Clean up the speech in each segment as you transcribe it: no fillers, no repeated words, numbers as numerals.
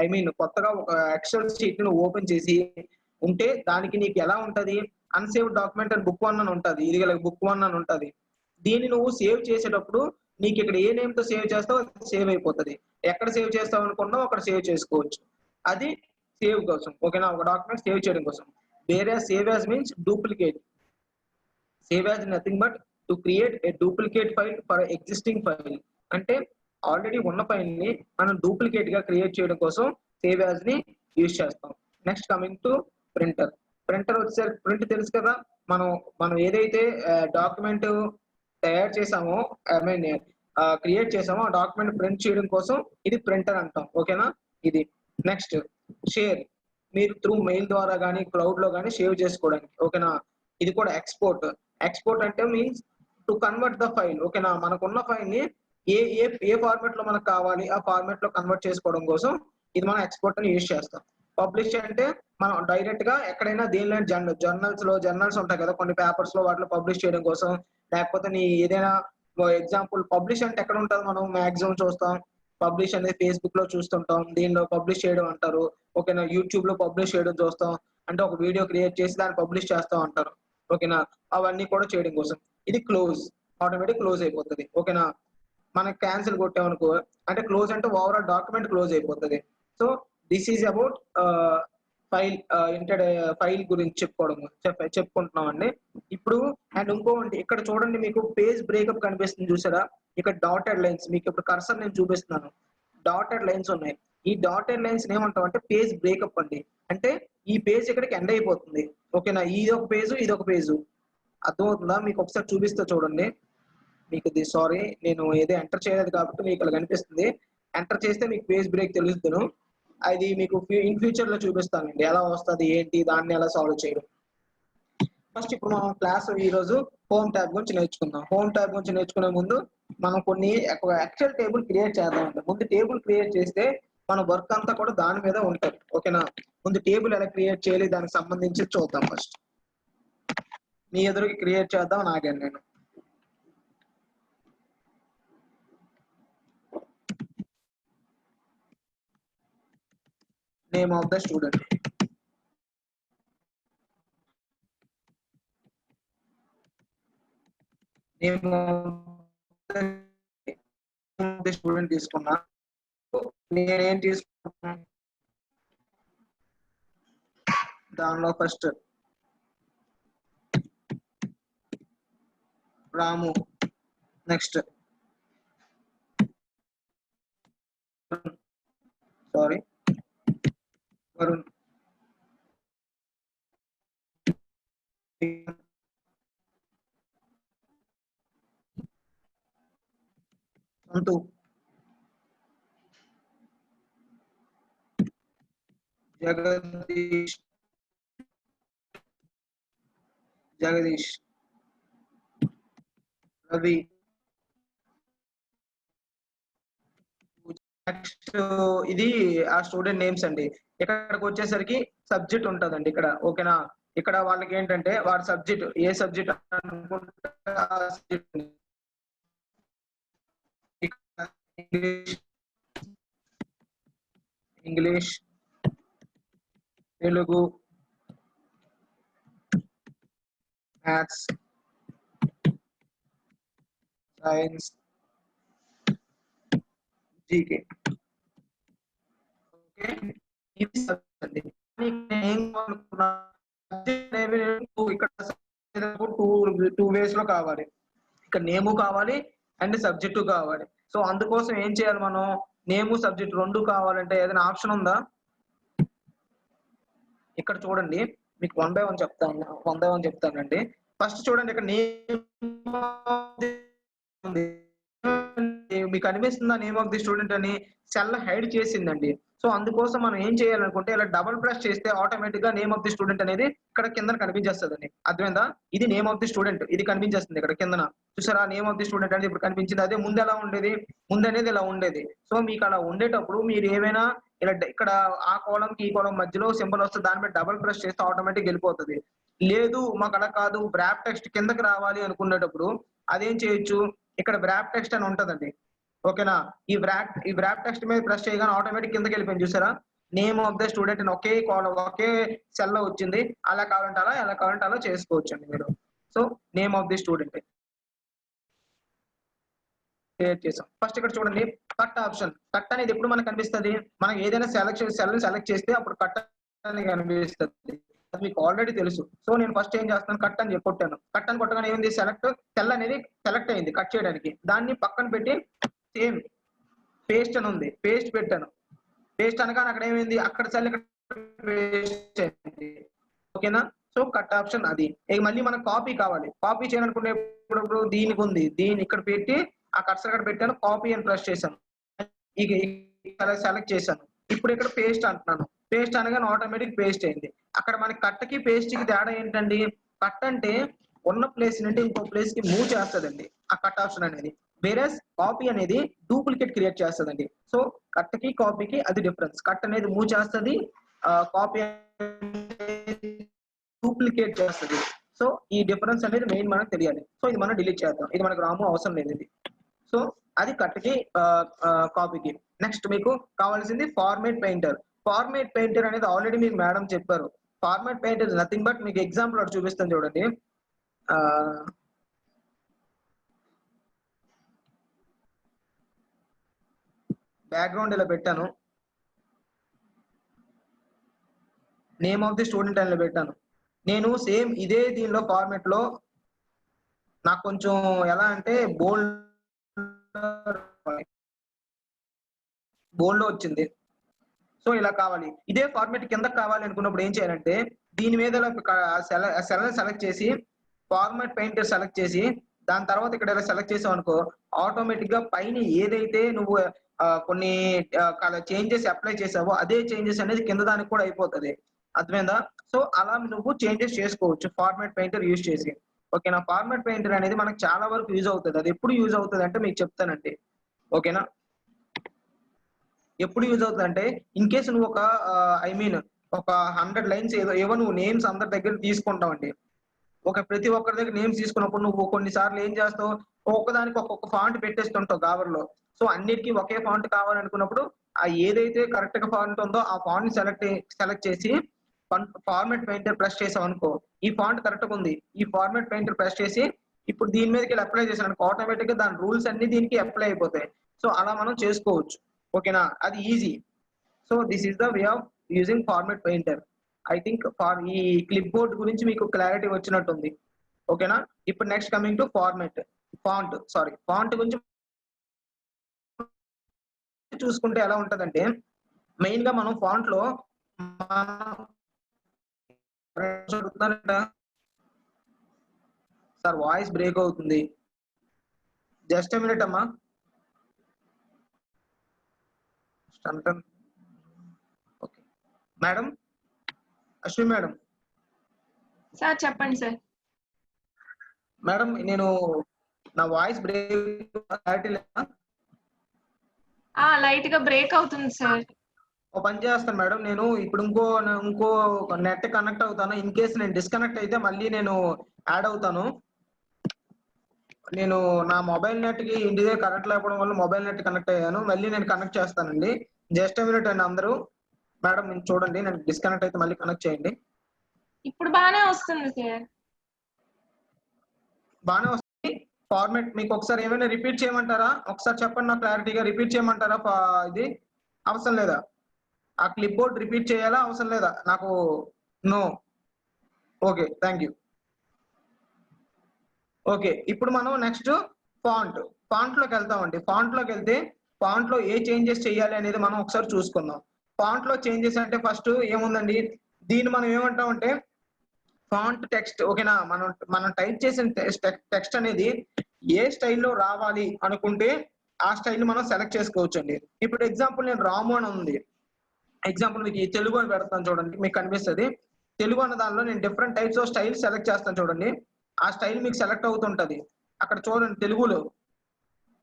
I mean కొత్తగా ఒక XL sheet ను ఓపెన్ చేసి ఉంటే దానికి నీకు ఎలా ఉంటది, అన్సేవ్ డాక్యుమెంట్ అని బుక్ 1 అని ఉంటది. ఇది బుక్ 1 అని ఉంటది. దీన్ని నువ్వు సేవ్ చేసేటప్పుడు నీకు ఇక్కడ ఏ నేమ్ తో సేవ్ చేస్తావు సేవ్ అయిపోతుంది. ఎక్కడ సేవ్ చేస్తావు అనుకున్నావు అక్కడ సేవ్ చేసుకోవచ్చు. అది సేవ్ కోసం, ఓకేనా, ఒక డాక్యుమెంట్ సేవ్ చేయడం కోసం. వేరే save as means duplicate. Save as nothing but to create a duplicate file for existing file. అంటే ఆల్రెడీ ఉన్న ఫైల్ ని మనం డూప్లికేట్ గా క్రియేట్ చేయడం కోసం సేవ్ యాజ్ ని యూజ్ చేస్తాం. Next coming to printer. Printer వచ్చేసరికి ప్రింట్ తెలుసు కదా, మనం ఏదైతే డాక్యుమెంట్ తయారు చేసామో, ఐ మీన్ క్రియేట్ చేసామో ఆ డాక్యుమెంట్ ప్రింట్ చేయడం కోసం ఇది ప్రింటర్ అంటాం, ఓకేనా. ఇది నెక్స్ట్ షేర్. మీరు త్రూ మెయిల్ ద్వారా కానీ క్లౌడ్ లో కానీ సేవ్ చేసుకోవడానికి, ఓకేనా. ఇది కూడా ఎక్స్పోర్ట్. ఎక్స్పోర్ట్ అంటే means to convert the file, ఓకేనా. మనకున్న ఫైల్ ని ఏ ఏ ఏ ఫార్మాట్ లో మనకు కావాలి ఆ ఫార్మాట్ లో కన్వర్ట్ చేసుకోవడం కోసం ఇది మనం ఎక్స్పోర్ట్ అని యూజ్ చేస్తాం. పబ్లిష్ అంటే మనం డైరెక్ట్ గా ఎక్కడైనా దేనిలో జర్నల్స్ ఉంటాయి కదా కొన్ని పేపర్స్ లో, వాటిలో పబ్లిష్ చేయడం కోసం. లేకపోతే నీ ఏదైనా ఎగ్జాంపుల్ పబ్లిష్ అంటే ఎక్కడ ఉంటుంది, మనం మాక్సిమం చూస్తాం పబ్లిష్ అనేది ఫేస్బుక్ లో చూస్తుంటాం, దీనిలో పబ్లిష్ చేయడం అంటారు, ఓకేనా. యూట్యూబ్ లో పబ్లిష్ చేయడం చూస్తాం, అంటే ఒక వీడియో క్రియేట్ చేసి దాన్ని పబ్లిష్ చేస్తాం అంటారు, ఓకేనా. అవన్నీ కూడా చేయడం కోసం. ఇది క్లోజ్, ఆటోమేటిక్ క్లోజ్ అయిపోతుంది, ఓకేనా. మనకి క్యాన్సిల్ కొట్టామనుకో అంటే క్లోజ్ అంటే ఓవరాల్ డాక్యుమెంట్ క్లోజ్ అయిపోతుంది. So this is about file file గురించి చెప్పుకుంటున్నాం అండి ఇప్పుడు. అండ్ ఇంకోటి ఇక్కడ చూడండి, మీకు పేజ్ బ్రేకప్ కనిపిస్తుంది చూసారా, ఇక్కడ డాటెడ్ లైన్స్. మీకు ఇప్పుడు కర్సర్ నేను చూపిస్తున్నాను, డాటెడ్ లైన్స్ ఉన్నాయి. ఈ డాటెడ్ లైన్స్ ఏమంటాం అంటే పేజ్ బ్రేకప్ అండి. అంటే ఈ పేజ్ ఇక్కడికి ఎండ్ అయిపోతుంది, ఓకేనా. ఇది ఒక పేజు, ఇది ఒక పేజు. అర్థమవుతుందా? మీకు ఒకసారి చూపిస్తే చూడండి. మీకు ఇది సారీ నేను ఏదో ఎంటర్ చేయలేదు కాబట్టి మీకు ఇలా కనిపిస్తుంది. ఎంటర్ చేస్తే మీకు పేజ్ బ్రేక్ తెలుస్తాను. అది మీకు ఇన్ ఫ్యూచర్ లో చూపిస్తానండి ఎలా వస్తుంది ఏంటి, దాన్ని ఎలా సాల్వ్ చేయడం. ఫస్ట్ ఇప్పుడు మనం క్లాస్ ఈ రోజు హోమ్ ట్యాబ్ గురించి నేర్చుకుందాం. హోమ్ ట్యాబ్ గురించి నేర్చుకునే ముందు మనం కొన్ని ఎక్సెల్ టేబుల్ క్రియేట్ చేద్దామండి. ముందు టేబుల్ క్రియేట్ చేస్తే మన వర్క్ అంతా కూడా దాని మీద ఉంటుంది, ఓకేనా. ముందు టేబుల్ ఎలా క్రియేట్ చేయాలి దానికి సంబంధించి చూద్దాం. ఫస్ట్ మీ ఎదురుకి క్రియేట్ చేద్దాం నాగాను నేను. Name of the student, name of the student తీసుకున్నా. నేనేం తీసుకున్నా దానిలో ఫస్ట్ రాము, నెక్స్ట్ సారీ వరుణ్, సంతు, జగదీష్, రవి. నెక్స్ట్ ఇది ఆ స్టూడెంట్ నేమ్స్ అండి. ఇక్కడికి వచ్చేసరికి సబ్జెక్ట్ ఉంటుందండి ఇక్కడ, ఓకేనా. ఇక్కడ వాళ్ళకి ఏంటంటే వాడి సబ్జెక్ట్ ఏ సబ్జెక్ట్ అనుకుంటే ఆ subject. English, Telugu, maths, science, GK, okay. ఇవి సబ్జెక్ట్ అండి. ఇక్కడ టూ వేస్ లో కావాలి, ఇక్కడ నేము కావాలి అండ్ సబ్జెక్టు కావాలి. సో అందుకోసం ఏం చేయాలి మనం, నేము సబ్జెక్ట్ రెండు కావాలంటే ఏదైనా ఆప్షన్ ఉందా? ఇక్కడ చూడండి మీకు 1 by 1 చెప్తానండి. ఫస్ట్ చూడండి ఇక్కడ నేమ్ మీకు అనిపిస్తుందా నేమ్ ఆఫ్ ది స్టూడెంట్ అని? సెల్ హైడ్ చేసిందండి. సో అందుకోసం మనం ఏం చేయాలనుకుంటే ఇలా డబుల్ ప్రెస్ చేస్తే ఆటోమేటిక్‌గా నేమ్ ఆఫ్ ది స్టూడెంట్ అనేది ఇక్కడ కిందన కనిపించేస్తదండి. అర్థమైందా? ఇది నేమ్ ఆఫ్ ది స్టూడెంట్. ఇది కనిపించేస్తుంది ఇక్కడ కిందన. చూసారా నేమ్ ఆఫ్ ది స్టూడెంట్ అనేది ఇప్పుడు కనిపించింది. అదే ముందు ఎలా ఉండేది? ముందనేది ఇలా ఉండేది. సో మీకు అలా ఉండేటప్పుడు మీరు ఏమైనా ఇలా ఇక్కడ ఆ కాలమ్‌కి, ఈ కాలమ్ మధ్యలో సింబల్ వస్తే దాని మీద డబుల్ ప్రెస్ చేస్తే ఆటోమేటిక్‌గా వెళ్ళిపోతది. లేదు మాకు అలా కాదు వ్రాప్ టెక్స్ట్ కిందకి రావాలి అనుకునేటప్పుడు అదేం చేయొచ్చు? ఇక్కడ వ్రాప్ టెక్స్ట్ అని ఉంటదండి. ఓకేనా? ఈ వ్రాప్ టెక్స్ట్ మీద ప్రెస్ చేయగానే ఆటోమేటిక్ కిందకెళ్ళిపోయింది చూసారా? నేమ్ ఆఫ్ ద స్టూడెంట్ అని ఒకే కాలమ్ ఒకే సెల్‌లో వచ్చింది. అలా కావాలంటే అలా, ఎలా కావాలంటే అలా చేసుకోవచ్చండి మీరు. So name of the student create చేసాం. ఫస్ట్ ఇక్కడ చూడండి కట్ ఆప్షన్. కట్ అనేది ఎప్పుడు మనకు కనిపిస్తది? మనం ఏదైనా సెల్‌ని సెలెక్ట్ చేస్తే అప్పుడు కట్ అని కనిపిస్తది. అది మీకు ఆల్రెడీ తెలుసు. సో నేను ఫస్ట్ ఏం చేస్తాను కట్ అని చెప్పి కొట్టాను. కట్ అని కొట్టగానే ఏమైంది సెల్ అనేది సెలెక్ట్ అయింది కట్ చేయడానికి. దాన్ని పక్కన పెట్టి సేమ్ పేస్ట్ అని ఉంది. పేస్ట్ పెట్టాను. పేస్ట్ అనగానే అక్కడ ఏమైంది? అక్కడ సెల్ ఇక్కడ పేస్ట్ అయింది. ఓకేనా? సో కట్ ఆప్షన్ అది. ఇక మళ్ళీ మనకు కాపీ కావాలి. కాపీ చేయాలనుకునేప్పుడు దీనికి ఉంది. దీన్ని ఇక్కడ పెట్టి ఆ కర్సర్ అక్కడ పెట్టాను. కాపీ అని ప్రెస్ చేశాను. ఇక సెలెక్ట్ చేశాను. ఇప్పుడు ఇక్కడ పేస్ట్ అంటున్నాను. పేస్ట్ అనగానే ఆటోమేటిక్ పేస్ట్ అయింది. అక్కడ మనకి కట్‌కి పేస్ట్‌కి తేడా ఏంటండి? కట్ అంటే ఉన్న ప్లేస్ నుండి ఇంకో ప్లేస్‌కి మూవ్ చేస్తదండి. ఆ కట్ ఆప్షన్ అనేది. వేరస్ కాపీ అనేది డూప్లికేట్ క్రియేట్ చేస్తదండి. సో కట్‌కి, కాపీకి అది డిఫరెన్స్. కట్ అనేది మూవ్ చేస్తది. కాపీ డూప్లికేట్ చేస్తది. సో ఈ డిఫరెన్స్ అనేది మెయిన్ మనకు తెలియాలి. సో ఇది మనం డిలీట్ చేద్దాం. ఇది మనకు రాము అవసరం లేదు ఇది. సో అది కట్‌కి కాపీకి. నెక్స్ట్ మీకు కావాల్సింది ఫార్మాట్ పెయింటర్. ఫార్మాట్ పెయింటర్ అనేది ఆల్రెడీ మీకు మేడం చెప్పారు. Format painter is nothing but మీకు ఎగ్జాంపుల్ ఒకటి చూపిస్తాను చూడండి. బ్యాక్‌గ్రౌండ్ ఇలా పెట్టాను. నేమ్ ఆఫ్ ది స్టూడెంట్ అని పెట్టాను. నేను సేమ్ ఇదే దీనిలో ఫార్మాట్‌లో నాకు కొంచెం ఎలా అంటే బోల్డ్‌లో వచ్చింది. సో ఇలా కావాలి. ఇదే ఫార్మాట్ కిందకి కావాలి అనుకున్నప్పుడు ఏం చేయాలంటే దీని మీద సెల్‌ని సెలెక్ట్ చేసి ఫార్మాట్ పెయింటర్ సెలెక్ట్ చేసి దాని తర్వాత ఇక్కడ ఇలా సెలెక్ట్ చేసావనుకో ఆటోమేటిక్‌గా పైన ఏదైతే నువ్వు కొన్ని చేంజెస్ అప్లై చేసావో అదే చేంజెస్ అనేది కింద దానికి కూడా అయిపోతది. అర్థమైందా? సో అలా నువ్వు చేంజెస్ చేసుకోవచ్చు ఫార్మాట్ పెయింటర్ యూజ్ చేసి. ఓకేనా? ఫార్మాట్ పెయింటర్ అనేది మనకు చాలా వరకు యూజ్ అవుతది. అది ఎప్పుడు యూజ్ అవుతదంటే మీకు చెప్తానండి. ఓకేనా? ఎప్పుడు యూజ్ అవుతదంటే ఇన్ కేస్ నువ్వు ఒక ఐ మీన్ ఒక 100 లైన్స్ ఏవో నువ్వు నేమ్స్ అందరి దగ్గర తీసుకుంటావండి. ప్రతి ఒక్కరి దగ్గర నేమ్స్ తీసుకున్నప్పుడు నువ్వు కొన్ని సార్లు ఏం చేస్తావు? ఒక్కొక్కదానికి ఒక్కొక్క ఫాంట్ పెట్టేస్తుంటావు గావర్‌లో. సో అన్నిటికి ఒకే ఫాంట్ కావాలనుకున్నప్పుడు ఏదైతే కరెక్ట్‌గా ఫాంట్ ఉందో ఆ ఫాంట్‌ని సెలెక్ట్ చేసి ఫార్మాట్ పెయింటర్ ప్రెస్ చేసావనుకో ఈ ఫాంట్ కరెక్ట్‌గా ఉంది. ఈ ఫార్మాట్ పెయింటర్ ప్రెస్ చేసి ఇప్పుడు దీని మీదకెళ్ళి అప్లై చేశాననుకో ఆటోమేటిక్‌గా దాని రూల్స్ అన్నీ దీనికి అప్లై అయిపోతాయి. సో అలా మనం చేసుకోవచ్చు. ఓకేనా? అది easy. So this is the way of using format painter. I think ఈ క్లిప్ బోర్డ్ గురించి మీకు క్లారిటీ వచ్చినట్టుంది. ఓకేనా? ఇప్పుడు నెక్స్ట్ కమింగ్ టు ఫాంట్ గురించి చూసుకుంటే ఎలా ఉంటదంటే మెయిన్‌గా మనం ఫాంట్‌లో సార్ వాయిస్ బ్రేక్ అవుతుంది. జస్ట్ ఎ మినిట్ అమ్మా. Okay. Madam Ashwini madam. Sir చెప్పండి సార్. మేడం నేను నా వాయిస్ బ్రేక్ క్లారిటీ లేదా? లైట్‌గా బ్రేక్ అవుతుంది సార్. ఓ పని చేస్తాను మేడం. నేను ఇప్పుడు ఇంకో నెట్ కనెక్ట్ అవుతాను. ఇన్ కేస్ నేను డిస్కనెక్ట్ అయితే మళ్ళీ నేను యాడ్ అవుతాను. నేను నా మొబైల్ నెట్‌కి ఇంటి దగ్గర కరెంట్ లేకపోవడం వల్ల మొబైల్ నెట్ కనెక్ట్ అయ్యాను. మళ్ళీ నేను కనెక్ట్ చేస్తానండి. జస్ట్ ఎ మినిట్ అండి అందరూ. మేడం నేను చూడండి నేను డిస్కనెక్ట్ అయితే మళ్ళీ కనెక్ట్ చేయండి. ఇప్పుడు బానే వస్తుంది సార్. బానే వస్తుంది. ఫార్మాట్ మీకు ఒకసారి ఏమైనా రిపీట్ చేయమంటారా? ఒకసారి చెప్పండి నాకు క్లారిటీగా రిపీట్ చేయమంటారా? ఇది అవసరం లేదా? ఆ క్లిప్ బోర్డ్ రిపీట్ చేయాలా? అవసరం లేదా? నాకు no. Okay. Thank you. Okay. ఇప్పుడు మనం నెక్స్ట్ ఫాంట్‌లోకి వెళ్తామండి. ఫాంట్‌లో ఏ చేంజెస్ చేయాలి అనేది మనం ఒకసారి చూసుకుందాం. ఫాంట్‌లో చేంజెస్ అంటే ఫస్ట్ ఏముందండి? దీన్ని మనం ఏమంటామంటే ఫాంట్ టెక్స్ట్ ఓకేనా? మనం టైప్ చేసిన టెక్స్ట్ అనేది ఏ స్టైల్లో రావాలి అనుకుంటే ఆ స్టైల్ మనం సెలెక్ట్ చేసుకోవచ్చు అండి. ఇప్పుడు ఎగ్జాంపుల్ నేను రాము అని ఉంది, ఎగ్జాంపుల్ మీకు ఈ తెలుగు అని పెడతాను చూడండి, మీకు కనిపిస్తుంది. తెలుగు అన్న దానిలో నేను different types of style select చేస్తాను చూడండి. ఆ స్టైల్ మీకు సెలెక్ట్ అవుతుంటది అక్కడ చూడండి. తెలుగులో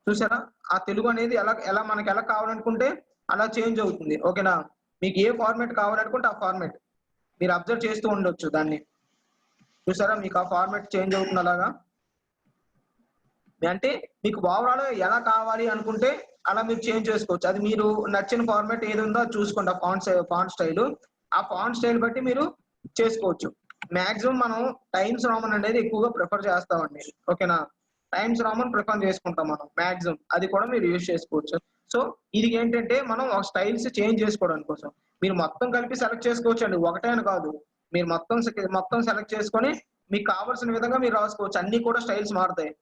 చూసారా ఆ తెలుగు అనేది ఎలా ఎలా మనకి ఎలా కావాలనుకుంటే అలా చేంజ్ అవుతుంది. ఓకేనా, మీకు ఏ ఫార్మాట్ కావాలనుకుంటే ఆ ఫార్మాట్ మీరు అబ్జర్వ్ చేస్తూ ఉండొచ్చు దాన్ని. చూసారా మీకు ఆ ఫార్మాట్ చేంజ్ అవుతుంది అలాగా. అంటే మీకు ఓవరాల్ ఎలా కావాలి అనుకుంటే అలా మీరు చేంజ్ చేసుకోవచ్చు. అది మీరు నచ్చిన ఫార్మాట్ ఏది ఉందో అది చూసుకోండి. ఆ ఫాంట్ స్టైల్, ఆ ఫాంట్ స్టైల్ బట్టి మీరు చేసుకోవచ్చు. మాక్సిమం మనం టైమ్స్ రామన్ అనేది ఎక్కువగా ప్రిఫర్ చేస్తామండి. ఓకేనా, టైమ్స్ రామన్ ప్రిఫర్ చేసుకుంటాం మనం మాక్సిమం. అది కూడా మీరు యూజ్ చేసుకోవచ్చు. సో ఇది ఏంటంటే మనం ఒక స్టైల్స్ చేంజ్ చేసుకోవడానికి కోసం మీరు మొత్తం కలిపి సెలెక్ట్ చేసుకోవచ్చు అండి. ఒకటే అని కాదు, మీరు మొత్తం సెలెక్ట్ చేసుకొని మీకు కావాల్సిన విధంగా మీరు రాసుకోవచ్చు. అన్ని కూడా స్టైల్స్ మారుతాయి.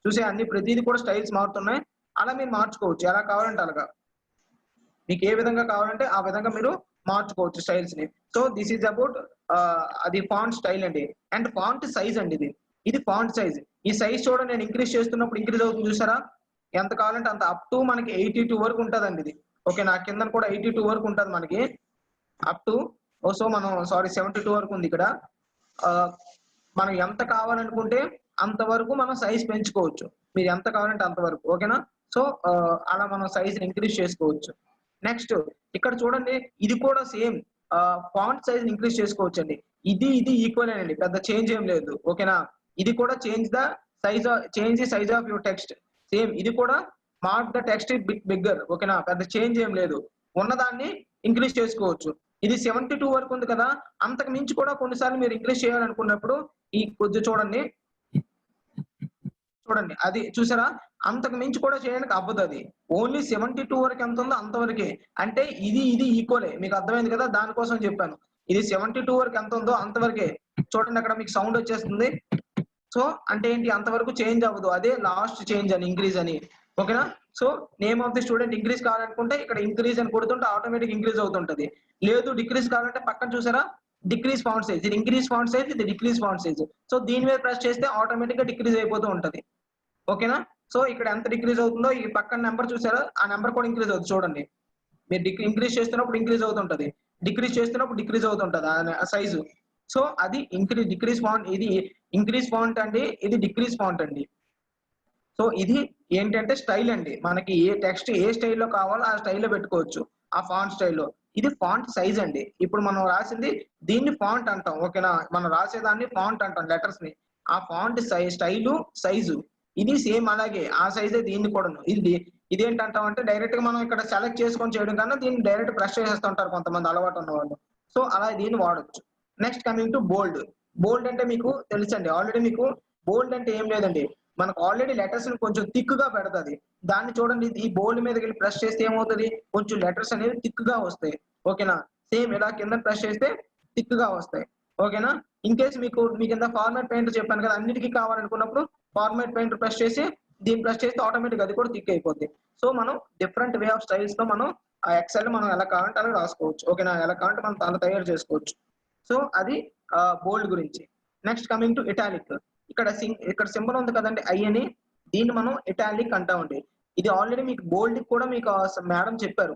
చూసే అన్ని ప్రతిదీ కూడా స్టైల్స్ మారుతున్నాయి. అలా మీరు మార్చుకోవచ్చు ఎలా కావాలంటే అలాగా. మీకు ఏ విధంగా కావాలంటే ఆ విధంగా మీరు మార్చుకోవచ్చు స్టైల్స్ ని. సో దిస్ ఈజ్ అబౌట్ అది ఫాంట్ స్టైల్ అండి. అండ్ ఫాంట్ సైజ్ అండి ఇది ఫాంట్ సైజ్. ఈ సైజ్ చూడండి, నేను ఇంక్రీజ్ చేస్తున్నప్పుడు ఇంక్రీజ్ అవుతుంది చూసారా, ఎంత కావాలంటే అంత అప్ టు మనకి 82 వరకు ఉంటదండి ఇది. ఓకే, నా కింద కూడా 82 వరకు ఉంటది మనకి అప్ టు. సో మనం 72 వరకు ఉంది ఇక్కడ. మనం ఎంత కావాలనుకుంటే అంతవరకు మనం సైజ్ పెంచుకోవచ్చు. మీరు ఎంత కావాలంటే అంతవరకు. ఓకేనా, సో అలా మనం సైజ్ ఇంక్రీజ్ చేసుకోవచ్చు. నెక్స్ట్ ఇక్కడ చూడండి, ఇది కూడా సేమ్ ఫాంట్ సైజ్ ఇంక్రీజ్ చేసుకోవచ్చు అండి. ఇది ఈక్వల్ అండి, పెద్ద చేంజ్ ఏం లేదు. ఓకేనా, ఇది కూడా change the size of your text. Same ఇది కూడా mark the text bit bigger. ఓకేనా, పెద్ద చేంజ్ ఏం లేదు, ఉన్నదాన్ని ఇంక్రీజ్ చేసుకోవచ్చు. ఇది 72 వరకు ఉంది కదా, అంతకు మించి కూడా కొన్నిసార్లు మీరు ఇంక్రీజ్ చేయాలనుకున్నప్పుడు ఈ కొద్ది చూడండి అది చూసారా, అంతకు మించి కూడా చేయడానికి అవ్వదు. అది ఓన్లీ 72 వరకు ఎంత ఉందో అంతవరకే. అంటే ఇది ఈక్వలే, మీకు అర్థమైంది కదా, దానికోసం చెప్పాను. ఇది 72 వరకు ఎంత ఉందో అంతవరకే. చూడండి అక్కడ మీకు సౌండ్ వచ్చేస్తుంది. సో అంటే ఏంటి, అంతవరకు చేంజ్ అవ్వదు. అదే లాస్ట్ చేంజ్ అని, ఇంక్రీజ్ అని. ఓకేనా, so name of the student increase కావాలనుకుంటే ఇక్కడ ఇంక్రీజ్ అని కొడుతుంటే ఆటోమేటిక్ ఇంక్రీజ్ అవుతుంటది. లేదు డిక్రీజ్ కావాలంటే పక్కన చూసారా, డిక్రీజ్ ఫాంట్ సైజ్, ఇది ఇంక్రీజ్ ఫాంట్ సైజ్, ఇది డిక్రీజ్ ఫాంట్ సైజ్. సో దీని మీద ప్రెస్ చేస్తే ఆటోమేటిక్ గా డిక్రీజ్ అయిపోతూ ఉంటది. ఓకేనా, సో ఇక్కడ ఎంత డిక్రీజ్ అవుతుందో ఈ పక్కన నెంబర్ చూసారా, ఆ నెంబర్ కూడా ఇంక్రీజ్ అవుతుంది చూడండి. మీరు ఇంక్రీజ్ చేస్తున్నప్పుడు ఇంక్రీజ్ అవుతుంటది, డిక్రీజ్ చేస్తున్నప్పుడు డిక్రీజ్ అవుతుంటది ఆ సైజు. సో అది డిక్రీజ్ ఫాంట్, ఇది ఇంక్రీజ్ ఫాంట్ అండి, ఇది డిక్రీజ్ ఫాంట్ అండి. సో ఇది ఏంటంటే స్టైల్ అండి, మనకి ఏ టెక్స్ట్ ఏ స్టైల్లో కావాలో ఆ స్టైల్లో పెట్టుకోవచ్చు ఆ ఫాంట్ స్టైల్లో. ఇది ఫాంట్ సైజ్ అండి. ఇప్పుడు మనం రాసింది దీన్ని ఫాంట్ అంటాం. ఓకేనా, మనం రాసేదాన్ని ఫాంట్ అంటాం, లెటర్స్ ని. ఆ ఫాంట్ స్టైలు సైజు ఇది సేమ్ అలాగే ఆ సైజే దీన్ని కూడా. ఇదేంటంటాం అంటే డైరెక్ట్ గా మనం ఇక్కడ సెలెక్ట్ చేసుకొని చేయడం కన్నా దీన్ని డైరెక్ట్ ప్రెస్ చేసేస్తుంటారు కొంతమంది అలవాటు ఉన్న వాళ్ళు. సో అలా దీన్ని వాడొచ్చు. నెక్స్ట్ కమింగ్ టు బోల్డ్. బోల్డ్ అంటే మీకు తెలుసండి ఆల్రెడీ. మీకు బోల్డ్ అంటే ఏం లేదండి, మనకు ఆల్రెడీ లెటర్స్ ని కొంచెం థిక్ గా పెడతది. దాన్ని చూడండి, ఈ బోల్డ్ మీద వెళ్ళి ప్రెస్ చేస్తే ఏమవుతుంది, కొంచెం లెటర్స్ అనేవి థిక్ గా వస్తాయి. ఓకేనా, సేమ్ ఇలా కింద ప్రెస్ చేస్తే థిక్ గా వస్తాయి. ఓకేనా, ఇన్ కేసు మీకు కింద ఫార్మాట్ పెయింటర్ చెప్పాను కదా, అన్నిటికీ కావాలనుకున్నప్పుడు ఫార్మాట్ పెయింటర్ ప్రెస్ చేసి దీన్ని ప్రెస్ చేస్తే ఆటోమేటిక్ అది కూడా థిక్ అయిపోద్ది. సో మనం డిఫరెంట్ వే ఆఫ్ స్టైల్స్ లో మనం ఆ ఎక్సెల్ మనం ఎలా కావాలంటే అలా రాసుకోవచ్చు. ఓకేనా, ఎలా కావాలంటే మనం అలా తయారు చేసుకోవచ్చు. సో అది బోల్డ్ గురించి. Next coming to italic. ఇక్కడ సింబల్ ఉంది కదండి ఐ అని, దీన్ని మనం ఇటాలిక్ అంటామండి. ఇది ఆల్రెడీ మీకు బోల్డ్ కూడా మీకు మేడం చెప్పారు,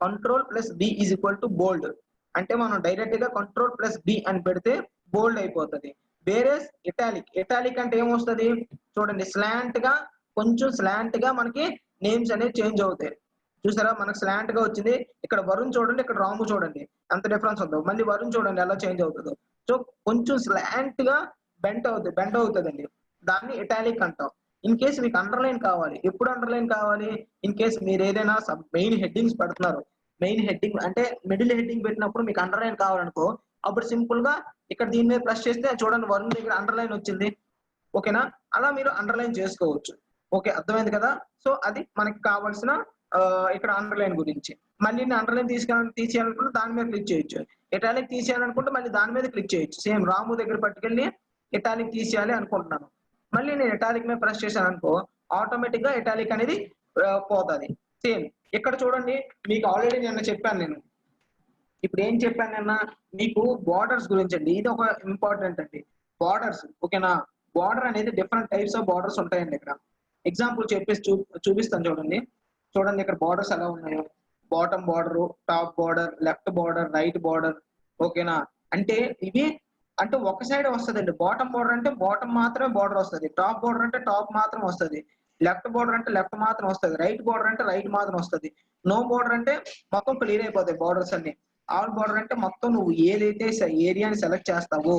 control plus B is equal to bold. అంటే మనం డైరెక్ట్ గా కంట్రోల్ ప్లస్ బి అని పెడితే బోల్డ్ అయిపోతుంది. వేరే ఇటాలిక్ అంటే ఏమొస్తుంది చూడండి, కొంచెం స్లాంట్ గా మనకి నేమ్స్ అనేవి చేంజ్ అవుతాయి. చూసారా, మనకు స్లాంట్ గా వచ్చింది. ఇక్కడ వరుణ్ చూడండి, ఇక్కడ రాము చూడండి ఎంత డిఫరెన్స్ ఉందో. మళ్ళీ వరుణ్ చూడండి ఎలా చేంజ్ అవుతుందో. సో కొంచెం స్లాంట్ గా బెండ్ అవుతుందండి, దాన్ని ఇటాలిక్ అంటాం. ఇన్ కేసు మీకు అండర్లైన్ కావాలి, ఎప్పుడు అండర్లైన్ కావాలి, ఇన్ కేసు మీరు ఏదైనా మెయిన్ హెడ్డింగ్స్ పెడుతున్నారు, మెయిన్ హెడ్డింగ్ అంటే మిడిల్ హెడ్డింగ్ పెట్టినప్పుడు మీకు అండర్లైన్ కావాలనుకో, అప్పుడు సింపుల్ గా ఇక్కడ దీని మీద ప్రెస్ చేస్తే చూడండి వరుణ్ దగ్గర అండర్లైన్ వచ్చింది. ఓకేనా, అలా మీరు అండర్లైన్ చేసుకోవచ్చు. ఓకే, అర్థమైంది కదా. సో అది మనకి కావాల్సిన ఇక్కడ అండర్లైన్ గురించి. మళ్ళీ నేను అండర్లైన్ తీసేయాలనుకుంటే దాని మీద క్లిక్ చేయొచ్చు. ఇటాలిక్ తీసేయాలనుకుంటే మళ్ళీ దాని మీద క్లిక్ చేయొచ్చు. సేమ్ రాము దగ్గర పట్టుకెళ్ళి ఇటాలిక్ తీసేయాలి అనుకుంటున్నాను, మళ్ళీ నేను ఇటాలిక్ మీద ప్రెస్ చేశాను అనుకో, ఆటోమేటిక్ గా ఇటాలిక్ అనేది పోతుంది. సేమ్ ఇక్కడ చూడండి, మీకు ఆల్రెడీ నిన్న చెప్పాను నేను. ఇప్పుడు ఏం చెప్పాను నిన్న మీకు, బార్డర్స్ గురించి అండి. ఇది ఒక ఇంపార్టెంట్ అండి, బార్డర్స్. ఓకేనా, బార్డర్ అనేది డిఫరెంట్ టైప్స్ ఆఫ్ బార్డర్స్ ఉంటాయండి ఇక్కడ. ఎగ్జాంపుల్ చెప్పేసి చూపిస్తాను చూడండి. చూడండి ఇక్కడ బార్డర్స్ ఎలా ఉన్నాయో. Bottom border, top border, left border, right border. ఓకేనా? అంటే ఇవి అంటే ఒక సైడ్ వస్తుందండి. బాటమ్ బార్డర్ అంటే బాటమ్ మాత్రమే బార్డర్ వస్తుంది. టాప్ బార్డర్ అంటే టాప్ మాత్రం వస్తుంది. లెఫ్ట్ బార్డర్ అంటే లెఫ్ట్ మాత్రం వస్తుంది. రైట్ బార్డర్ అంటే రైట్ మాత్రం వస్తుంది. నో బార్డర్ అంటే మొత్తం క్లియర్ అయిపోతాయి బార్డర్స్ అన్ని. ఆల్ బార్డర్ అంటే మొత్తం నువ్వు ఏదైతే ఏరియాని సెలెక్ట్ చేస్తావో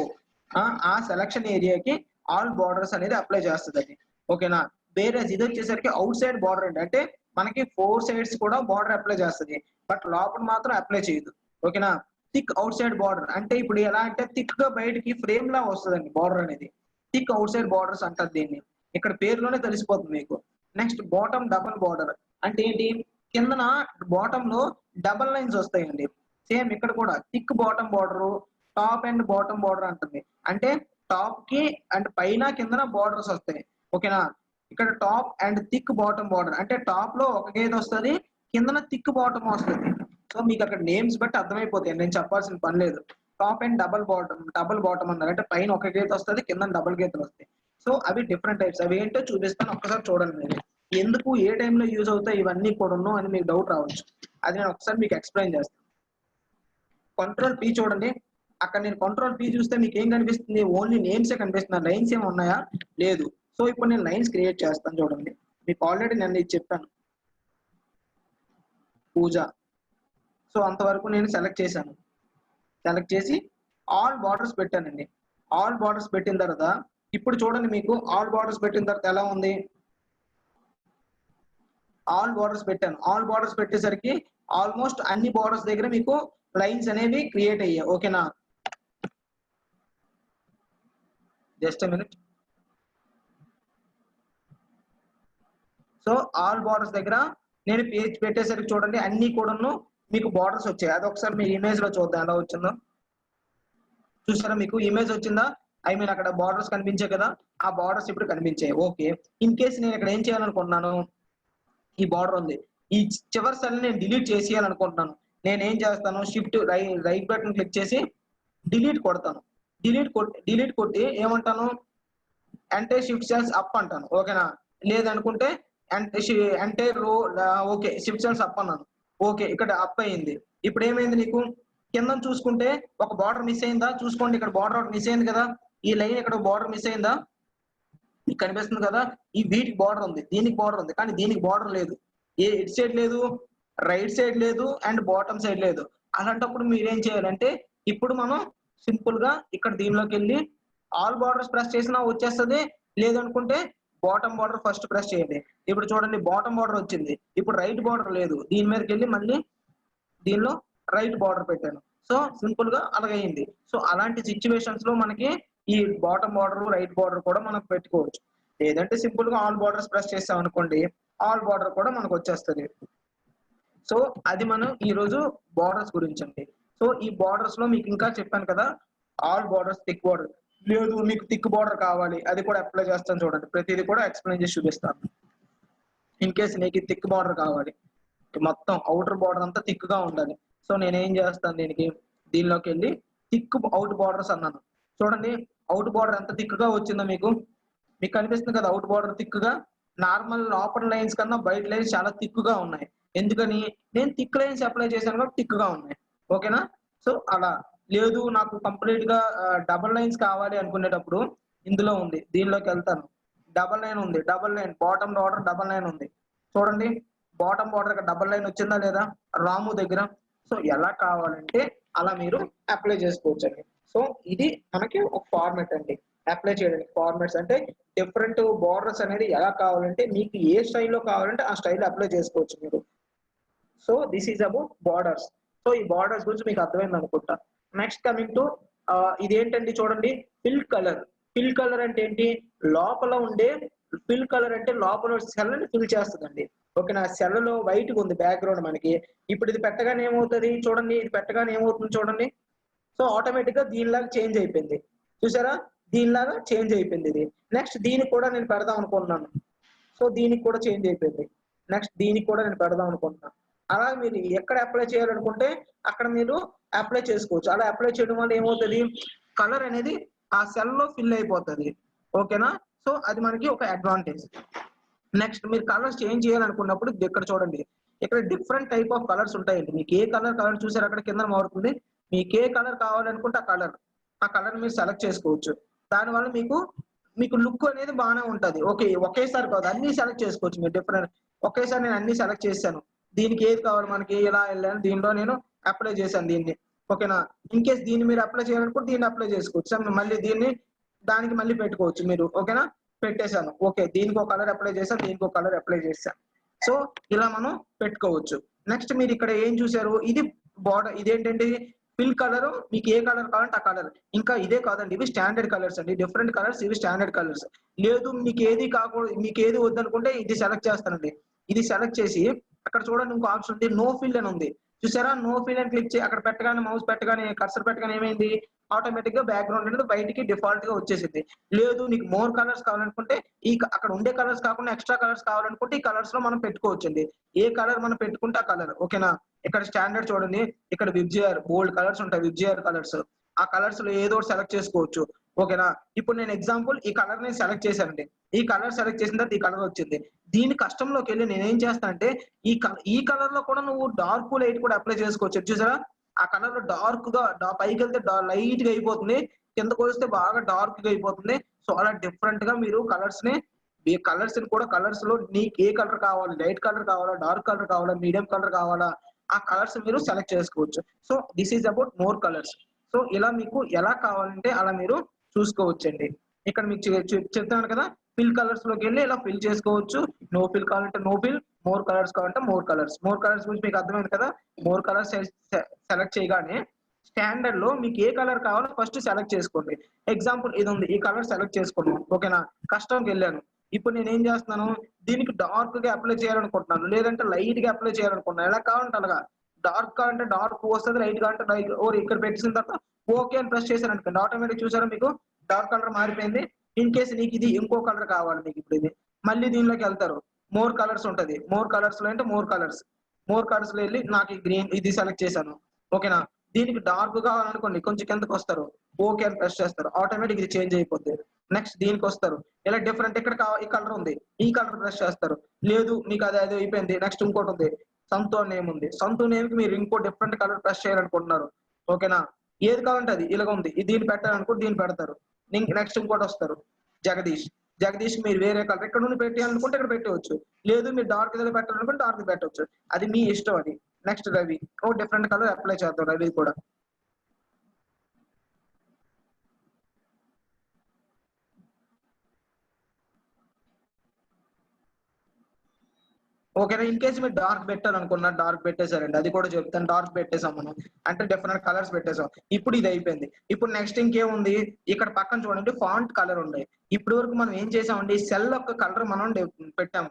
ఆ సెలక్షన్ ఏరియాకి ఆల్ బార్డర్స్ అనేది అప్లై చేస్తుంది అది. ఓకేనా? వేరే ఇది వచ్చేసరికి అవుట్ సైడ్ బార్డర్ అండి. అంటే మనకి 4 సైడ్స్ కూడా బార్డర్ అప్లై చేస్తుంది. బట్ లోపల మాత్రం అప్లై చేయదు. ఓకేనా? థిక్ అవుట్ సైడ్ బార్డర్ అంటే ఇప్పుడు ఎలా అంటే థిక్ గా బయటికి ఫ్రేమ్ లా వస్తుందండి బార్డర్ అనేది. థిక్ అవుట్ సైడ్ బార్డర్స్ అంటారు దీన్ని. ఇక్కడ పేరులోనే తెలిసిపోతుంది మీకు. నెక్స్ట్ బాటమ్ డబుల్ బార్డర్ అంటే ఏంటి? కిందన బాటమ్ లో డబల్ లైన్స్ వస్తాయండి. సేమ్ ఇక్కడ కూడా thick bottom border, top and bottom border అంటుంది. అంటే టాప్ కి అండ్ పైన కిందన బార్డర్స్ వస్తాయి. ఓకేనా? ఇక్కడ top and thick bottom border అంటే టాప్ లో ఒక గేట్ వస్తుంది, కిందన థిక్ బాటమ్ వస్తుంది. సో మీకు అక్కడ నేమ్స్ బట్టి అర్థమైపోతాయి, నేను చెప్పాల్సిన పని లేదు. టాప్ అండ్ డబుల్ బాటమ్ అన్నారు అంటే పైన ఒక గీత వస్తుంది, కింద డబుల్ గీతలు వస్తాయి. సో అవి డిఫరెంట్ టైప్స్. అవి ఏంటో చూపిస్తాను, ఒక్కసారి చూడండి మీరు. ఎందుకు ఏ టైంలో యూజ్ అవుతాయి ఇవన్నీ కూడాను అని మీకు డౌట్ రావచ్చు. అది నేను ఒకసారి మీకు ఎక్స్ప్లెయిన్ చేస్తాను. కంట్రోల్ పి చూడండి. అక్కడ నేను కంట్రోల్ పి చూస్తే మీకు ఏం కనిపిస్తుంది? ఓన్లీ నేమ్సే కనిపిస్తున్నాయి. లైన్స్ ఏమి ఉన్నాయా? లేదు. సో ఇప్పుడు నేను లైన్స్ క్రియేట్ చేస్తాను చూడండి. మీకు ఆల్రెడీ నేను ఇది చెప్పాను, పూజ. సో అంతవరకు నేను సెలెక్ట్ చేశాను. సెలెక్ట్ చేసి ఆల్ బార్డర్స్ పెట్టానండి. ఆల్ బార్డర్స్ పెట్టిన తర్వాత ఇప్పుడు చూడండి, మీకు ఆల్ బార్డర్స్ పెట్టిన తర్వాత ఎలా ఉంది? ఆల్ బార్డర్స్ పెట్టాను. ఆల్ బార్డర్స్ పెట్టేసరికి ఆల్మోస్ట్ అన్ని బార్డర్స్ దగ్గర మీకు లైన్స్ అనేవి క్రియేట్ అయ్యాయి. ఓకేనా? Just minute. So all borders దగ్గర నేను పేజ్ పెట్టేసరికి చూడండి అన్ని కూడాను మీకు బార్డర్స్ వచ్చాయి. అది ఒకసారి మీ ఇమేజ్ లో చూద్దాం ఎలా వచ్చిందో. చూసారా మీకు ఇమేజ్ వచ్చిందా? ఐ మీన్ అక్కడ బార్డర్స్ కనిపించాయి కదా, ఆ బార్డర్స్ ఇప్పుడు కనిపించాయి. ఓకే. ఇన్ కేసు నేను ఇక్కడ ఏం చేయాలనుకుంటున్నాను, ఈ బార్డర్ ఉంది, ఈ చివరి సెల్ నేను డిలీట్ చేసేయాలనుకుంటున్నాను. నేను ఏం చేస్తాను, షిఫ్ట్ రైట్ బటన్ క్లిక్ చేసి డిలీట్ కొడతాను. డిలీట్ కొట్టి ఏమంటాను, అంటే షిఫ్ట్ సెల్స్ అప్ అంటాను. ఓకేనా? లేదనుకుంటే అంటే రో ఓకే షిఫ్ట్ సెల్స్ అప్ అన్నాను. ఓకే ఇక్కడ అప్ అయింది. ఇప్పుడు ఏమైంది నీకు? కింద చూసుకుంటే ఒక బార్డర్ మిస్ అయిందా? చూసుకోండి, ఇక్కడ బార్డర్ ఒకటి మిస్ అయింది కదా, ఈ లైన్ ఇక్కడ బార్డర్ మిస్ అయిందా? మీకు కనిపిస్తుంది కదా, ఈ వీటికి బార్డర్ ఉంది, దీనికి బార్డర్ ఉంది, కానీ దీనికి బార్డర్ లేదు. ఇటు సైడ్ లేదు, రైట్ సైడ్ లేదు, అండ్ బాటమ్ సైడ్ లేదు. అలాంటప్పుడు మీరేం చేయాలంటే ఇప్పుడు మనం సింపుల్ గా ఇక్కడ దీనిలోకి వెళ్ళి ఆల్ బార్డర్స్ ప్రెస్ చేసినా వచ్చేస్తుంది. లేదనుకుంటే బాటమ్ బార్డర్ ఫస్ట్ ప్రెస్ చేయండి. ఇప్పుడు చూడండి బాటమ్ బార్డర్ వచ్చింది. ఇప్పుడు రైట్ బార్డర్ లేదు, దీని మీదకి వెళ్ళి మళ్ళీ దీనిలో రైట్ బార్డర్ పెట్టాను. సో సింపుల్ గా అలాగైంది. సో అలాంటి సిచ్యువేషన్స్ లో మనకి ఈ బాటమ్ బార్డర్ రైట్ బార్డర్ కూడా మనం పెట్టుకోవచ్చు. లేదంటే సింపుల్ గా ఆల్ బార్డర్స్ ప్రెస్ చేసాం అనుకోండి, ఆల్ బార్డర్ కూడా మనకు వచ్చేస్తుంది. సో అది మనం ఈ రోజు బార్డర్స్ గురించి అండి. సో ఈ బార్డర్స్ లో మీకు ఇంకా చెప్పాను కదా, ఆల్ బార్డర్స్ థిక్ బార్డర్. లేదు మీకు థిక్ బార్డర్ కావాలి, అది కూడా అప్లై చేస్తాను చూడండి. ప్రతిదీ కూడా ఎక్స్ప్లెయిన్ చేసి చూపిస్తాను. ఇన్ కేస్ నీకు థిక్ బార్డర్ కావాలి, మొత్తం అవుటర్ బార్డర్ అంతా థిక్ గా ఉండాలి. సో నేను ఏం చేస్తాను, దీనిలోకి వెళ్ళి థిక్ అవుట్ బార్డర్స్ అన్నాను. చూడండి అవుట్ బార్డర్ ఎంత థిక్ గా వచ్చిందో మీకు కనిపిస్తుంది కదా. అవుట్ బార్డర్ థిక్ గా, నార్మల్ లోపల లైన్స్ కన్నా బయట లైన్స్ చాలా థిక్ గా ఉన్నాయి. ఎందుకని? నేను థిక్ లైన్స్ అప్లై చేశాను కాబట్టి థిక్ గా ఉన్నాయి. ఓకేనా? సో అలా. లేదు నాకు కంప్లీట్ గా డబల్ లైన్స్ కావాలి అనుకునేటప్పుడు ఇందులో ఉంది, దీనిలోకి వెళ్తాను. డబల్ లైన్ ఉంది, double line bottom border double line ఉంది. చూడండి బాటమ్ బార్డర్ డబల్ లైన్ వచ్చిందా లేదా రాము దగ్గర. సో ఎలా కావాలంటే అలా మీరు అప్లై చేసుకోవచ్చు అండి. సో ఇది మనకి ఒక ఫార్మాట్ అండి అప్లై చేయడానికి. ఫార్మాట్స్ అంటే డిఫరెంట్ బార్డర్స్ అనేది ఎలా కావాలంటే మీకు ఏ స్టైల్లో కావాలంటే ఆ స్టైల్ అప్లై చేసుకోవచ్చు మీరు. So this is about borders. So ఈ బార్డర్స్ గురించి మీకు అర్థమైంది అనుకుంటా. నెక్స్ట్ కమింగ్ టు ఇదేంటండి చూడండి, ఫిల్ కలర్. ఫిల్ కలర్ అంటే ఏంటి? లోపల ఉండే ఫిల్ కలర్ అంటే లోపల సెల్ ని ఫిల్ చేస్తుందండి. ఓకేనా? సెల్ లో వైట్ ఉంది బ్యాక్గ్రౌండ్ మనకి. ఇప్పుడు ఇది పెట్టగానే ఏమవుతుంది చూడండి, ఇది పెట్టగానే ఏమవుతుంది చూడండి. సో ఆటోమేటిక్ గా దీనిలాగా చేంజ్ అయిపోయింది. చూసారా? దీనిలాగా చేంజ్ అయిపోయింది ఇది. నెక్స్ట్ దీనికి కూడా నేను పెడదాం అనుకుంటున్నాను. సో దీనికి కూడా చేంజ్ అయిపోయింది. నెక్స్ట్ దీనికి కూడా నేను పెడదాం అనుకుంటున్నాను. అలా మీరు ఎక్కడ అప్లై చేయాలనుకుంటే అక్కడ మీరు అప్లై చేసుకోవచ్చు. అలా అప్లై చేయడం వల్ల ఏమవుతుంది, కలర్ అనేది ఆ సెల్ లో ఫిల్ అయిపోతుంది. ఓకేనా. సో అది మనకి ఒక అడ్వాంటేజ్. నెక్స్ట్ మీరు కలర్స్ చేంజ్ చేయాలనుకున్నప్పుడు ఇక్కడ చూడండి, ఇక్కడ డిఫరెంట్ టైప్ ఆఫ్ కలర్స్ ఉంటాయండి. మీకు ఏ కలర్ చూసారు అక్కడ కింద మారుతుంది. మీకు ఏ కలర్ కావాలనుకుంటే ఆ కలర్ మీరు సెలెక్ట్ చేసుకోవచ్చు. దానివల్ల మీకు లుక్ అనేది బాగానే ఉంటది. ఓకే, ఒకేసారి కాదు అన్ని సెలెక్ట్ చేసుకోవచ్చు మీరు డిఫరెంట్. ఒకేసారి నేను అన్ని సెలెక్ట్ చేశాను. దీనికి ఏది కావాలి మనకి ఇలా వెళ్ళాను, దీనిలో నేను అప్లై చేశాను దీన్ని. ఓకేనా. ఇన్ కేస్ దీన్ని మీరు అప్లై చేయాలనుకుంటే దీన్ని అప్లై చేసుకోవచ్చు. మళ్ళీ దీన్ని దానికి మళ్ళీ పెట్టుకోవచ్చు మీరు. ఓకేనా, పెట్టేశాను. ఓకే, దీనికి ఒక కలర్ అప్లై చేశాను, దీనికి ఒక కలర్ అప్లై చేశాను. సో ఇలా మనం పెట్టుకోవచ్చు. నెక్స్ట్ మీరు ఇక్కడ ఏం చూసారు, ఇది బార్డర్, ఇదేంటంటే ఫిల్ కలర్. మీకు ఏ కలర్ కావాలంటే ఆ కలర్. ఇంకా ఇదే కాదండి, ఇవి స్టాండర్డ్ కలర్స్ అండి, డిఫరెంట్ కలర్స్, ఇవి స్టాండర్డ్ కలర్స్. లేదు మీకు ఏది వద్దనుకుంటే ఇది సెలెక్ట్ చేస్తానండి. ఇది సెలెక్ట్ చేసి అక్కడ చూడండి ఇంకో ఆప్షన్ ఉంది, నో ఫిల్ అని ఉంది చూసారా. నో ఫిల్ అని క్లిక్ చేసి అక్కడ పెట్టగానే మౌస్ పెట్టగానే కర్సర్ పెట్టగానే ఏమైంది, ఆటోమేటిక్ గా బ్యాక్గ్రౌండ్ అనేది బయటికి డిఫాల్ట్ గా వచ్చేసింది. లేదు నీకు మోర్ కలర్స్ కావాలనుకుంటే అక్కడ ఉండే కలర్స్ కాకుండా ఎక్స్ట్రా కలర్స్ కావాలనుకుంటే ఈ కలర్స్ లో మనం పెట్టుకోవచ్చండి. ఏ కలర్ మనం పెట్టుకుంటే ఆ కలర్. ఓకేనా. ఇక్కడ స్టాండర్డ్ చూడండి, ఇక్కడ విబ్జిఆర్ బోల్డ్ కలర్స్ ఉంటాయి, విబ్జిఆర్ కలర్స్. ఆ కలర్స్ లో ఏదో ఒకటి సెలెక్ట్ చేసుకోవచ్చు. ఓకేనా. ఇప్పుడు నేను ఎగ్జాంపుల్ ఈ కలర్ ని సెలెక్ట్ చేశానండి. ఈ కలర్ సెలెక్ట్ చేసిన తర్వాత ఈ కలర్ వచ్చింది. దీని కష్టంలోకి వెళ్ళి నేను ఏం చేస్తాను అంటే ఈ కలర్ లో కూడా నువ్వు డార్క్ లైట్ కూడా అప్లై చేసుకోవచ్చు. చూసారా, ఆ కలర్ లో డార్క్ గా పైకి వెళ్తే లైట్ గా అయిపోతుంది, కిందకు వస్తే బాగా డార్క్ గా అయిపోతుంది. సో అలా డిఫరెంట్ గా మీరు కలర్స్ ని కలర్స్ లో నీకు ఏ కలర్ కావాలి, లైట్ కలర్ కావాలా, డార్క్ కలర్ కావాలా, మీడియం కలర్ కావాలా, ఆ కలర్స్ మీరు సెలెక్ట్ చేసుకోవచ్చు. So this is about more colours. So ఇలా మీకు ఎలా కావాలంటే అలా మీరు చూసుకోవచ్చండి. ఇక్కడ మీకు చెప్తాను కదా, ఫిల్ కలర్స్ లోకి వెళ్ళి ఇలా ఫిల్ చేసుకోవచ్చు. నో ఫిల్ కావాలంటే నో ఫిల్, మోర్ కలర్స్ కావాలంటే మోర్ కలర్స్. మోర్ కలర్స్ గురించి మీకు అర్థమైంది కదా. మోర్ కలర్స్ సెలెక్ట్ చేయగానే స్టాండర్డ్ లో మీకు ఏ కలర్ కావాలో ఫస్ట్ సెలెక్ట్ చేసుకోండి. ఎగ్జాంపుల్ ఇది ఉంది, ఈ కలర్ సెలెక్ట్ చేసుకున్నాను. ఓకేనా. కస్టమ్కి వెళ్ళాను. ఇప్పుడు నేను ఏం చేస్తున్నాను, దీనికి డార్క్ గా అప్లై చేయాలనుకుంటున్నాను, లేదంటే లైట్ గా అప్లై చేయాలనుకుంటున్నాను. ఎలా కావాలంటే అలాగా. డార్క్ కావాలంటే డార్క్ వస్తుంది, లైట్ కావాలంటే లైట్. ఇక్కడ పెట్టేసిన తర్వాత ఓకే అని ప్రెస్ చేశాను అనుకోండి, ఆటోమేటిక్ చూసారా మీకు డార్క్ కలర్ మారిపోయింది. ఇన్ కేసు నీకు ఇది ఇంకో కలర్ కావాలి, మీకు ఇప్పుడు ఇది మళ్ళీ దీనిలోకి వెళ్తారు. మోర్ కలర్స్ ఉంటది. మోర్ కలర్స్ లో అంటే మోర్ కలర్స్ లో వెళ్ళి నాకు ఈ గ్రీన్ ఇది సెలెక్ట్ చేశాను. ఓకేనా. దీనికి డార్క్ కావాలనుకోండి, కొంచెం కిందకి వస్తారు, ఓకే అని ప్రెస్ చేస్తారు, ఆటోమేటిక్ ఇది చేంజ్ అయిపోద్ది. నెక్స్ట్ దీనికి వస్తారు, ఇలా డిఫరెంట్. ఇక్కడ ఈ కలర్ ఉంది, ఈ కలర్ ప్రెస్ చేస్తారు. లేదు మీకు అది అయిపోయింది, నెక్స్ట్ ఇంకోటి ఉంది, సంతూ నేమ్ ఉంది. సంతూ నేమ్ కి మీరు ఇంకో డిఫరెంట్ కలర్ ప్రెస్ చేయాలనుకుంటున్నారు. ఓకేనా. ఏది కావాలంటే అది ఇలాగ ఉంది, దీన్ని పెట్టాలనుకుంటే దీన్ని పెడతారు. నెక్స్ట్ ఇంకోటి వస్తారు, జగదీష్ మీరు వేరే కలర్ ఇక్కడ నుండి పెట్టాలనుకుంటే ఇక్కడ పెట్టవచ్చు. లేదు మీరు డార్క్ పెట్టాలనుకుంటే డార్క్ పెట్టవచ్చు, అది మీ ఇష్టం అది. నెక్స్ట్ రవి, ఓ డిఫరెంట్ కలర్ అప్లై చేద్దాం రవి కూడా. ఓకేనా. ఇన్ కేసు మీరు డార్క్ పెట్టాలనుకున్నా డార్క్ పెట్టేశారండి, అది కూడా చెప్తాను. డార్క్ పెట్టేసాం మనం, అంటే డిఫరెంట్ కలర్స్ పెట్టేసాం. ఇప్పుడు ఇది అయిపోయింది. ఇప్పుడు నెక్స్ట్ ఇంకేముంది, ఇక్కడ పక్కన చూడండి ఫాంట్ కలర్ ఉంది. ఇప్పటి వరకు మనం ఏం చేసామండి, సెల్ యొక్క కలర్ మనం పెట్టాము.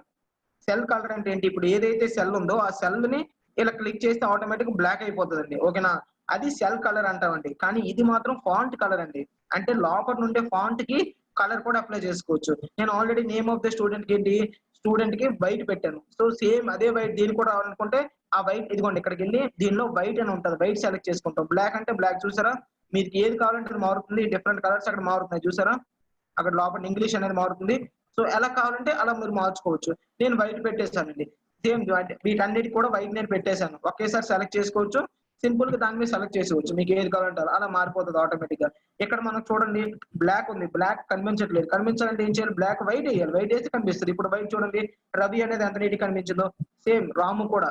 సెల్ కలర్ అంటే ఏంటి, ఇప్పుడు ఏదైతే సెల్ ఉందో ఆ సెల్ ని ఇలా క్లిక్ చేస్తే ఆటోమేటిక్ బ్లాక్ అయిపోతుందండి. ఓకేనా. అది సెల్ కలర్ అంటామండి. కానీ ఇది మాత్రం ఫాంట్ కలర్ అండి, అంటే లోపల నుండే ఫాంట్ కి కలర్ కూడా అప్లై చేసుకోవచ్చు. నేను already name of the student కి వైట్ పెట్టాను. సో సేమ్ అదే వైట్ దీనికి కూడా రావాలనుకుంటే ఆ వైట్ ఇదిగోండి, ఇక్కడికి వెళ్ళి దీనిలో వైట్ అని ఉంటుంది, వైట్ సెలెక్ట్ చేసుకుంటాం. బ్లాక్ అంటే బ్లాక్. చూసారా, మీకు ఏది కావాలంటే అది మారుతుంది. డిఫరెంట్ కలర్స్ అక్కడ మారుతున్నాయి చూసారా, అక్కడ లోపల ఇంగ్లీష్ అనేది మారుతుంది. సో ఎలా కావాలంటే అలా మీరు మార్చుకోవచ్చు. నేను వైట్ పెట్టేశానండి. సేమ్ వీటన్నిటికి కూడా వైట్ నేను పెట్టేశాను. ఒకేసారి సెలెక్ట్ చేసుకోవచ్చు, సింపుల్ గా దాని మీద సెలెక్ట్ చేసుకోవచ్చు. మీకు ఏది కావాలంటే అలా మారిపోతుంది ఆటోమేటిక్ గా. ఇక్కడ మనం చూడండి బ్లాక్ ఉంది, బ్లాక్ కనిపించట్లేదు. కనిపించాలంటే ఏం చేయాలి, బ్లాక్ వైట్ వేయాలి, వైట్ వేస్తే కనిపిస్తుంది. ఇప్పుడు వైట్ చూడండి, రవి అనేది ఎంత నీటి కనిపించిందో. సేమ్ రాము కూడా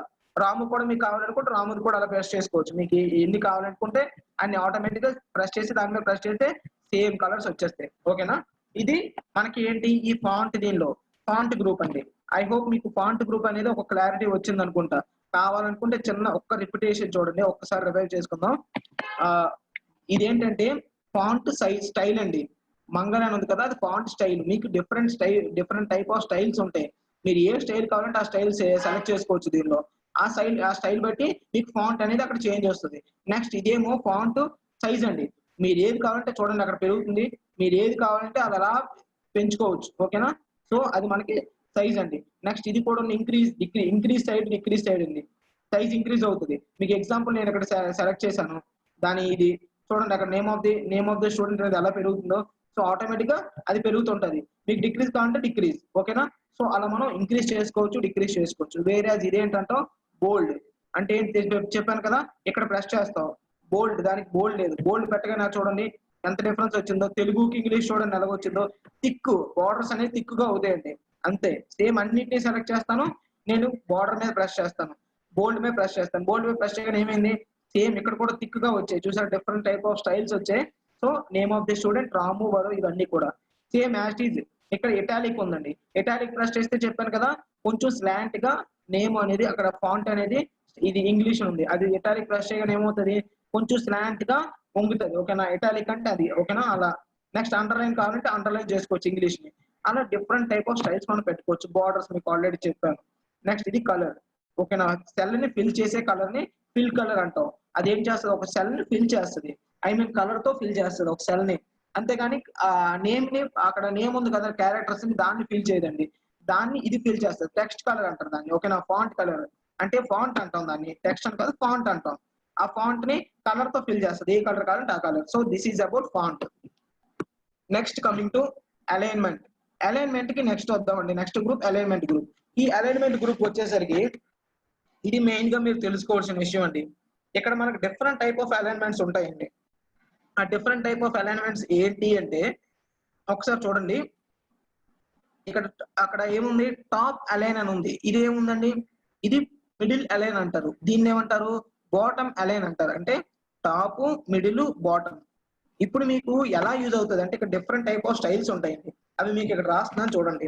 మీకు కావాలనుకుంటే రాముది కూడా అలా ప్రెస్ చేసుకోవచ్చు. మీకు ఎన్ని కావాలనుకుంటే అన్ని ఆటోమేటిక్ గా ప్రెస్ చేసి దాని మీద ప్రెస్ చేస్తే సేమ్ కలర్స్ వచ్చేస్తాయి. ఓకేనా. ఇది మనకి ఏంటి, ఈ ఫాంట్ దీనిలో ఫాంట్ గ్రూప్ అండి. ఐ హోప్ మీకు ఫాంట్ గ్రూప్ అనేది ఒక క్లారిటీ వచ్చింది అనుకుంటా. కావాలనుకుంటే చిన్న ఒక్క రిపిటేషన్ చూడండి, ఒక్కసారి రివైవ్ చేసుకుందాం. ఇదేంటంటే ఫాంట్ స్టైల్ అండి. మంగళ అని ఉంది కదా, అది ఫాంట్ స్టైల్. మీకు డిఫరెంట్ టైప్ ఆఫ్ స్టైల్స్ ఉంటాయి. మీరు ఏ స్టైల్ కావాలంటే ఆ స్టైల్ సెలెక్ట్ చేసుకోవచ్చు దీనిలో. ఆ స్టైల్ బట్టి మీకు ఫాంట్ అనేది అక్కడ చేంజ్ వస్తుంది. నెక్స్ట్ ఇదేమో ఫాంట్ సైజ్ అండి. మీరు ఏది కావాలంటే చూడండి అక్కడ పెరుగుతుంది, మీరు ఏది కావాలంటే అది అలా పెంచుకోవచ్చు. ఓకేనా. సో అది మనకి సైజ్ అండి. నెక్స్ట్ ఇది కూడా ఇంక్రీజ్ సైడ్ ఉంది, సైజ్ ఇంక్రీజ్ అవుతుంది. మీకు ఎగ్జాంపుల్ నేను ఇక్కడ సెలెక్ట్ చేశాను, దాని ఇది చూడండి అక్కడ నేమ్ ఆఫ్ ది స్టూడెంట్ అనేది ఎలా పెరుగుతుందో. సో ఆటోమేటిక్ గా అది పెరుగుతుంటది. మీకు డిక్రీజ్ కావాలంటే డిక్రీజ్, ఓకేనా. సో అలా మనం ఇంక్రీజ్ చేసుకోవచ్చు, డిక్రీజ్ చేసుకోవచ్చు. వేరే ఇదేంటంటే బోల్డ్ అంటే ఏంటి చెప్పాను కదా, ఇక్కడ ప్రెస్ చేస్తాం బోల్డ్, దానికి బోల్డ్ లేదు. బోల్డ్ పెట్టగానే చూడండి ఎంత డిఫరెన్స్ వచ్చిందో. తెలుగుకి ఇంగ్లీష్ చూడండి ఎలాగ వచ్చిందో. థిక్ బార్డర్స్ అనేది థిక్ గా అవుతాయండి, అంతే. సేమ్ అన్నిటిని సెలెక్ట్ చేస్తాను, నేను బార్డర్ మీద ప్రెస్ చేస్తాను, బోల్డ్ మీద ప్రెస్ చేస్తాను. బోల్డ్ మీద ప్రెస్ చేయగానే ఏమైంది, సేమ్ ఇక్కడ కూడా థిక్ గా వచ్చాయి చూసారు, డిఫరెంట్ టైప్ ఆఫ్ స్టైల్స్ వచ్చాయి. So name of the student, Ramu, Varu, ఇవన్నీ కూడా సేమ్ యాజ్ ఈజ్. ఇక్కడ ఇటాలిక్ ఉందండి, ఇటాలిక్ ప్రెస్ చేస్తే చెప్పాను కదా కొంచెం స్లాంట్ గా నేమ్ అనేది, అక్కడ ఫాంట్ అనేది ఇది ఇంగ్లీష్ ఉంది, అది ఇటాలిక్ ప్రెస్ చేయగానే ఏమవుతుంది, కొంచెం స్లాంట్ గా పొంగుతుంది, ఓకేనా. ఇటాలిక్ అంటే అది, ఓకేనా. అలా నెక్స్ట్ అండర్లైన్ కావాలంటే అండర్లైన్ చేసుకోవచ్చు ఇంగ్లీష్ ని. అలా డిఫరెంట్ టైప్ ఆఫ్ స్టైల్స్ మనం పెట్టుకోవచ్చు. బార్డర్స్ మీకు ఆల్రెడీ చెప్పాను. నెక్స్ట్ ఇది కలర్, ఓకేనా. సెల్ ని ఫిల్ చేసే కలర్ ని ఫిల్ కలర్ అంటాం. అది ఏం చేస్తుంది, ఒక సెల్ ని ఫిల్ చేస్తుంది, ఐ మీన్ కలర్ తో ఫిల్ చేస్తుంది ఒక సెల్ ని. అంతేగాని ఆ నేమ్ ని, అక్కడ నేమ్ ఉంది కదా క్యారెక్టర్స్ ని, దాన్ని ఫిల్ చేయదండి, దాన్ని ఇది ఫిల్ చేస్తుంది. టెక్స్ట్ కలర్ అంటారు దాన్ని, ఓకేనా. ఫాంట్ కలర్ అంటే ఫాంట్ అంటాం దాన్ని, టెక్స్ట్ అని కాదు ఫాంట్ అంటాం. ఆ ఫాంట్ ని కలర్ తో ఫిల్ చేస్తుంది, ఏ కలర్ కావాలంటే ఆ colour. So this is about font. Next coming to alignment. Alignment కి నెక్స్ట్ వద్దామండి. Next group alignment group. ఈ అలైన్మెంట్ గ్రూప్ వచ్చేసరికి ఇది మెయిన్ గా మీరు తెలుసుకోవాల్సిన విషయం అండి. ఇక్కడ మనకు డిఫరెంట్ టైప్ ఆఫ్ అలైన్మెంట్స్ ఉంటాయండి. ఆ డిఫరెంట్ టైప్ ఆఫ్ అలైన్మెంట్స్ ఏంటి అంటే ఒకసారి చూడండి. ఇక్కడ అక్కడ ఏముంది, టాప్ అలైన్ అని ఉంది. ఇది ఏముందండి, ఇది మిడిల్ అలైన్ అంటారు. దీన్ని ఏమంటారు, బాటమ్ అలైన్ అంటారు. అంటే టాప్, మిడిల్, బాటమ్. ఇప్పుడు మీకు ఎలా యూజ్ అవుతుంది అంటే ఇక్కడ డిఫరెంట్ టైప్ ఆఫ్ స్టైల్స్ ఉంటాయండి. అవి మీకు ఇక్కడ రాస్తున్నాను చూడండి.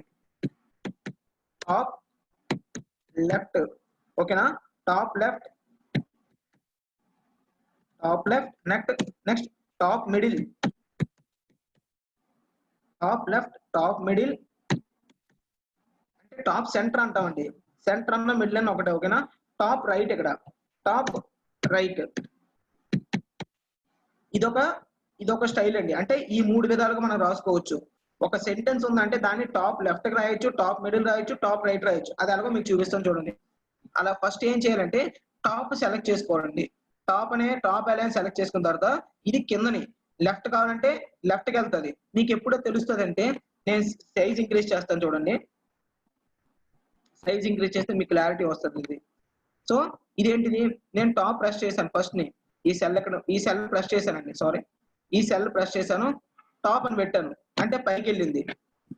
టాప్ లెఫ్ట్, ఓకేనా. Top left, top left. Next top middle, top left, top middle. అంటే టాప్ సెంటర్ అంటామండి. సెంటర్ అన్న మిడిల్ అన్న ఒకటే, ఓకేనా. టాప్ రైట్, ఇక్కడ టాప్ రైట్. ఇదొక స్టైల్ అండి. అంటే ఈ మూడు విధాలుగా మనం రాసుకోవచ్చు. ఒక సెంటెన్స్ ఉందంటే దాన్ని టాప్ లెఫ్ట్ కి రాయొచ్చు, టాప్ మిడిల్ రాయొచ్చు, టాప్ రైట్ రాయొచ్చు. అది ఎలాగో మీకు చూపిస్తాను చూడండి. అలా ఫస్ట్ ఏం చేయాలంటే టాప్ సెలెక్ట్ చేసుకోవాలండి. టాప్ అలైన్ సెలెక్ట్ చేసుకున్న తర్వాత ఇది కిందని లెఫ్ట్ కావాలంటే లెఫ్ట్ కి వెళ్తుంది. మీకు ఎప్పుడో తెలుస్తుంది అంటే నేను సైజ్ ఇంక్రీజ్ చేస్తాను చూడండి. సైజ్ ఇంక్రీజ్ చేస్తే మీకు క్లారిటీ వస్తుంది ఇది. సో ఇదేంటిది, నేను టాప్ ప్రెస్ చేశాను ఫస్ట్ ని, ఈ సెల్ ప్రెస్ చేశానండి, సారీ, ఈ సెల్ ప్రెస్ చేశాను, టాప్ అని పెట్టాను అంటే పైకి వెళ్ళింది.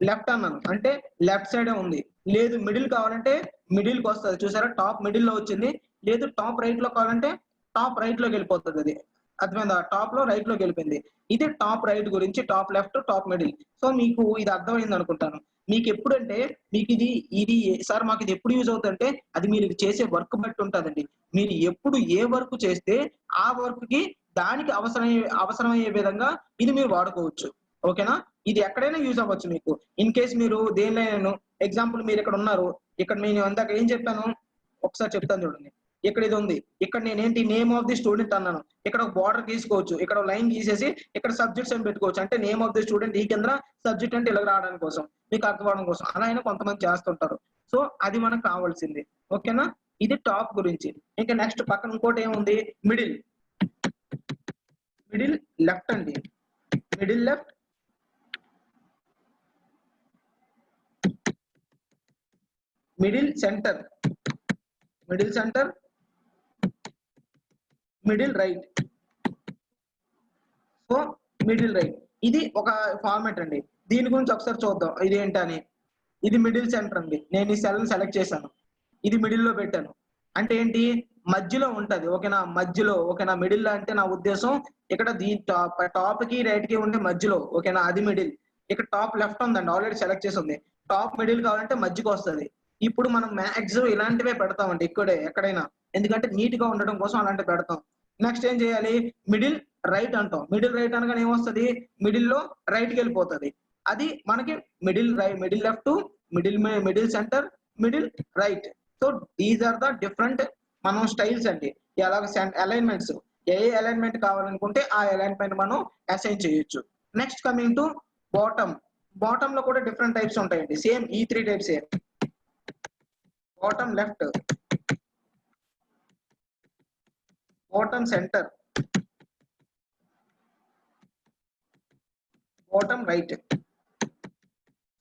లెఫ్ట్ అన్నాను అంటే లెఫ్ట్ సైడే ఉంది. లేదు మిడిల్ కావాలంటే మిడిల్ కి వస్తుంది, చూసారా, టాప్ మిడిల్ లో వచ్చింది. లేదు టాప్ రైట్ లో కావాలంటే టాప్ రైట్ లోకి వెళ్ళిపోతుంది. అది అర్థమైందా, టాప్ లో రైట్ లోకి వెళ్ళిపోయింది. ఇది టాప్ రైట్ గురించి, top left, top middle. So మీకు ఇది అర్థమైంది అనుకుంటాను. మీకు ఎప్పుడంటే మీకు ఇది సార్ మాకు ఇది ఎప్పుడు యూజ్ అవుతుందంటే అది మీరు చేసే వర్క్ బట్టి ఉంటుందండి. మీరు ఎప్పుడు ఏ వర్క్ చేస్తే ఆ వర్క్ కి దానికి అవసరమయ్యే విధంగా ఇది మీరు వాడుకోవచ్చు, ఓకేనా. ఇది ఎక్కడైనా యూజ్ అవ్వచ్చు మీకు. ఇన్ కేస్ మీరు దేనిలో ఎగ్జాంపుల్ మీరు ఇక్కడ ఉన్నారు, ఇక్కడ నేను అందాక ఏం చెప్పాను ఒకసారి చెప్తాను చూడండి. ఇక్కడ ఇది ఉంది, ఇక్కడ నేనేంటి నేమ్ ఆఫ్ ది స్టూడెంట్ అన్నాను, ఇక్కడ ఒక బార్డర్ గీసుకోవచ్చు, ఇక్కడ లైన్ గీసేసి ఇక్కడ సబ్జెక్ట్స్ అని పెట్టుకోవచ్చు. అంటే నేమ్ ఆఫ్ ది స్టూడెంట్ ఈ కింద సబ్జెక్ట్ అంటే ఇలా రావడానికి కోసం, మీకు అర్థం అవడం కోసం. అలా అయినా కొంతమంది చేస్తుంటారు. సో అది మనకు కావాల్సింది, ఓకేనా. ఇది టాప్ గురించి. ఇంకా నెక్స్ట్ పక్కన ఇంకోటి ఏముంది, మిడిల్. మిడిల్ లెఫ్ట్ అండి, middle left, middle centre, middle centre, middle right. So middle right ఇది ఒక ఫార్మాట్ అండి. దీని గురించి ఒకసారి చూద్దాం ఇది ఏంటని. ఇది మిడిల్ సెంటర్ అండి. నేను ఈ సెల్ సెలెక్ట్ చేశాను, ఇది మిడిల్ లో పెట్టాను. అంటే ఏంటి, మధ్యలో ఉంటది, ఓకేనా. మధ్యలో, ఓకేనా. మిడిల్ అంటే నా ఉద్దేశం ఇక్కడ టాప్ కి రైట్ కి ఉండే మధ్యలో, ఓకేనా, అది మిడిల్. ఇక్కడ టాప్ లెఫ్ట్ ఉందండి, ఆల్రెడీ సెలెక్ట్ చేసి ఉంది. టాప్ మిడిల్ కావాలంటే మధ్యకి వస్తుంది. ఇప్పుడు మనం మ్యాక్సిమం ఇలాంటివే పెడతామండి ఎక్కడైనా, ఎందుకంటే నీట్ గా ఉండడం కోసం అలాంటివి పెడతాం. నెక్స్ట్ ఏం చేయాలి, మిడిల్ రైట్ అంటాం. మిడిల్ రైట్ అనగానే ఏమొస్తుంది, మిడిల్ లో రైట్ కి వెళ్ళిపోతుంది. అది మనకి middle left, middle centre, middle right. So these are the different మనం స్టైల్స్ అండి. ఎలాగ అలైన్మెంట్స్, ఏ అలైన్మెంట్ కావాలనుకుంటే ఆ అలైన్మెంట్ మనం అసైన్ చేయొచ్చు. Next coming to bottom. Bottom లో కూడా డిఫరెంట్ టైప్స్ ఉంటాయండి. సేమ్ ఈ 3 types. Bottom left, bottom centre, bottom right.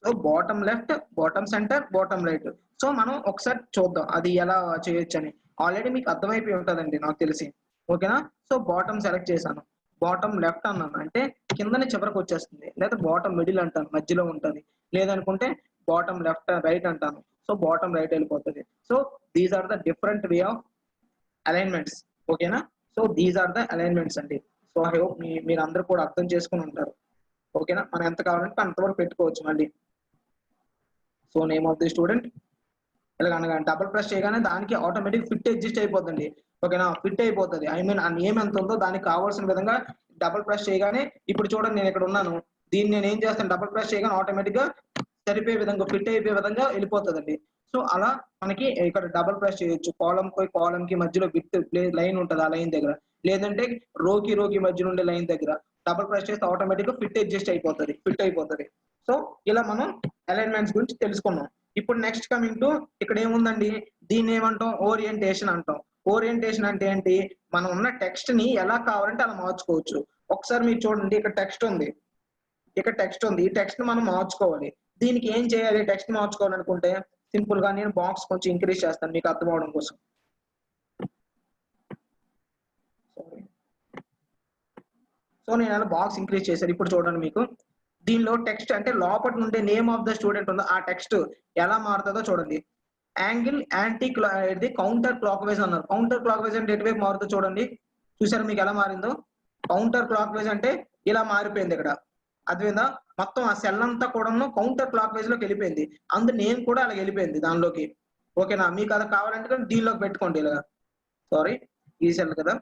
So bottom left, bottom centre, bottom right. So మనం ఒకసారి చూద్దాం అది ఎలా చేయొచ్చు అని. ఆల్రెడీ మీకు అర్థమైపోయి ఉంటుందండి నాకు తెలిసి. ఓకేనా? సో బాటమ్ సెలెక్ట్ చేశాను, బాటమ్ లెఫ్ట్ అన్నాను అంటే కిందని చివరికి వచ్చేస్తుంది, లేదా బాటమ్ మిడిల్ అంటాను మధ్యలో ఉంటుంది, లేదనుకుంటే బాటమ్ లెఫ్ట్ రైట్ అంటాను. సో బాటమ్ రైట్ వెళ్ళిపోతుంది. So these are the different way of alignments. ఓకేనా? So these are the alignments అండి. సో ఐ హోప్ మీరు అందరూ కూడా అర్థం చేసుకుని ఉంటారు. ఓకేనా? మనం ఎంత కావాలంటే అంతవరకు పెట్టుకోవచ్చు మళ్ళీ. So name of the student ఇలా అనగా డబుల్ ప్రెస్ చేయగానే దానికి ఆటోమేటిక్ ఫిట్ అడ్జస్ట్ అయిపోతుంది. ఓకేనా? ఫిట్ అయిపోతుంది. ఐ మీన్ ఆ నేమ్ ఎంత ఉందో దానికి కావాల్సిన విధంగా డబుల్ ప్రెస్ చేయగానే, ఇప్పుడు చూడండి నేను ఇక్కడ ఉన్నాను, దీన్ని నేను ఏం చేస్తాను, డబుల్ ప్రెస్ చేయగానే ఆటోమేటిక్ గా సరిపోయే విధంగా ఫిట్ అయిపోయే విధంగా వెళ్ళిపోతుందండి. సో అలా మనకి ఇక్కడ డబుల్ ప్రెస్ చేయొచ్చు. కాలం కి మధ్యలో బిట్ లైన్ ఉంటుంది, ఆ లైన్ దగ్గర, లేదంటే రోకి మధ్యలో ఉండే లైన్ దగ్గర డబుల్ ప్రెస్ చేస్తే ఆటోమేటిక్ గా ఫిట్ అడ్జస్ట్ అయిపోతుంది, ఫిట్ అయిపోతుంది. సో ఇలా మనం అలైన్మెంట్స్ గురించి తెలుసుకున్నాం. ఇప్పుడు నెక్స్ట్ కమింగ్ టు ఇక్కడ ఏముందండి, దీన్ని ఏమంటాం, ఓరియంటేషన్ అంటాం. ఓరియంటేషన్ అంటే ఏంటి, మనం ఉన్న టెక్స్ట్ ని ఎలా కావాలంటే అలా మార్చుకోవచ్చు. ఒకసారి మీరు చూడండి, ఇక్కడ టెక్స్ట్ ఉంది, ఇక్కడ టెక్స్ట్ ఉంది, ఈ టెక్స్ట్ ని మనం మార్చుకోవాలి. దీనికి ఏం చేయాలి, టెక్స్ట్ మార్చుకోవాలనుకుంటే సింపుల్ గా నేను బాక్స్ కొంచెం ఇంక్రీజ్ చేస్తాను మీకు అర్థం అవడం కోసం. సో నేను అలా బాక్స్ ఇంక్రీజ్ చేశాను. ఇప్పుడు చూడండి, మీకు దీనిలో టెక్స్ట్ అంటే లోపల నుండి నేమ్ ఆఫ్ ద స్టూడెంట్ ఉందో ఆ టెక్స్ట్ ఎలా మారుతుందో చూడండి. Angle anti counter clock wise అన్నారు. కౌంటర్ క్లాక్ వైజ్ అంటే ఎటువైపు మారుతుందో చూడండి. చూసారు మీకు ఎలా మారిందో? కౌంటర్ క్లాక్ వైజ్ అంటే ఇలా మారిపోయింది ఇక్కడ. అదేవిధంగా మొత్తం ఆ సెల్ అంతా కూడా కౌంటర్ క్లాక్ వైజ్ లోకి వెళ్ళిపోయింది. అందు నేమ్ కూడా అలా వెళ్ళిపోయింది దానిలోకి. ఓకేనా? మీకు అది కావాలంటే దీనిలోకి పెట్టుకోండి ఇలా. సారీ, ఈ సెల్ కదా.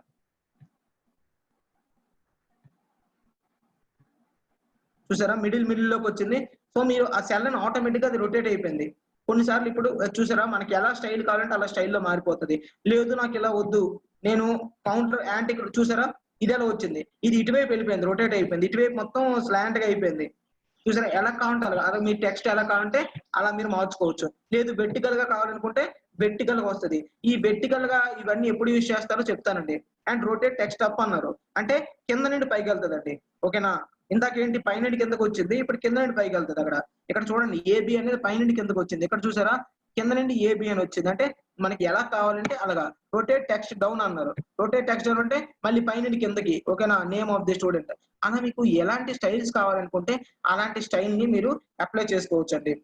చూసారా మిడిల్ లోకి వచ్చింది. సో మీరు ఆ సెల్ అని ఆటోమేటిక్ గా అది రొటేట్ అయిపోయింది. కొన్నిసార్లు ఇప్పుడు చూసారా మనకి ఎలా స్టైల్ కావాలంటే అలా స్టైల్లో మారిపోతుంది. లేదు నాకు ఇలా వద్దు, నేను కౌంటర్ యాంటీ చూసారా ఇది ఎలా వచ్చింది, ఇది ఇటువైపు వెళ్ళిపోయింది, రొటేట్ అయిపోయింది, ఇటువైపు మొత్తం స్లాంట్ గా అయిపోయింది. చూసారా ఎలా కావాలంటే అలా మీ టెక్స్ట్ ఎలా కావాలంటే అలా మీరు మార్చుకోవచ్చు. లేదు వెర్టికల్ గా కావాలనుకుంటే వెర్టికల్ గా వస్తుంది. ఈ వెర్టికల్ గా ఇవన్నీ ఎప్పుడు యూజ్ చేస్తారో చెప్తానండి. అండ్ రొటేట్ టెక్స్ట్ అప్ అన్నారు అంటే కింద నుండి పైకి వెళ్తుందండి. ఓకేనా? ఇందాకేంటి పైనుండి కిందకు వచ్చింది, ఇప్పుడు కింద నుండి పైకి వెళ్తుంది. అక్కడ ఇక్కడ చూడండి ఏబి అనేది పైనుండి కిందకు వచ్చింది. ఇక్కడ చూసారా కింద నుండి ఏబి అని వచ్చింది. అంటే మనకి ఎలా కావాలంటే అలాగా. రొటేట్ టెక్స్ట్ డౌన్ అన్నారు. రొటేట్ టెక్స్ట్ డౌన్ అంటే మళ్ళీ పైనుండి కిందకి. ఓకేనా? నేమ్ ఆఫ్ ది స్టూడెంట్ అలా మీకు ఎలాంటి స్టైల్స్ కావాలనుకుంటే అలాంటి స్టైల్ ని మీరు అప్లై చేసుకోవచ్చు అండి.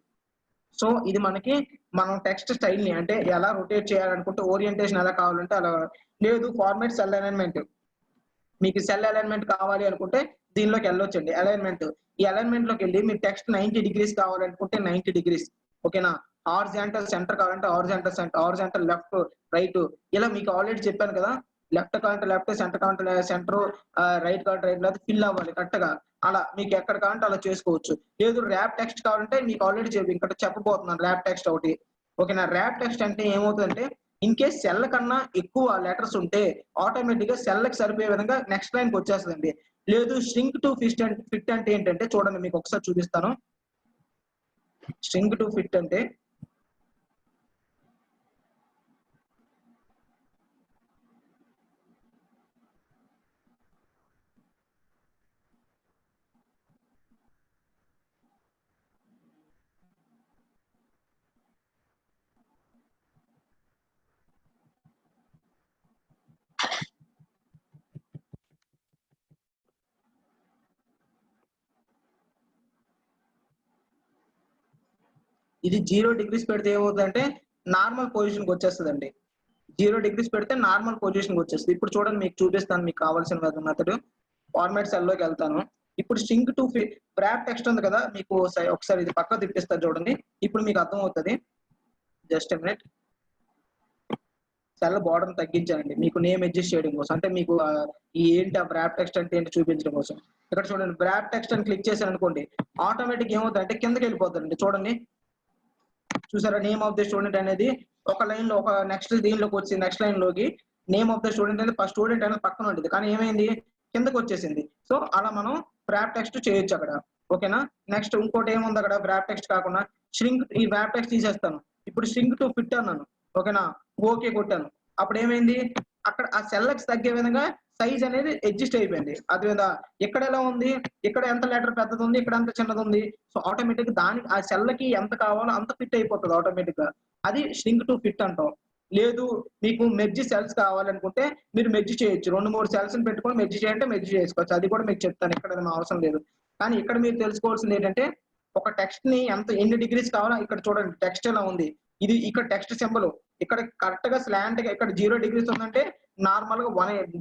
సో ఇది మనకి మనం టెక్స్ట్ స్టైల్ ని అంటే ఎలా రొటేట్ చేయాలనుకుంటే ఓరియంటేషన్ ఎలా కావాలంటే అలా. లేదు ఫార్మాట్ సెల్ అలైన్మెంట్, మీకు సెల్ అలైన్మెంట్ కావాలి అనుకుంటే దీనిలోకి వెళ్ళొచ్చండి. అలైన్మెంట్, ఈ అలైన్మెంట్ లోకి వెళ్ళి మీ టెక్స్ట్ 90 డిగ్రీస్ కావాలనుకుంటే 90 డిగ్రీస్. ఓకేనా? హారిజాంటల్ సెంటర్ కావాలంటే horizontal centre, horizontal left right. ఇలా మీకు ఆల్రెడీ చెప్పాను కదా, లెఫ్ట్ కావాలంటే లెఫ్ట్, సెంటర్ కావాలంటే సెంటర్, రైట్ కావాలంటే రైట్, లేదా ఫిల్ అవ్వాలి కరెక్ట్ గా. అలా మీకు ఎక్కడ కావాలంటే అలా చేసుకోవచ్చు. లేదు ర్యాప్ టెక్స్ట్ కావాలంటే మీకు ఆల్రెడీ ఇక్కడ చెప్పబోతున్నాను ర్యాప్ టెక్స్ట్ ఒకటి. ఓకేనా? ర్యాప్ టెక్స్ట్ అంటే ఏమవుతుందంటే ఇన్ కేస్ సెల్ కన్నా ఎక్కువ లెటర్స్ ఉంటే ఆటోమేటిక్ గా సెల్ కి సరిపోయే విధంగా నెక్స్ట్ లైన్ కి వచ్చేస్తుందండి. లేదు స్ట్రింగ్ టు ఫిట్ అంటే ఏంటంటే చూడండి మీకు ఒకసారి చూపిస్తాను. స్ట్రింగ్ టు ఫిట్ అంటే ఇది 0 డిగ్రీస్ పెడితే ఏమవుతుందంటే నార్మల్ పొజిషన్ కి వచ్చేస్తుందండి. 0 డిగ్రీస్ పెడితే నార్మల్ పొజిషన్ కి వచ్చేస్తుంది. ఇప్పుడు చూడండి మీకు చూపిస్తాను మీకు కావాల్సిన మెథడ్. ఫార్మాట్ సెల్ లోకి వెళ్తాను. ఇప్పుడు స్ట్రింగ్ టు ర్యాప్ టెక్స్ట్ ఉంది కదా, మీకు ఒకసారి ఇది పక్క తిప్పిస్తాను చూడండి. ఇప్పుడు మీకు అర్థం అవుతుంది. Just minute. సెల్ బార్డర్ తగ్గించానండి మీకు నేమ్ అడ్జస్ట్ చేయడం కోసం, అంటే మీకు ఈ ఏంటి ఆ ర్యాప్ టెక్స్ట్ అంటే ఏంటి చూపించడం కోసం. ఇక్కడ చూడండి ర్యాప్ టెక్స్ట్ అని క్లిక్ చేశాను అనుకోండి, ఆటోమేటిక్ ఏమవుతుందంటే కిందకి వెళ్ళిపోతుందండి. చూడండి చూసారా నేమ్ ఆఫ్ ది స్టూడెంట్ అనేది ఒక లైన్ లో, ఒక నెక్స్ట్ దీనిలోకి వచ్చి నెక్స్ట్ లైన్ లోకి నేమ్ ఆఫ్ ద స్టూడెంట్ అనేది ఫస్ట్ స్టూడెంట్ అనేది పక్కన ఉంటుంది, కానీ ఏమైంది కిందకి వచ్చేసింది. సో అలా మనం ర్యాప్ టెక్స్ట్ చేయొచ్చు అక్కడ. ఓకేనా? నెక్స్ట్ ఇంకోటి ఏముంది అక్కడ ర్యాప్ టెక్స్ట్ కాకుండా స్ట్రింగ్, ఈ ర్యాప్ టెక్స్ట్ తీసేస్తాను. ఇప్పుడు స్ట్రింగ్ టు ఫిట్ అన్నాను. ఓకేనా? ఓకే కొట్టాను. అప్పుడు ఏమైంది అక్కడ ఆ సెల్లెక్స్ తగ్గే విధంగా సైజ్ అనేది అడ్జస్ట్ అయిపోయింది. అది మీద ఇక్కడ ఎలా ఉంది, ఇక్కడ ఎంత లెటర్ పెద్దది ఉంది, ఇక్కడ ఎంత చిన్నది ఉంది. సో ఆటోమేటిక్ దానికి ఆ సెల్‌కి ఎంత కావాలో అంత ఫిట్ అయిపోతది ఆటోమేటిక్‌గా. అది ష్రింక్ టు ఫిట్ అంటాం. లేదు మీకు మెర్జ్ సెల్స్ కావాలనుకుంటే మీరు మెర్జ్ చేయొచ్చు. 2, 3 సెల్స్‌ని పెట్టుకొని మెర్జ్ చేయంటే మెర్జ్ చేసుకోవచ్చు. అది కూడా మీకు చెప్తాను. ఇక్కడ అవసరం లేదు. కానీ ఇక్కడ మీరు తెలుసుకోవాల్సింది ఏంటంటే ఒక టెక్స్ట్‌ని ఎన్ని డిగ్రీస్ కావాలో ఇక్కడ చూడండి టెక్స్ట్ ఎలా ఉంది. ఇది ఇక్కడ టెక్స్ట్ సింబల్ ఇక్కడ కరెక్ట్‌గా స్లాంట్‌గా ఇక్కడ 0 డిగ్రీస్ ఉందంటే నార్మల్‌గా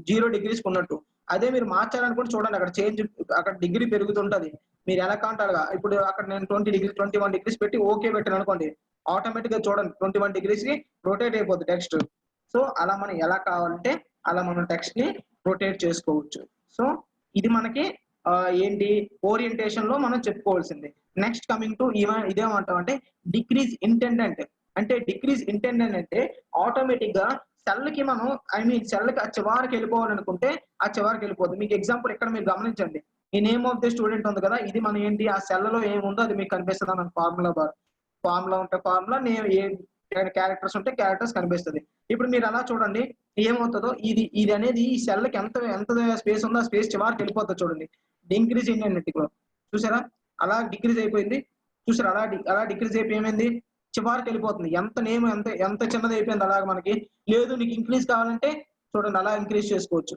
0 డిగ్రీస్‌కి ఉన్నట్టు. అదే మీరు మార్చాలనుకుంటే చూడండి అక్కడ చేంజ్ అక్కడ డిగ్రీ పెరుగుతుంటది. మీరు ఎలా కావాలంటే అలాగా. ఇప్పుడు అక్కడ నేను 20 డిగ్రీస్ 21 డిగ్రీస్ పెట్టి ఓకే పెట్టాను అనుకోండి. ఆటోమేటిక్‌గా చూడండి 21 డిగ్రీస్‌కి రొటేట్ అయిపోద్ది టెక్స్ట్. సో అలా మనం ఎలా కావాలంటే అలా మనం టెక్స్ట్‌ని రొటేట్ చేసుకోవచ్చు. సో ఇది మనకి ఏంటి ఓరియంటేషన్‌లో మనం చెప్పుకోవాల్సింది. నెక్స్ట్ కమింగ్ టు ఇదేమంటామంటే డిక్రీజ్ ఇంటెండెంట్. అంటే డిక్రీజ్ ఇంటెండెంట్ అంటే ఆటోమేటిక్‌గా సెల్‌కి మనం సెల్‌కి ఆ చివరికి వెళ్ళిపోవాలనుకుంటే ఆ చివరికి వెళ్ళిపోద్ది. మీకు ఎగ్జాంపుల్ ఇక్కడ మీరు గమనించండి. ఈ నేమ్ ఆఫ్ ది స్టూడెంట్ ఉంది కదా! ఇది మనం ఏంటి ఆ సెల్‌లో ఏముందో అది మీకు కనిపిస్తది మనకు ఫార్ములా బార్. ఫార్ములా ఉంటే ఫార్ములా క్యారెక్టర్స్ ఉంటే క్యారెక్టర్స్ కనిపిస్తది. ఇప్పుడు మీరు అలా చూడండి ఏమవుతదో ఇది అనేది ఈ సెల్‌కి ఎంత స్పేస్ ఉందో ఆ స్పేస్ చివరికి వెళ్ళిపోతది చూడండి. ఇంక్రీజ్ ఇంటెండెంట్‌లో చూసారా? అలా డిక్రీజ్ అయిపోయింది. చూసారా? అలా డిక్రీజ్ అయిపోయి ఏమైంది? చివరికి వెళ్ళిపోతుంది. ఎంత చిన్నది అయిపోయింది అలాగా మనకి. లేదు నీకు ఇంక్రీజ్ కావాలంటే చూడండి అలా ఇంక్రీజ్ చేసుకోవచ్చు.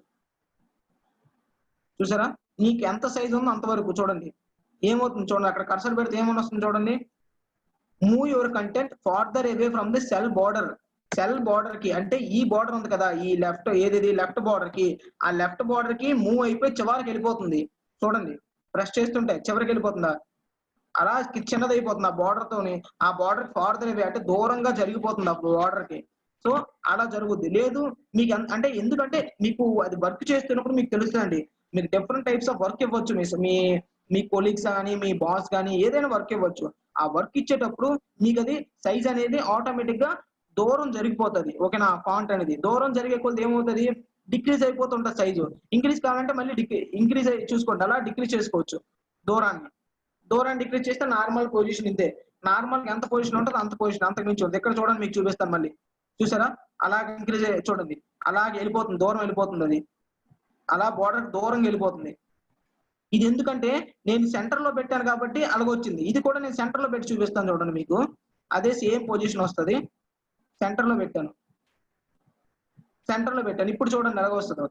చూసారా? నీకు ఎంత సైజ్ ఉందో అంతవరకు చూడండి. ఏమవుతుంది చూడండి అక్కడ కర్సర్ పెడితే ఏమని వస్తుంది చూడండి. Move your content farther away from the cell border. Cell border కి అంటే ఈ బోర్డర్ ఉంది కదా ఈ లెఫ్ట్ బోర్డర్ కి ఆ లెఫ్ట్ బోర్డర్ కి మూవ్ అయిపోయి చివరికి వెళ్ళిపోతుంది. చూడండి ప్రెస్ చేస్తుంటే చివరికి వెళ్ళిపోతుందా? అలా చిన్నది అయిపోతుంది ఆ బోర్డర్ తోని. ఆ బోర్డర్ ఫార్దర్ అవే అంటే దూరంగా జరిగిపోతుంది ఆ బోర్డర్ కి. సో అలా జరుగుద్ది. లేదు మీకు అంటే ఎందుకంటే మీకు అది వర్క్ చేస్తున్నప్పుడు మీకు తెలుస్తదండి. మీకు డిఫరెంట్ టైప్స్ ఆఫ్ వర్క్ ఇవ్వచ్చు. మీ మీ కొలీగ్స్ గాని, మీ బాస్ గాని ఏదైనా వర్క్ ఇవ్వచ్చు. ఆ వర్క్ ఇచ్చేటప్పుడు మీకది సైజ్ అనేది ఆటోమేటిక్‌గా దూరం జరిగిపోతది. ఓకేనా? ఫాంట్ అనేది. దూరం జరిగే కొద్దీ ఏమవుతది? డిక్రీజ్ అయిపోతుంటది సైజు. ఇంక్రీజ్ కావాలంటే మళ్ళీ ఇంక్రీజ్ చూసుకోండి. అలా డిక్రీజ్ చేసుకోవచ్చు దూరాన్ని. దూరాన్ని డిక్రీజ్ చేస్తే నార్మల్ పొజిషన్ ఇంతే. నార్మల్‌గా ఎంత పొజిషన్ ఉంటదో అంత పొజిషన్ అంతకు మించి ఉండదు. ఇక్కడ చూడండి మీకు చూపిస్తాను మళ్ళీ. చూసారా? అలాగే ఇంక్రీజ్ చూడండి. అలాగే వెళ్ళిపోతుంది. దూరం వెళ్ళిపోతుందది. అలా బోర్డర్ దూరంగా వెళ్ళిపోతుంది. ఇది ఎందుకంటే నేను సెంటర్‌లో పెట్టాను కాబట్టి అలాగొచ్చింది. ఇది కూడా నేను సెంటర్‌లో పెట్టి చూపిస్తాను చూడండి మీకు. అదే సేమ్ పొజిషన్ వస్తది. సెంటర్‌లో పెట్టాను. సెంటర్‌లో పెట్టాను. ఇప్పుడు చూడండి ఎలాగొస్తదో.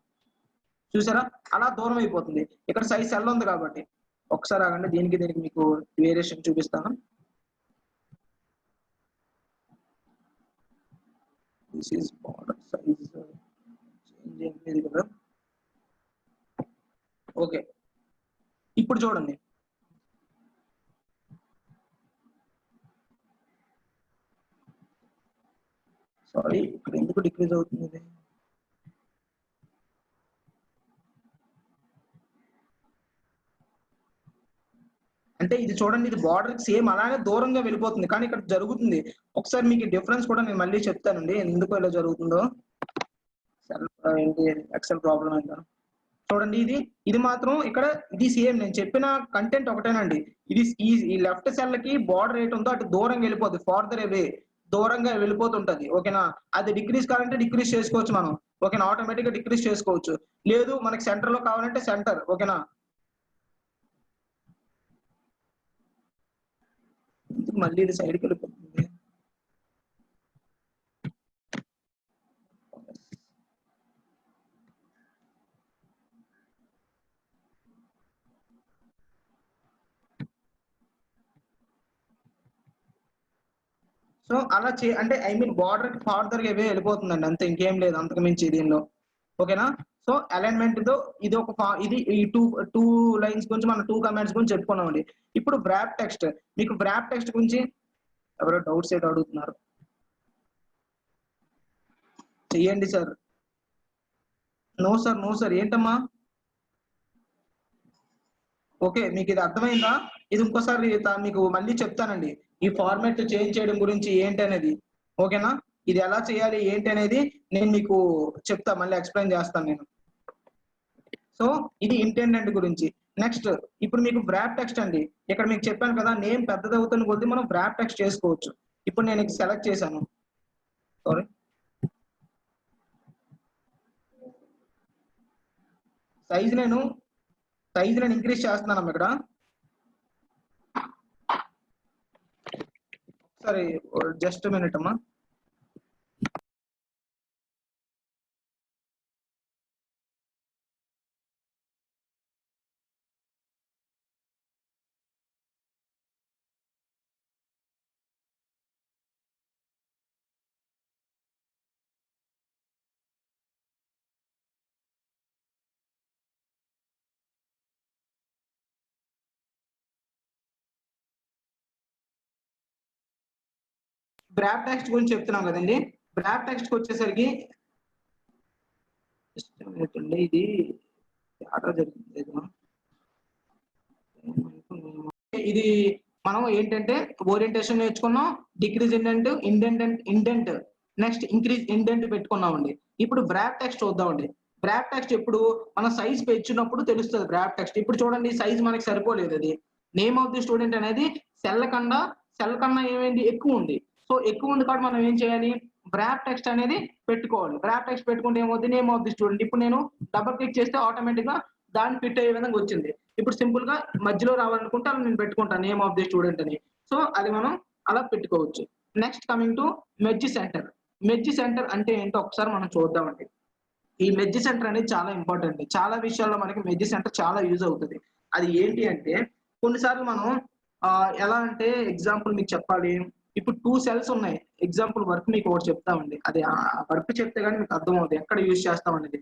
చూసారా? అలా దూరం అయిపోతుంది. ఇక్కడ సైజ్ సెల్ ఉంది కాబట్టి. ఒకసారి ఆగండి. దీనికి మీకు వేరియేషన్ చూపిస్తాను. This is border size change ఏం లేదు కదా. ఓకే. ఇప్పుడు చూడండి. సారీ ఇక్కడ ఎందుకు డిక్రీజ్ అవుతుంది ఇది? అంటే ఇది చూడండి ఇది బోర్డర్‌కి సేమ్ అలానే దూరంగా వెళ్ళిపోతుంది. కానీ ఇక్కడ జరుగుతుంది. ఒకసారి మీకు డిఫరెన్స్ కూడా నేను మళ్ళీ చెప్తానండి. ఎందుకు ఇలా జరుగుతుందో. ఏంటి ఎక్సెల్ ప్రాబ్లమ్ ఏంటో. చూడండి ఇది మాత్రం ఇక్కడ ఇది సేమ్ నేను చెప్పిన కంటెంట్ ఒకటేనండి. ఇది ఈ లెఫ్ట్ సెల్ కి బోర్డర్ ఏట్ ఉందో అటు దూరంగా వెళ్ళిపోద్ది. ఫార్దర్ అవే దూరంగా వెళ్ళిపోతుంటది. ఓకేనా? అది డిక్రీజ్ కావాలంటే డిక్రీజ్ చేసుకోవచ్చు మనం. ఓకేనా? ఆటోమేటిక్ గా డిక్రీజ్ చేసుకోవచ్చు. లేదు మనకి సెంటర్ లో కావాలంటే సెంటర్. ఓకేనా? మళ్ళీ ఇది సైడ్కి వెళ్ళిపోతుంది. సో అలా అంటే బోర్డర్ కి ఫార్దర్ అవే వెళ్ళిపోతుందండి అంతే ఇంకేం లేదు అంతకు మించి దీనిలో. ఓకేనా? సో అలైన్మెంట్ తో ఇది ఇది ఈ టూ లైన్స్ గురించి మనం 2 కమాండ్స్ గురించి చెప్పుకున్నామండి. ఇప్పుడు వ్రాప్ టెక్స్ట్. మీకు వ్రాప్ టెక్స్ట్ గురించి ఎవరో డౌట్స్ ఏదో అడుగుతున్నారు. చెయ్యండి సార్. నో సార్ ఏంటమ్మా? ఓకే మీకు ఇది అర్థమైందా? ఇది ఇంకోసారి మీకు మళ్ళీ చెప్తానండి. ఈ ఫార్మాట్ చేంజ్ చేయడం గురించి ఏంటి అనేది. ఓకేనా? ఇది ఎలా చేయాలి ఏంటి అనేది నేను మీకు చెప్తా మళ్ళీ ఎక్స్‌ప్లెయిన్ చేస్తాను నేను. సో ఇది ఇంటెండెంట్ గురించి. నెక్స్ట్ ఇప్పుడు మీకు వ్రాప్ టెక్స్ట్ అండి. ఇక్కడ మీకు చెప్పాను కదా నేమ్ పెద్దదవుతున్న కొద్దీ మనం వ్రాప్ టెక్స్ట్ చేసుకోవచ్చు. ఇప్పుడు నేను ఇది సెలెక్ట్ చేశాను. సారీ. సైజ్ నేను ఇంక్రీజ్ చేస్తున్నాను ఇక్కడ. సరే జస్ట్ మినిట్ అమ్మా. బ్రాప్ టెక్స్ట్ గురించి చెప్తున్నాం కదండి. బ్రాప్ టెక్స్ట్ వచ్చేసరికి ఇది ఇది మనం ఏంటంటే ఓరియంటేషన్ నేర్చుకున్నాం, decrease indent next increase indent పెట్టుకున్నామండి. ఇప్పుడు బ్రాప్ టెక్స్ట్ చూద్దామండి. బ్రాప్ టెక్స్ట్ ఎప్పుడు మన సైజ్ పెంచినప్పుడు తెలుస్తుంది బ్రాప్ టెక్స్ట్. ఇప్పుడు చూడండి సైజ్ మనకి సరిపోలేదు. అది నేమ్ ఆఫ్ ది స్టూడెంట్ అనేది సెల్ కన్నా ఏమైంది ఎక్కువ ఉంది. సో ఎక్కువ ఉంది కాబట్టి మనం ఏం చేయాలి, బ్రాప్ టెక్స్ట్ అనేది పెట్టుకోవాలి. బ్రాప్ టెక్స్ట్ పెట్టుకుంటే ఏమవుతుంది, నేమ్ ఆఫ్ ది స్టూడెంట్. ఇప్పుడు నేను డబుల్ క్లిక్ చేస్తే ఆటోమేటిక్ గా దాన్ని ఫిట్ అయ్యే విధంగా వచ్చింది. ఇప్పుడు సింపుల్ గా మధ్యలో రావాలనుకుంటే అలా నేను పెట్టుకుంటాను నేమ్ ఆఫ్ ది స్టూడెంట్ అని. సో అది మనం అలా పెట్టుకోవచ్చు. Next coming to merge centre. Merge centre అంటే ఏంటో ఒకసారి మనం చూద్దామండి. ఈ మెర్జ్ సెంటర్ అనేది చాలా ఇంపార్టెంట్. చాలా విషయాల్లో మనకి మెర్జ్ సెంటర్ చాలా యూజ్ అవుతుంది. అది ఏంటి అంటే కొన్నిసార్లు మనం ఎలా అంటే ఎగ్జాంపుల్ మీకు చెప్పాలి. ఇప్పుడు 2 సెల్స్ ఉన్నాయి. ఎగ్జాంపుల్ వర్క్ మీకు ఒకటి చెప్తామండి. అది వర్క్ చెప్తే కానీ మీకు అర్థమవుతుంది ఎక్కడ యూజ్ చేస్తాం అనేది.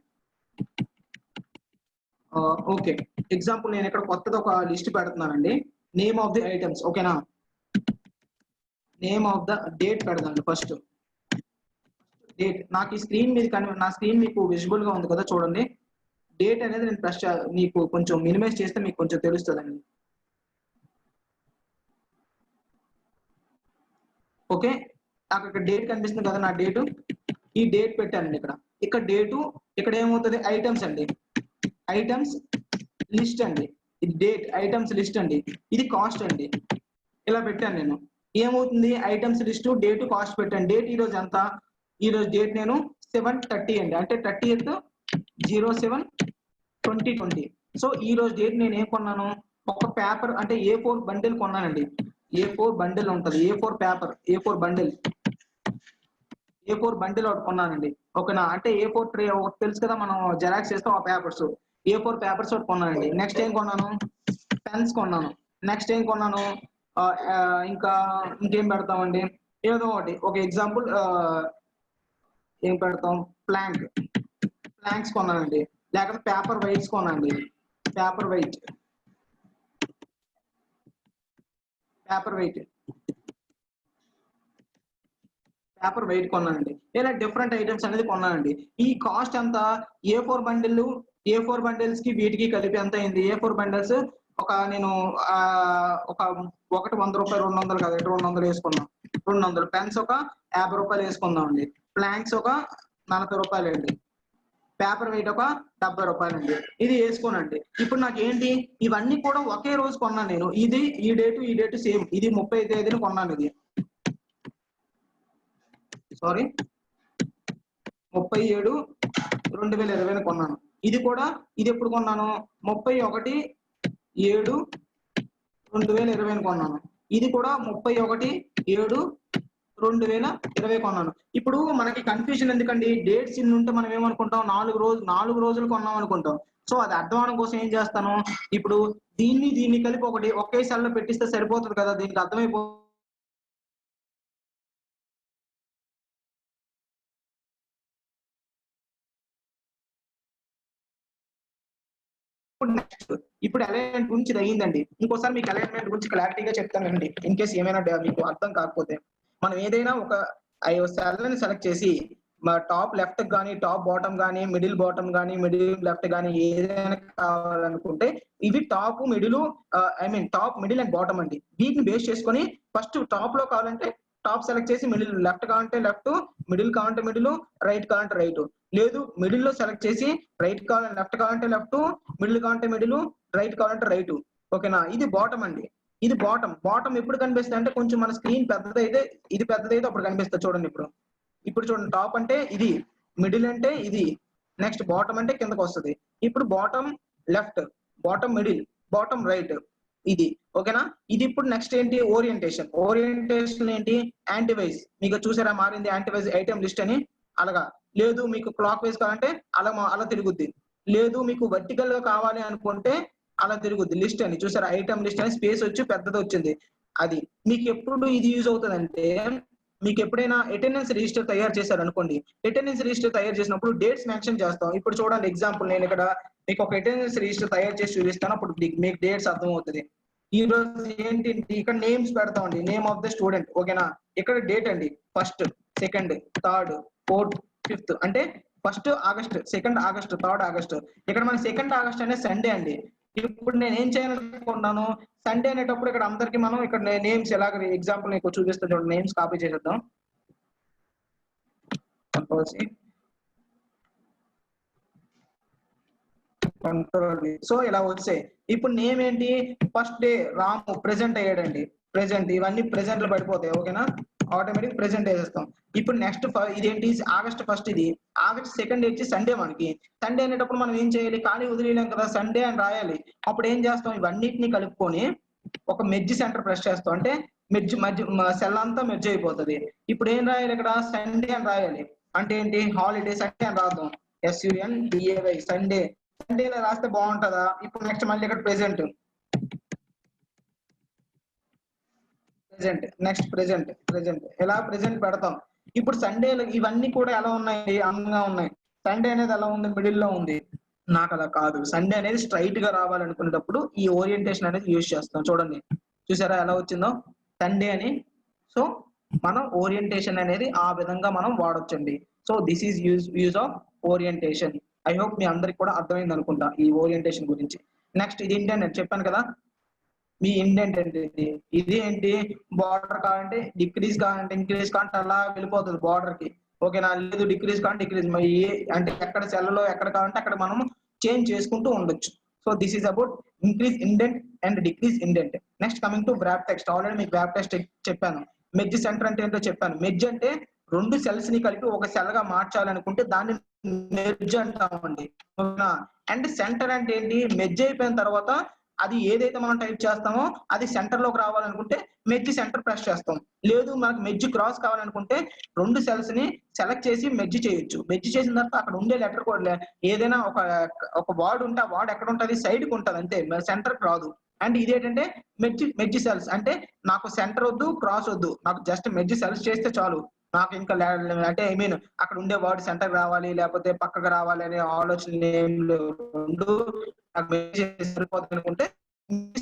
ఓకే, ఎగ్జాంపుల్ నేను ఇక్కడ కొత్తది ఒక లిస్ట్ పెడుతున్నానండి. నేమ్ ఆఫ్ ది ఐటమ్స్, ఓకేనా. నేమ్ ఆఫ్ ద డేట్ పెడదాండి. First date. నాకు ఈ స్క్రీన్ మీద నా స్క్రీన్ మీకు విజిబుల్ గా ఉంది కదా, చూడండి. డేట్ అనేది నేను ప్రెస్ మీకు కొంచెం మినిమైజ్ చేస్తే మీకు కొంచెం తెలుస్తుందండి. ఓకే, నాకు ఇక్కడ డేట్ కనిపిస్తుంది కదా, నా డేటు. ఈ డేట్ పెట్టానండి ఇక్కడ డేటు. ఇక్కడ ఏమవుతుంది, ఐటమ్స్ అండి. ఐటమ్స్ లిస్ట్ అండి. ఇది డేట్ ఐటమ్స్ లిస్ట్ అండి. ఇది కాస్ట్ అండి. ఇలా పెట్టాను నేను. ఏమవుతుంది, ఐటమ్స్ లిస్ట్, డేట్, కాస్ట్ పెట్టాను. డేట్ ఈ రోజు ఎంత, ఈ రోజు డేట్ నేను 7/30 అండి. అంటే 30th 07/2020. సో ఈ రోజు డేట్ నేను ఏం కొన్నాను, ఒక పేపర్ అంటే A4 బండిల్ కొన్నానండి. A4 బండిల్ ఉంటది, A4 పేపర్, A4 బండిల్ ఒకటి కొన్నానండి. ఓకేనా. అంటే A4 ట్రే ఒకటి తెలుసు కదా, మనం జెరాక్స్ చేస్తాం ఆ పేపర్స్. A4 పేపర్స్ ఒకటి కొన్నానండి. నెక్స్ట్ ఏం కొన్నాను, పెన్స్ కొన్నాను. నెక్స్ట్ ఏం కొన్నాను, ఇంకా ఇంకేం పెడతామండి, ఏదో ఒకటి. ఒక ఎగ్జాంపుల్ ఏం పెడతాం, ప్లాంక్స్ కొన్నానండి. లేకపోతే పేపర్ వైట్స్ కొన్నానండి. పేపర్ వెయిట్ కొన్నానండి. ఇలా డిఫరెంట్ ఐటమ్స్ అనేది కొన్నానండి. ఈ కాస్ట్ ఎంత, A4 బండిల్స్ కి వీటికి కలిపి ఎంత అయింది, A4 బండిల్స్ నేను ఒకటి 100 రూపాయలు, 200 కదా, 200 వేసుకున్నాం. 200 పెన్స్ ఒక 50 రూపాయలు వేసుకుందాం అండి. ప్లాంక్స్ ఒక 40 రూపాయలు అండి. పేపర్ వెయిట్ ఒక 70 రూపాయలు అండి. ఇది వేసుకోనండి. ఇప్పుడు నాకు ఏంటి, ఇవన్నీ కూడా ఒకే రోజు కొన్నాను నేను. ఇది ఈ డేటు సేమ్. ఇది 30వ తేదీన కొన్నాను. ఇది 37/2020 కొన్నాను. ఇది కూడా ఇది ఎప్పుడు కొన్నాను, 31/7/2020 కొన్నాను. ఇది కూడా 31/7/2020 కొన్నాను. ఇప్పుడు మనకి కన్ఫ్యూజన్ ఎందుకండి, డేట్స్ ఇన్ని ఉంటే మనం ఏమనుకుంటాం, 4 రోజులు కొన్నాం అనుకుంటాం. సో అది అర్థం అవడం కోసం ఏం చేస్తాను, ఇప్పుడు దీన్ని కలిపి ఒకే సెల్ లో పెట్టిస్తే సరిపోతుంది కదా, దీనికి అర్థమైపో. ఇప్పుడు అలైన్మెంట్ గురించి అయ్యిందండి. ఇంకోసారి మీకు అలైన్మెంట్ గురించి క్లారిటీగా చెప్తానండి. ఇన్ కేసు ఏమైనా మీకు అర్థం కాకపోతే, మనం ఏదైనా ఒక సెల్ సెలెక్ట్ చేసి టాప్ లెఫ్ట్ కానీ, టాప్ బాటమ్ కానీ, మిడిల్ బాటమ్ కానీ, మిడిల్ లెఫ్ట్ కానీ ఏదైనా కావాలనుకుంటే ఇవి top middle top middle and bottom అండి. వీటిని బేస్ చేసుకొని ఫస్ట్ టాప్ లో కావాలంటే టాప్ సెలెక్ట్ చేసి, మిడిల్ లెఫ్ట్ కావాలంటే లెఫ్ట్, మిడిల్ కావాలంటే మిడిల్, రైట్ కావాలంటే రైట్. లేదు మిడిల్ లో సెలెక్ట్ చేసి రైట్ కావాలంటే లెఫ్ట్ కావాలంటే లెఫ్ట్, మిడిల్ కావాలంటే మిడిల్, రైట్ కావాలంటే రైట్. ఓకేనా. ఇది బాటమ్ అండి. ఇది బాటమ్ ఎప్పుడు కనిపిస్తుంది అంటే కొంచెం మన స్క్రీన్ పెద్దదైతే, ఇది పెద్దదైతే అప్పుడు కనిపిస్తుంది. చూడండి ఇప్పుడు చూడండి, టాప్ అంటే ఇది, మిడిల్ అంటే ఇది, నెక్స్ట్ బాటమ్ అంటే కిందకు వస్తుంది. ఇప్పుడు bottom left, bottom middle, bottom right, ఇది ఓకేనా. ఇది ఇప్పుడు నెక్స్ట్ ఏంటి, ఓరియంటేషన్. ఓరియంటేషన్ ఏంటి, యాంటీ వైజ్. మీకు చూసారా మారింది, యాంటీ వైజ్ ఐటమ్ లిస్ట్ అని. అలాగా లేదు మీకు క్లాక్ వైజ్ కావాలంటే అలా తిరుగుద్ది. లేదు మీకు వర్టికల్ గా కావాలి అనుకుంటే అలా తిరుగుద్ది. లిస్ట్ అని చూసారా, ఐటమ్ లిస్ట్ అని స్పేస్ వచ్చి పెద్దది వచ్చింది. అది మీకు ఎప్పుడు ఇది యూజ్ అవుతుందంటే, మీకు ఎప్పుడైనా అటెండెన్స్ రిజిస్టర్ తయారు చేశారు అనుకోండి. అటెండెన్స్ రిజిస్టర్ తయారు చేసినప్పుడు డేట్స్ మెన్షన్ చేస్తాం. ఇప్పుడు చూడండి ఎగ్జాంపుల్, నేను ఇక్కడ మీకు ఒక అటెండెన్స్ రిజిస్టర్ తయారు చేసి చూపిస్తాను. అప్పుడు మీకు డేట్స్ అర్థం అవుతుంది. ఈ రోజు ఏంటి, ఇక్కడ నేమ్స్ పెడతామండి, నేమ్ ఆఫ్ ద స్టూడెంట్ ఓకేనా. ఇక్కడ డేట్ అండి, 1st, 2nd, 3rd, 4th, 5th అంటే 1st August, 2nd August, 3rd August. ఇక్కడ మన 2nd ఆగస్ట్ అనేది సండే అండి. ఇప్పుడు నేను ఏం చేయాలనుకుంటున్నాను, సండే అనేటప్పుడు ఇక్కడ అందరికి మనం ఇక్కడ నేమ్స్ ఎలాగ ఎగ్జాంపుల్ నీకు చూపిస్తాను చూడండి. నేమ్స్ కాపీ చేసేద్దాం. సో ఇలా వచ్చాయి. ఇప్పుడు నేమ్ ఏంటి, ఫస్ట్ డే రాము ప్రెసెంట్ అయ్యాడండి. ప్రెసెంట్ ఇవన్నీ ప్రెసెంట్లు పడిపోతాయి ఓకేనా, ఆటోమేటిక్ ప్రెసెంట్ వేసేస్తాం. ఇప్పుడు నెక్స్ట్ ఇదేంటి, ఆగస్ట్ 1st, ఇది ఆగస్ట్ 2nd వచ్చి సండే. మనకి సండే అనేటప్పుడు మనం ఏం చేయాలి, ఖాళీ వదిలేయలేం కదా, సండే అని రాయాలి. అప్పుడు ఏం చేస్తాం, ఇవన్నిటిని కలుపుకొని ఒక మెర్జ్ సెంటర్ ప్రెస్ చేస్తాం. అంటే మెర్జ్ సెల్ అంతా మెర్జ్ అయిపోతుంది. ఇప్పుడు ఏం రాయాలి, ఇక్కడ సండే అని రాయాలి. అంటే ఏంటి, హాలిడే సండే అని రాద్దాం. SUNDAY Sunday. సండేలో రాస్తే బాగుంటుందా. ఇప్పుడు నెక్స్ట్ మళ్ళీ ఇక్కడ ప్రెసెంట్, నెక్స్ట్ ప్రెసెంట్ ఎలా ప్రెసెంట్ పెడతాం. ఇప్పుడు సండేలు ఇవన్నీ కూడా ఎలా ఉన్నాయి, అందంగా ఉన్నాయి. సండే అనేది ఎలా ఉంది, మిడిల్ లో ఉంది. నాకు అలా కాదు, సండే అనేది స్ట్రైట్ గా రావాలనుకునేటప్పుడు ఈ ఓరియంటేషన్ అనేది యూజ్ చేస్తాం. చూడండి చూసారా ఎలా వచ్చిందో సండే అని. సో మనం ఓరియంటేషన్ అనేది ఆ విధంగా మనం వాడొచ్చండి. So this is use of orientation. I hope మీ అందరికి కూడా అర్థమైంది అనుకుంటా ఈ ఓరియంటేషన్ గురించి. నెక్స్ట్ ఇది ఏంటి అని చెప్పాను కదా, మీ ఇండెంట్ ఏంటి, ఇది ఏంటి, బార్డర్ కావాలంటే డిక్రీజ్ కావాలంటే ఇంక్రీజ్ కావాలంటే అలా వెళ్ళిపోతుంది బార్డర్ కి ఓకేనా. లేదు డిక్రీజ్ కావాలంటే డిక్రీజ్, అంటే ఎక్కడ సెల్లో ఎక్కడ కావాలంటే అక్కడ మనం చేంజ్ చేసుకుంటూ ఉండొచ్చు. So this is about increase indent and decrease indent. Next coming to wrap text. Already మీకు వ్రాప్ టెక్స్ట్ చెప్పాను. మెర్జ్ సెంటర్ అంటే ఏంటో చెప్పాను. మెర్జ్ అంటే రెండు సెల్స్ ని కలిపి ఒక సెల్ గా మార్చాలనుకుంటే దాన్ని మెర్జ్ అంటామండి ఓకేనా. అండ్ సెంటర్ అంటే ఏంటి, మెర్జ్ అయిపోయిన తర్వాత అది ఏదైతే మనం టైప్ చేస్తామో అది సెంటర్ లోకి రావాలనుకుంటే మెర్జ్ సెంటర్ ప్రెస్ చేస్తాం. లేదు మనకు మెర్జ్ క్రాస్ కావాలనుకుంటే రెండు సెల్స్ ని సెలెక్ట్ చేసి మెర్జ్ చేయొచ్చు. మెర్జ్ చేసిన తర్వాత అక్కడ ఉండే లెటర్ కూడా ఏదైనా ఒక వర్డ్ ఉంటే ఆ వర్డ్ ఎక్కడ ఉంటుంది, సైడ్ కి ఉంటుంది అంతే, సెంటర్ కి రాదు. అండ్ ఇదేంటంటే మెర్జ్ సెల్స్ అంటే నాకు సెంటర్ వద్దు, క్రాస్ వద్దు, నాకు జస్ట్ మెర్జ్ సెల్స్ చేస్తే చాలు. నాకు ఇంకా అంటే ఐ మీన్ అక్కడ ఉండే వర్డ్ సెంటర్ రావాలి లేకపోతే పక్కకు రావాలి అనే ఆలోచన ఏం లేవు. నాకు సరిపోతుంది అనుకుంటే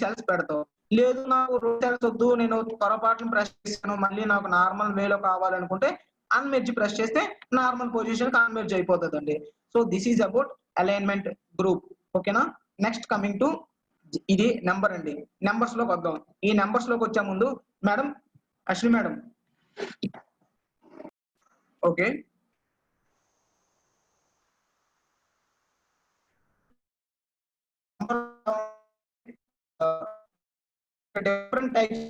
సెల్స్ పెడతావు. లేదు నాకు రెండు సెల్స్ వద్దు, నేను పొరపాటును ప్రెస్ చేశాను, మళ్ళీ నాకు నార్మల్ వేలో కావాలనుకుంటే అన్మెర్జ్ ప్రెస్ చేస్తే నార్మల్ పొజిషన్ అన్మెర్జ్ అయిపోతుందండి. So this is about alignment group ఓకేనా. నెక్స్ట్ కమింగ్ టు ఇది నెంబర్ అండి. నెంబర్స్ లోకి వద్దాం. ఈ నెంబర్స్ లోకి వచ్చే ముందు madam, Ashwini madam, okay different types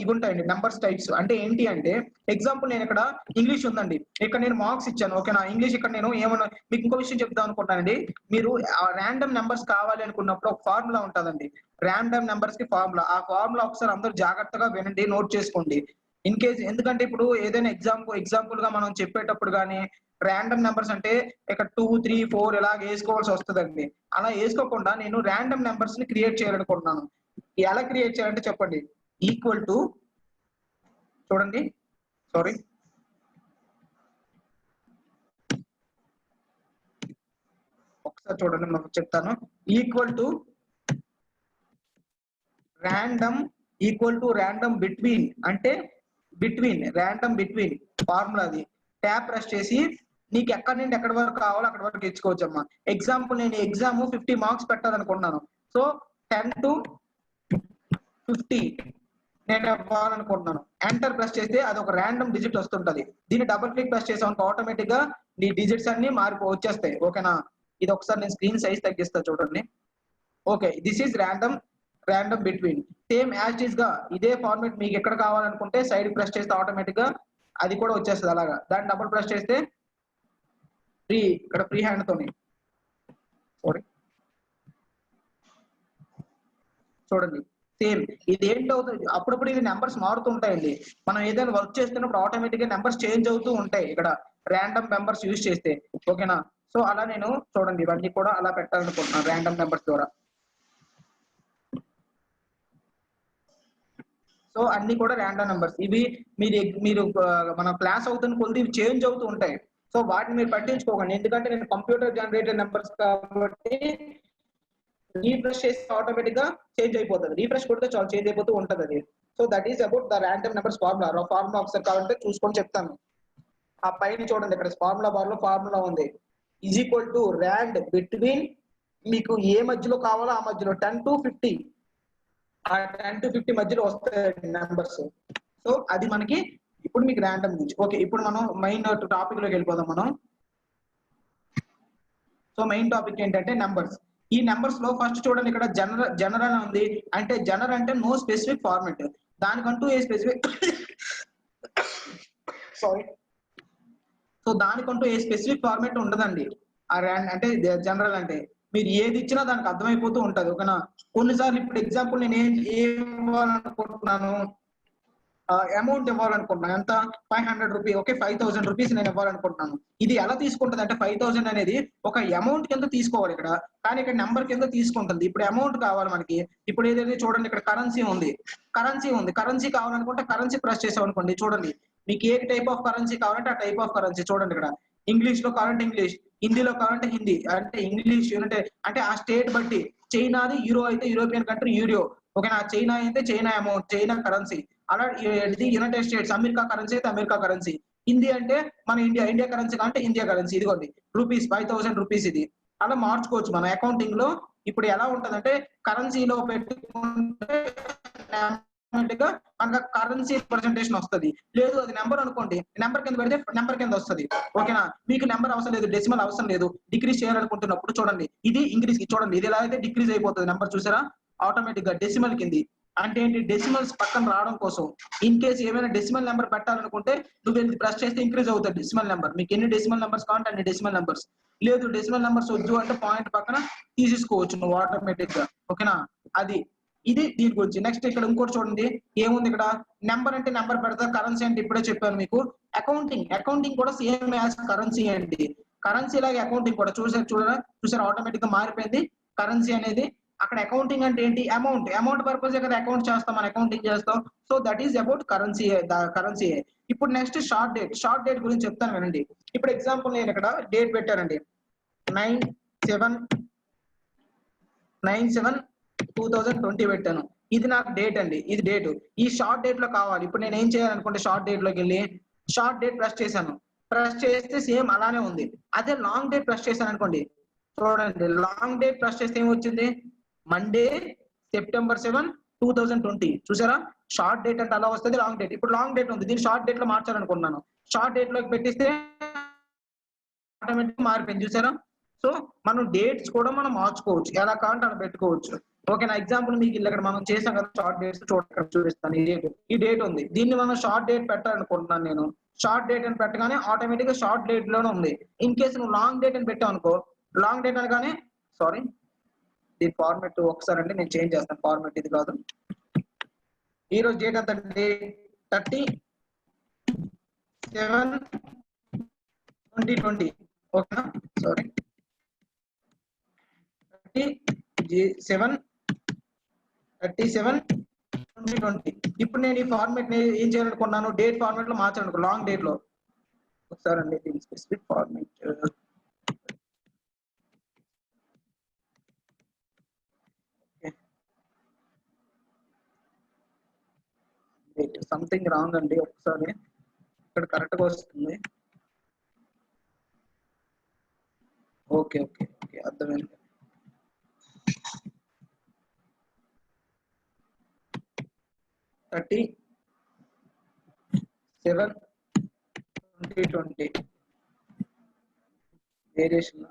ఇవి ఉంటాయండి నెంబర్స్ టైప్స్. అంటే ఏంటి అంటే ఎగ్జాంపుల్ నేను ఇక్కడ ఇంగ్లీష్ ఉందండి, ఇక్కడ నేను మార్క్స్ ఇచ్చాను ఓకేనా. ఇంగ్లీష్ ఇక్కడ నేను ఏమన్నా మీకు ఇంకో విషయం చెప్తాను అనుకుంటానండి. మీరు ర్యాండమ్ నెంబర్స్ కావాలి అనుకున్నప్పుడు ఒక ఫార్ములా ఉంటుందండి. ర్యాండమ్ నెంబర్స్ కి ఫార్ములా, ఆ ఫార్ములా ఒకసారి అందరూ జాగ్రత్తగా వినండి, నోట్ చేసుకోండి ఇన్ కేస్. ఎందుకంటే ఇప్పుడు ఏదైనా ఎగ్జాంపుల్ గా మనం చెప్పేటప్పుడు కానీ ర్యాండమ్ నెంబర్స్ అంటే ఇక్కడ 2, 3, 4 ఇలాగ వేసుకోవాల్సి వస్తుందండి. అలా వేసుకోకుండా నేను ర్యాండమ్ నెంబర్స్ ని క్రియేట్ చేయాలనుకుంటున్నాను. ఎలా క్రియేట్ చేయాలంటే చెప్పండి, ఈక్వల్ టు చూడండి, సారీ ఒకసారి చూడండి నాకు చెప్తాను. ఈక్వల్ టు ర్యాండమ్ బిట్వీన్ అంటే ర్యాండమ్ బిట్వీన్ ఫార్ములా. అది ట్యాప్ ప్రెస్ చేసి నీకు ఎక్కడి నుండి ఎక్కడి వరకు కావాలో అక్కడి వరకు ఇచ్చుకోవచ్చు అమ్మా. ఎగ్జాంపుల్ నేను ఎగ్జామ్ 50 మార్క్స్ పెట్టాలనుకుంటున్నాను. సో 10 to 50 నేను ఇవ్వాలనుకుంటున్నాను. ఎంటర్ ప్రెస్ చేస్తే అది ఒక ర్యాండమ్ డిజిట్ వస్తుంటది. దీన్ని డబుల్ క్లిక్ ప్రెస్ చేసామనుకో ఆటోమేటిక్ గా నీ డిజిట్స్ అన్ని వచ్చేస్తాయి ఓకేనా. ఇది ఒకసారి నేను స్క్రీన్ సైజ్ తగ్గిస్తా చూడండి. Okay, this is random between. Same as is గా ఇదే ఫార్మేట్ మీకు ఎక్కడ కావాలనుకుంటే సైడ్ ప్రెస్ చేస్తే ఆటోమేటిక్ గా అది కూడా వచ్చేస్తుంది అలాగా. దాన్ని డబుల్ ప్రెస్ చేస్తే ఇక్కడ ఫ్రీ హ్యాండ్ తోని సారీ చూడండి సేమ్ ఇది ఏంటవుతుంది అప్పుడప్పుడు ఇది నెంబర్స్ మారుతుంటాయండి. మనం ఏదైనా వర్క్ చేస్తున్నప్పుడు ఆటోమేటిక్ గా నెంబర్స్ చేంజ్ అవుతూ ఉంటాయి ఇక్కడ ర్యాండమ్ నెంబర్స్ యూజ్ చేస్తే. ఓకేనా? సో అలా నేను చూడండి ఇవన్నీ కూడా అలా పెట్టాలనుకుంటున్నాను ర్యాండమ్ నెంబర్స్ ద్వారా. సో అన్ని కూడా ర్యాండమ్ నెంబర్స్ ఇవి. మీరు మన క్లాస్ అవుతున్న కొద్ది ఇవి చేంజ్ అవుతూ ఉంటాయి. సో వాటిని మీరు పట్టించుకోకండి, ఎందుకంటే నేను కంప్యూటర్ జనరేటెడ్ నెంబర్స్ కాబట్టి రీఫ్రెష్ చేస్తే ఆటోమేటిక్ గా చేంజ్ అయిపోతుంది. రీఫ్రెష్ కొడితే చాలా చేంజ్ అయిపోతూ ఉంటది అది. So that is about the random numbers formula. Formula ఒకసారి కావాలంటే చూసుకొని చెప్తాను. ఆ పైన చూడండి ఇక్కడ ఫార్ములా బార్ లో ఫార్ములా ఉంది. Is equal to rand between మీకు ఏ మధ్యలో కావాలో ఆ మధ్యలో 10 to 50 ఆ 10 to 50 మధ్యలో వస్తాయి నెంబర్స్. సో అది మనకి ఇప్పుడు మీకు ర్యాండమ్ నుంచి. ఓకే, ఇప్పుడు మనం మెయిన్ టాపిక్ లోకి వెళ్ళిపోదాం మనం. సో మెయిన్ టాపిక్ ఏంటంటే నెంబర్స్. ఈ నెంబర్స్ లో ఫస్ట్ చూడండి ఇక్కడ జనరల్ ఉంది. అంటే జనరల్ అంటే నో స్పెసిఫిక్ ఫార్మెట్, దానికంటూ ఏ స్పెసిఫిక్ సారీ సో దానికంటూ ఏ స్పెసిఫిక్ ఫార్మెట్ ఉండదండి. అంటే జనరల్ అంటే మీరు ఏది ఇచ్చినా దానికి అర్థమైపోతూ ఉంటది. ఓకేనా? కొన్నిసార్లు ఇప్పుడు ఎగ్జాంపుల్ నేను ఏం ఇవ్వాలనుకుంటున్నాను, అమౌంట్ ఇవ్వాలనుకుంటున్నాను. ఎంత? 500 రూపీస్. ఓకే, 5000 రూపీస్ నేను ఇవ్వాలనుకుంటున్నాను. ఇది ఎలా తీసుకుంటుంది అంటే 5000 అనేది ఒక అమౌంట్ కింద తీసుకోవాలి ఇక్కడ, కానీ ఇక్కడ నెంబర్ కింద తీసుకుంటుంది. ఇప్పుడు అమౌంట్ కావాలి మనకి. ఇప్పుడు ఏదైతే చూడండి ఇక్కడ కరెన్సీ ఉంది. కరెన్సీ కావాలనుకుంటే కరెన్సీ ప్రెస్ చేసాం అనుకోండి, చూడండి మీకు ఏ టైప్ ఆఫ్ కరెన్సీ కావాలంటే ఆ టైప్ ఆఫ్ కరెన్సీ. చూడండి ఇక్కడ ఇంగ్లీష్ లో కావాలంటే ఇంగ్లీష్, హిందీలో కావాలంటే హిందీ. అంటే ఇంగ్లీష్ అంటే ఆ స్టేట్ బట్టి. చైనాది యూరో అయితే యూరోపియన్ కంట్రీ యూరో. ఓకేనా? చైనా అయితే చైనా అమౌంట్, చైనా కరెన్సీ. అలా యునైటెడ్ స్టేట్స్ అమెరికా కరెన్సీ అయితే అమెరికా కరెన్సీ. హిందీ అంటే మన ఇండియా కరెన్సీ అంటే ఇండియా కరెన్సీ. ఇదిగోండి రూపీస్, 5000 రూపీస్. ఇది అలా మార్చుకోవచ్చు మన అకౌంటింగ్ లో. ఇప్పుడు ఎలా ఉంటదంటే కరెన్సీలో పెట్టుకుంటే గా మనకు కరెన్సీ ప్రెజెంటేషన్ వస్తుంది. లేదు అది నెంబర్ అనుకోండి, నెంబర్ కింద పెడితే నెంబర్ కింద వస్తుంది. ఓకేనా? మీకు నెంబర్ అవసరం లేదు, డెసిమల్ అవసరం లేదు. డిక్రీజ్ చేయాలనుకుంటున్నప్పుడు చూడండి ఇది ఇంక్రీజ్ చూడండి, ఇది ఎలా అయితే డిక్రీజ్ అయిపోతుంది నెంబర్. చూసారా? ఆటోమేటిక్ గా డెసిమల్ కింది. అంటే ఏంటి? డెసిమల్స్ పక్కన రావడం కోసం. ఇన్ కేసు ఏమైనా డెసిమల్ నెంబర్ పెట్టాలనుకుంటే నువ్వు వెళ్ళి ప్రెస్ చేస్తే ఇంక్రీజ్ అవుతుంది డెసిమల్ నెంబర్. మీకు ఎన్ని డెసిమల్ నెంబర్స్ కావాలంటే అన్ని డెసిమల్ నెంబర్స్. లేదు డెసిమల్ నెంబర్స్ వద్దు అంటే పాయింట్ పక్కన తీసేసుకోవచ్చు నువ్వు ఆటోమేటిక్ గా. ఓకేనా? అది ఇది దీని గురించి. నెక్స్ట్ ఇక్కడ ఇంకోటి చూడండి ఏముంది ఇక్కడ. నెంబర్ అంటే నెంబర్ పెడతా, కరెన్సీ అంటే ఇప్పుడే చెప్పాను మీకు. అకౌంటింగ్ కూడా సేమ్ యాజ్ కరెన్సీ అండి. కరెన్సీ లాగే అకౌంటింగ్ కూడా చూసారా ఆటోమేటిక్ గా మారిపోయింది కరెన్సీ అనేది. అక్కడ అకౌంటింగ్ అంటే ఏంటి? అమౌంట్ పర్పస్ కదా అకౌంట్ చేస్తాం, మన అకౌంటింగ్ చేస్తాం. So that is about currency. ఇప్పుడు నెక్స్ట్ షార్ట్ డేట్ గురించి చెప్తాను వినండి. ఇప్పుడు ఎగ్జాంపుల్ నేను ఇక్కడ డేట్ పెట్టానండి 9/7/2020 పెట్టాను. ఇది నాకు డేట్ అండి, ఇది డేట్. ఈ షార్ట్ డేట్ లో కావాలి. ఇప్పుడు నేను ఏం చేయాలనుకుంటే షార్ట్ డేట్ లోకి వెళ్ళి షార్ట్ డేట్ ప్రెస్ చేశాను. ప్రెస్ చేస్తే సేమ్ అలానే ఉంది. అదే లాంగ్ డేట్ ప్రెస్ చేశాను అనుకోండి, చూడండి లాంగ్ డేట్ ప్రెస్ చేస్తే ఏమొచ్చింది? Monday September 7, 2020. చూసారా? షార్ట్ డేట్ అంటే అలా వస్తుంది, లాంగ్ డేట్. ఇప్పుడు లాంగ్ డేట్ ఉంది, దీన్ని షార్ట్ డేట్ లో మార్చాలనుకున్నాను. షార్ట్ డేట్ లోకి పెట్టిస్తే ఆటోమేటిక్ మారిపోయింది. చూసారా? సో మనం డేట్స్ కూడా మనం మార్చుకోవచ్చు, ఎలా కావాలంటే అలా పెట్టుకోవచ్చు. ఓకేనా? ఎగ్జాంపుల్ మీకు ఇక్కడ మనం చేసాం కదా షార్ట్ డేట్స్, చూపిస్తాను. ఈ డేట్ ఉంది, దీన్ని మనం షార్ట్ డేట్ పెట్టాలనుకుంటున్నాను నేను. షార్ట్ డేట్ అని పెట్టగానే ఆటోమేటిక్ గా షార్ట్ డేట్ లోనే ఉంది. ఇన్ కేసు నువ్వు లాంగ్ డేట్ అని పెట్టావు అనుకో, లాంగ్ డేట్ అనగానే సారీ దీని ఫార్మెట్ ఒకసారి అండి నేను చేంజ్ చేస్తాను. ఫార్మెట్ ఇది కాదు. ఈ రోజు డేట్ ఎంత అండి? 30/7/2020. ఓకేనా? సారీ 37/2020. ఇప్పుడు నేను ఈ ఫార్మెట్ ఏం చేయాలనుకున్నాను? డేట్ ఫార్మెట్ లో మార్చాలనుకో, లాంగ్ డేట్ లో. ఒకసారి అండి దీని స్పెసిఫిక్ ఫార్మెట్ సంథింగ్ రాంగ్ అండి. ఒకసారి ఇక్కడ కరెక్ట్ గా వస్తుంది. ఓకే ఓకే ఓకే అర్థమైంది. Thirty 7/2020 variation.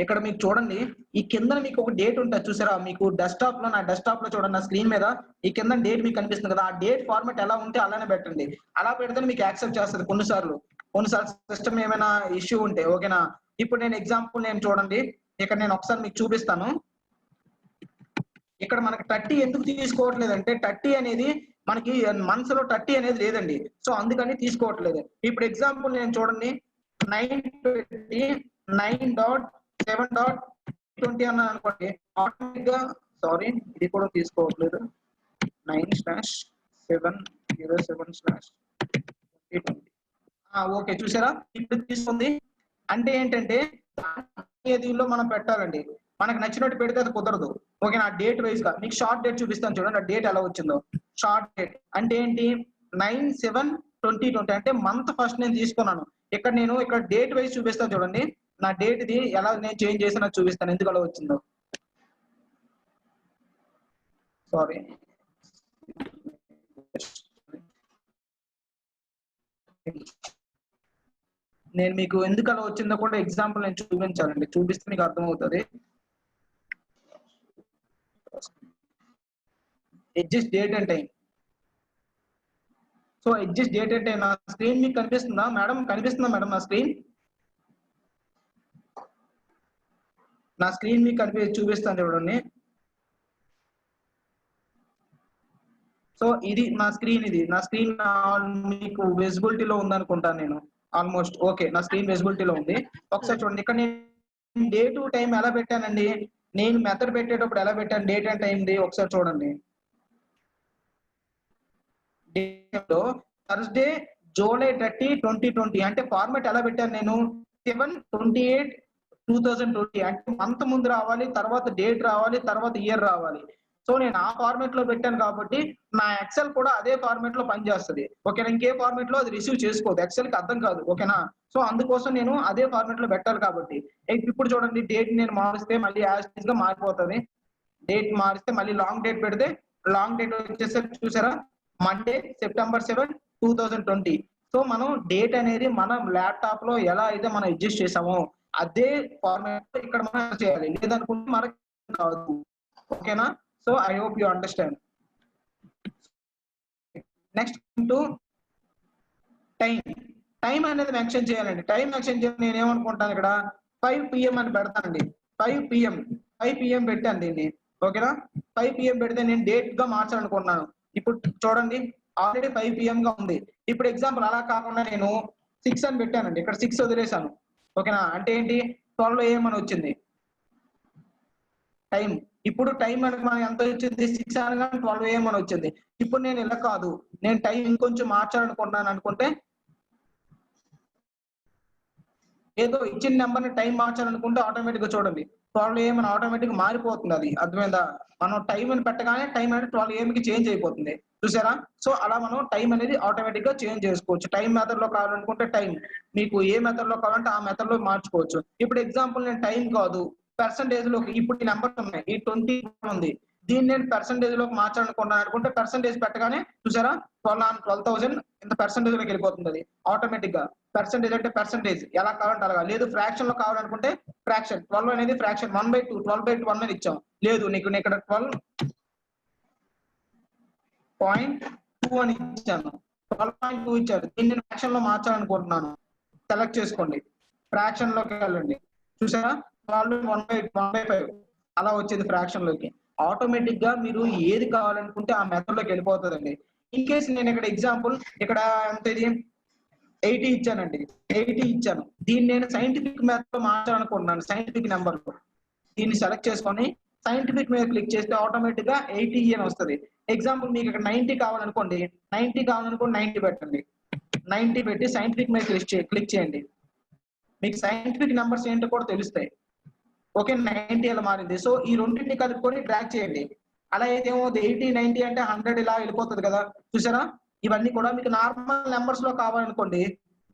ఇక్కడ మీకు చూడండి ఈ కింద మీకు ఒక డేట్ ఉంటుంది చూసారా? మీకు డెస్క్టాప్ లో, నా డెస్క్టాప్ లో చూడండి, నా స్క్రీన్ మీద ఈ కింద డేట్ మీకు కనిపిస్తుంది కదా. ఆ డేట్ ఫార్మెట్ ఎలా ఉంటే అలానే పెట్టండి. అలా పెడితే మీకు యాక్సెప్ట్ చేస్తుంది కొన్నిసార్లు. కొన్నిసార్లు సిస్టమ్ ఏమైనా ఇష్యూ ఉంటే ఓకేనా. ఇప్పుడు నేను ఎగ్జాంపుల్ నేను చూడండి, ఇక్కడ నేను ఒకసారి మీకు చూపిస్తాను. ఇక్కడ మనకి 30 ఎందుకు తీసుకోవట్లేదంటే 30 అనేది మనకి మనసులో 30 అనేది లేదండి. సో అందుకని తీసుకోవట్లేదు. ఇప్పుడు ఎగ్జాంపుల్ నేను చూడండి 9.9.7.20 అన్నాను అనుకోండి, ఆటోమేటిక్ గా సారీ ఇది కూడా తీసుకోవట్లేదు. 9/7/07/2020. ఓకే చూసారా, ఇప్పుడు తీసుకుంది. అంటే ఏంటంటే దీనిలో మనం పెట్టాలండి. మనకు నచ్చినట్టు పెడితే అది కుదరదు. ఓకే నా డేట్ వైజ్ గా మీకు షార్ట్ డేట్ చూపిస్తాను చూడండి, ఆ డేట్ ఎలా వచ్చిందో. షార్ట్ డేట్ అంటే ఏంటి, 9/7/2020 అంటే మంత్ ఫస్ట్ నేను తీసుకున్నాను. ఇక్కడ డేట్ వైజ్ చూపిస్తాను చూడండి, నా డేట్ ఇది ఎలా నేను చేంజ్ చేసినా చూపిస్తాను ఎందుకు అలా వచ్చిందో. సారీ నేను మీకు ఎందుకు అలా వచ్చిందో కూడా ఎగ్జాంపుల్ నేను చూపించాలండి, చూపిస్తే మీకు అర్థమవుతుంది. Adjust date and time. So adjust date and time నా స్క్రీన్ మీకు కనిపిస్తుందా మేడం? కనిపిస్తుందా మేడం నా స్క్రీన్? నా స్క్రీన్ మీకు చూపిస్తాను చూడండి. సో ఇది నా స్క్రీన్, నా స్క్రీన్ మీకు విజిబిలిటీలో ఉందనుకుంటాను నేను ఆల్మోస్ట్. ఓకే నా స్క్రీన్ విజిబిలిటీలో ఉంది. ఒకసారి చూడండి, ఇక్కడ నేను డే టు టైం ఎలా పెట్టానండి, నేను మెథడ్ పెట్టేటప్పుడు ఎలా పెట్టాను డేట్ అండ్ టైంది ఒకసారి చూడండి. థర్స్డే జూలై 30, 2020 అంటే ఫార్మాట్ ఎలా పెట్టాను నేను 7/28/2020 అంటే మంత్ ముందు రావాలి, తర్వాత డేట్ రావాలి, తర్వాత ఇయర్ రావాలి. సో నేను ఆ ఫార్మాట్ లో పెట్టాను కాబట్టి నా ఎక్సెల్ కూడా అదే ఫార్మాట్ లో పనిచేస్తుంది. ఓకేనా, ఇంకే ఫార్మాట్ లో అది రిసీవ్ చేసుకోదు, ఎక్సెల్ కి అర్థం కాదు. ఓకేనా, సో అందుకోసం నేను అదే ఫార్మాట్ లో పెట్టాలి కాబట్టి. ఇప్పుడు చూడండి డేట్ నేను మారిస్తే మళ్ళీ యాజ్ టీజ్ గా మారిపోతుంది. డేట్ మారిస్తే మళ్ళీ లాంగ్ డేట్ పెడితే లాంగ్ డేట్ వచ్చేసరికి చూసారా మండే సెప్టెంబర్ 7, 2020. సో మనం డేట్ అనేది మనం ల్యాప్టాప్ లో ఎలా అయితే మనం అడ్జస్ట్ చేసామో అదే ఫార్మాట్ ఇక్కడ మనం చేయాలి, లేదనుకుంటే మనకి కాదు. ఓకేనా, so I hope you understand. Next to time. Time అనేది మెన్షన్ చేయాలండి. టైం మెన్షన్ చేయాలి, నేను ఏమనుకుంటాను ఇక్కడ 5 PM అని పెడతానండి. 5 PM పెట్టాను దీన్ని. ఓకేనా, 5 PM పెడితే నేను డేట్ గా మార్చాలనుకుంటున్నాను. ఇప్పుడు చూడండి ఆల్రెడీ 5 PM గా ఉంది. ఇప్పుడు ఎగ్జాంపుల్ అలా కాకుండా నేను 6 అని పెట్టానండి, ఇక్కడ 6 వదిలేసాను. ఓకేనా, అంటే ఏంటి 12 AM అని వచ్చింది టైం. ఇప్పుడు టైం మనకి మనకి ఎంత వచ్చింది 6 అనగా 12 AM అని వచ్చింది. ఇప్పుడు నేను ఇలా కాదు, నేను టైం ఇంకొంచెం మార్చాలనుకుంటున్నాను అనుకుంటే ఏదో ఇచ్చిన నెంబర్ ని టైం మార్చాలనుకుంటే ఆటోమేటిక్ గా చూడండి 12 AM అని ఆటోమేటిక్ గా మారిపోతుంది. అది అర్థమైందా? మనం టైం అని పెట్టగానే టైం అనేది 12 AM కి చేంజ్ అయిపోతుంది చూసారా. సో అలా మనం టైం అనేది ఆటోమేటిక్ గా చేంజ్ చేసుకోవచ్చు. టైం మెథడ్ లో కావాలనుకుంటే టైం, మీకు ఏ మెథడ్ లో కావాలంటే ఆ మెథడ్ లో మార్చుకోవచ్చు. ఇప్పుడు ఎగ్జాంపుల్ నేను టైం కాదు పర్సంటేజ్ లోకి, ఇప్పుడు ఈ నెంబర్ ఉన్నాయి, ఈ 20 ఉంది, దీన్ని నేను పర్సంటేజ్ లోకి మార్చాలనుకున్నాను అనుకుంటే పర్సంటేజ్ పెట్టగానే చూసారా 12,000 ఇంత పర్సంటేజ్ లోకి వెళ్ళిపోతుంది. అది ఆటోమేటిక్ గా పర్సంటేజ్ అంటే పర్సంటేజ్ ఎలా కావాలంటే అలాగా. లేదు ఫ్రాక్షన్ లో కావాలనుకుంటే ఫ్రాక్షన్ 12 అనేది ఫ్రాక్షన్ 1/2 12/1 అని ఇచ్చాం. లేదు నీకు ఇక్కడ 12.2 అని ఇచ్చాను, 12.2 ఇచ్చారు. దీన్ని నేను ఫ్రాక్షన్ లో మార్చాలనుకుంటున్నాను, సెలెక్ట్ చేసుకోండి, ఫ్రాక్షన్ లోకి వెళ్ళండి. చూసారా 1/5 అలా వచ్చింది ఫ్రాక్షన్ లోకి. ఆటోమేటిక్ గా మీరు ఏది కావాలనుకుంటే ఆ మెథడ్ లోకి వెళ్ళిపోతుందండి. ఇన్ కేసు నేను ఇక్కడ ఎగ్జాంపుల్ ఇక్కడ ఎంత ఇది 80 ఇచ్చానండి, 80 ఇచ్చాను. దీన్ని నేను సైంటిఫిక్ మెథడ్ లో మార్చాలనుకుంటున్నాను, సైంటిఫిక్ నెంబర్ లో. దీన్ని సెలెక్ట్ చేసుకొని సైంటిఫిక్ మీద క్లిక్ చేస్తే ఆటోమేటిక్ గా 80 అని వస్తుంది. ఎగ్జాంపుల్ మీకు ఇక్కడ 90 కావాలనుకోండి, 90 పెట్టండి. 90 పెట్టి సైంటిఫిక్ మీద క్లిక్ చేయండి. మీకు సైంటిఫిక్ నెంబర్స్ ఏంటో కూడా తెలుస్తాయి. ఓకే 90 అలా మారింది. సో ఈ రెండింటిని కలుపుకొని డ్రాగ్ చేయండి. అలా అయితే ఏమో 80, 90 అంటే 100 ఇలా వెళ్ళిపోతుంది కదా చూసారా. ఇవన్నీ కూడా మీకు నార్మల్ నెంబర్స్ లో కావాలనుకోండి,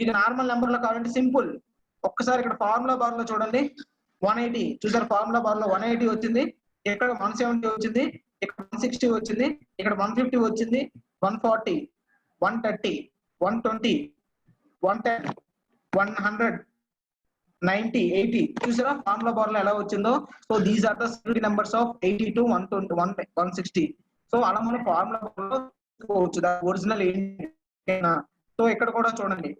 మీకు నార్మల్ నెంబర్ లో కావాలంటే సింపుల్ ఒక్కసారి ఇక్కడ ఫార్ములా బార్ లో చూడండి 180 చూసారు, ఫార్ములా బార్ లో 180 వచ్చింది, ఇక్కడ 170 వచ్చింది, ఇక్కడ 160 వచ్చింది, ఇక్కడ 150 వచ్చింది, 140, 130, 120, 110, 100, 90, 80 చూసారా ఫార్ములా బార్ లో ఎలా వచ్చిందో. So these are the security numbers of 80 to 120, 160. So అలా మనం ఫార్ములా బార్ లో ఒరిజినల్ ఏంటి. సో ఇక్కడ కూడా చూడండి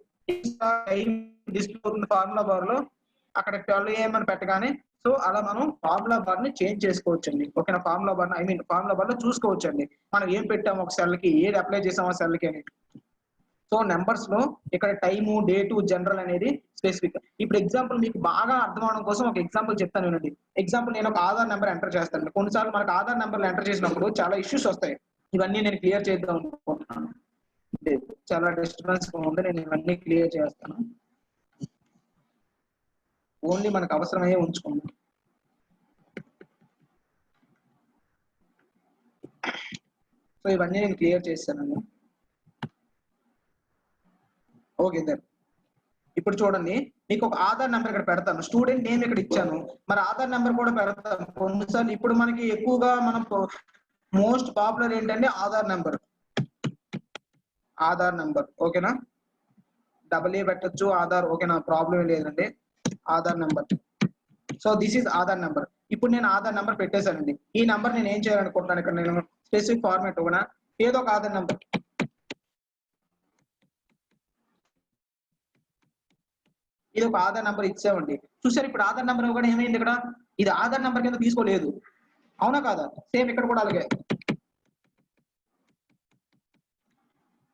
డిస్ప్లే అవుతుంది ఫార్ములా బార్ లో, అక్కడ 12am అని పెట్టగానే సో అలా మనం ఫార్ములా బార్ ని చేంజ్ చేసుకోవచ్చండి. ఓకేనా, ఫార్ములా బార్ ఫార్ములా బార్ లో చూసుకోవచ్చండి మనం ఏం పెట్టాము ఒక సెల్ కి, ఏది అప్లై చేసాము ఆ సెల్ కి అని. సో నెంబర్స్ లో ఇక్కడ టైము, డేటు, జనరల్ అనేది స్పెసిఫిక్. ఇప్పుడు ఎగ్జాంపుల్ మీకు బాగా అర్థం అవడం కోసం ఒక ఎగ్జాంపుల్ చెప్తాను వినండి. ఎగ్జాంపుల్ నేను ఒక ఆధార్ నెంబర్ ఎంటర్ చేస్తాను. కొన్నిసార్లు మనకు ఆధార్ నెంబర్లు ఎంటర్ చేసినప్పుడు చాలా ఇష్యూస్ వస్తాయి. ఇవన్నీ నేను క్లియర్ చేద్దాం అనుకుంటున్నాను. చాలా డిస్టర్బెన్స్ ఉంది, నేను ఇవన్నీ క్లియర్ చేస్తాను. ఓన్లీ మనకు అవసరమయ్యే ఉంచుకుందాం. సో ఇవన్నీ నేను క్లియర్ చేస్తానండి. ఓకే సార్, ఇప్పుడు చూడండి మీకు ఒక ఆధార్ నెంబర్ ఇక్కడ పెడతాను, స్టూడెంట్ నేమ్ ఇక్కడ ఇచ్చాను, మరి ఆధార్ నెంబర్ కూడా పెడతాను. కొన్నిసార్లు ఇప్పుడు మనకి ఎక్కువగా మనం మోస్ట్ పాపులర్ ఏంటంటే ఆధార్ నెంబర్. ఆధార్ నెంబర్ ఓకేనా, AA పెట్టచ్చు ఆధార్, ఓకేనా, ప్రాబ్లం లేదండి. Aadhaar number, so this is Aadhaar number. ఇప్పుడు నేను ఆధార్ నెంబర్ పెట్టేశానండి. ఈ నెంబర్ నేను ఏం చేయాలనుకుంటున్నాను, ఇక్కడ నేను స్పెసిఫిక్ ఫార్మాట్ ఓకేనా, ఏదో ఒక ఆధార్ నెంబర్, ఇది ఒక ఆధార్ నెంబర్ ఇచ్చామండి. చూసారు, ఇప్పుడు ఆధార్ నెంబర్ ఇవ్వగానే ఏమైంది, ఇక్కడ ఇది ఆధార్ నెంబర్ కింద తీసుకోలేదు, అవునా కాదా? సేమ్ ఇక్కడ కూడా అలాగే,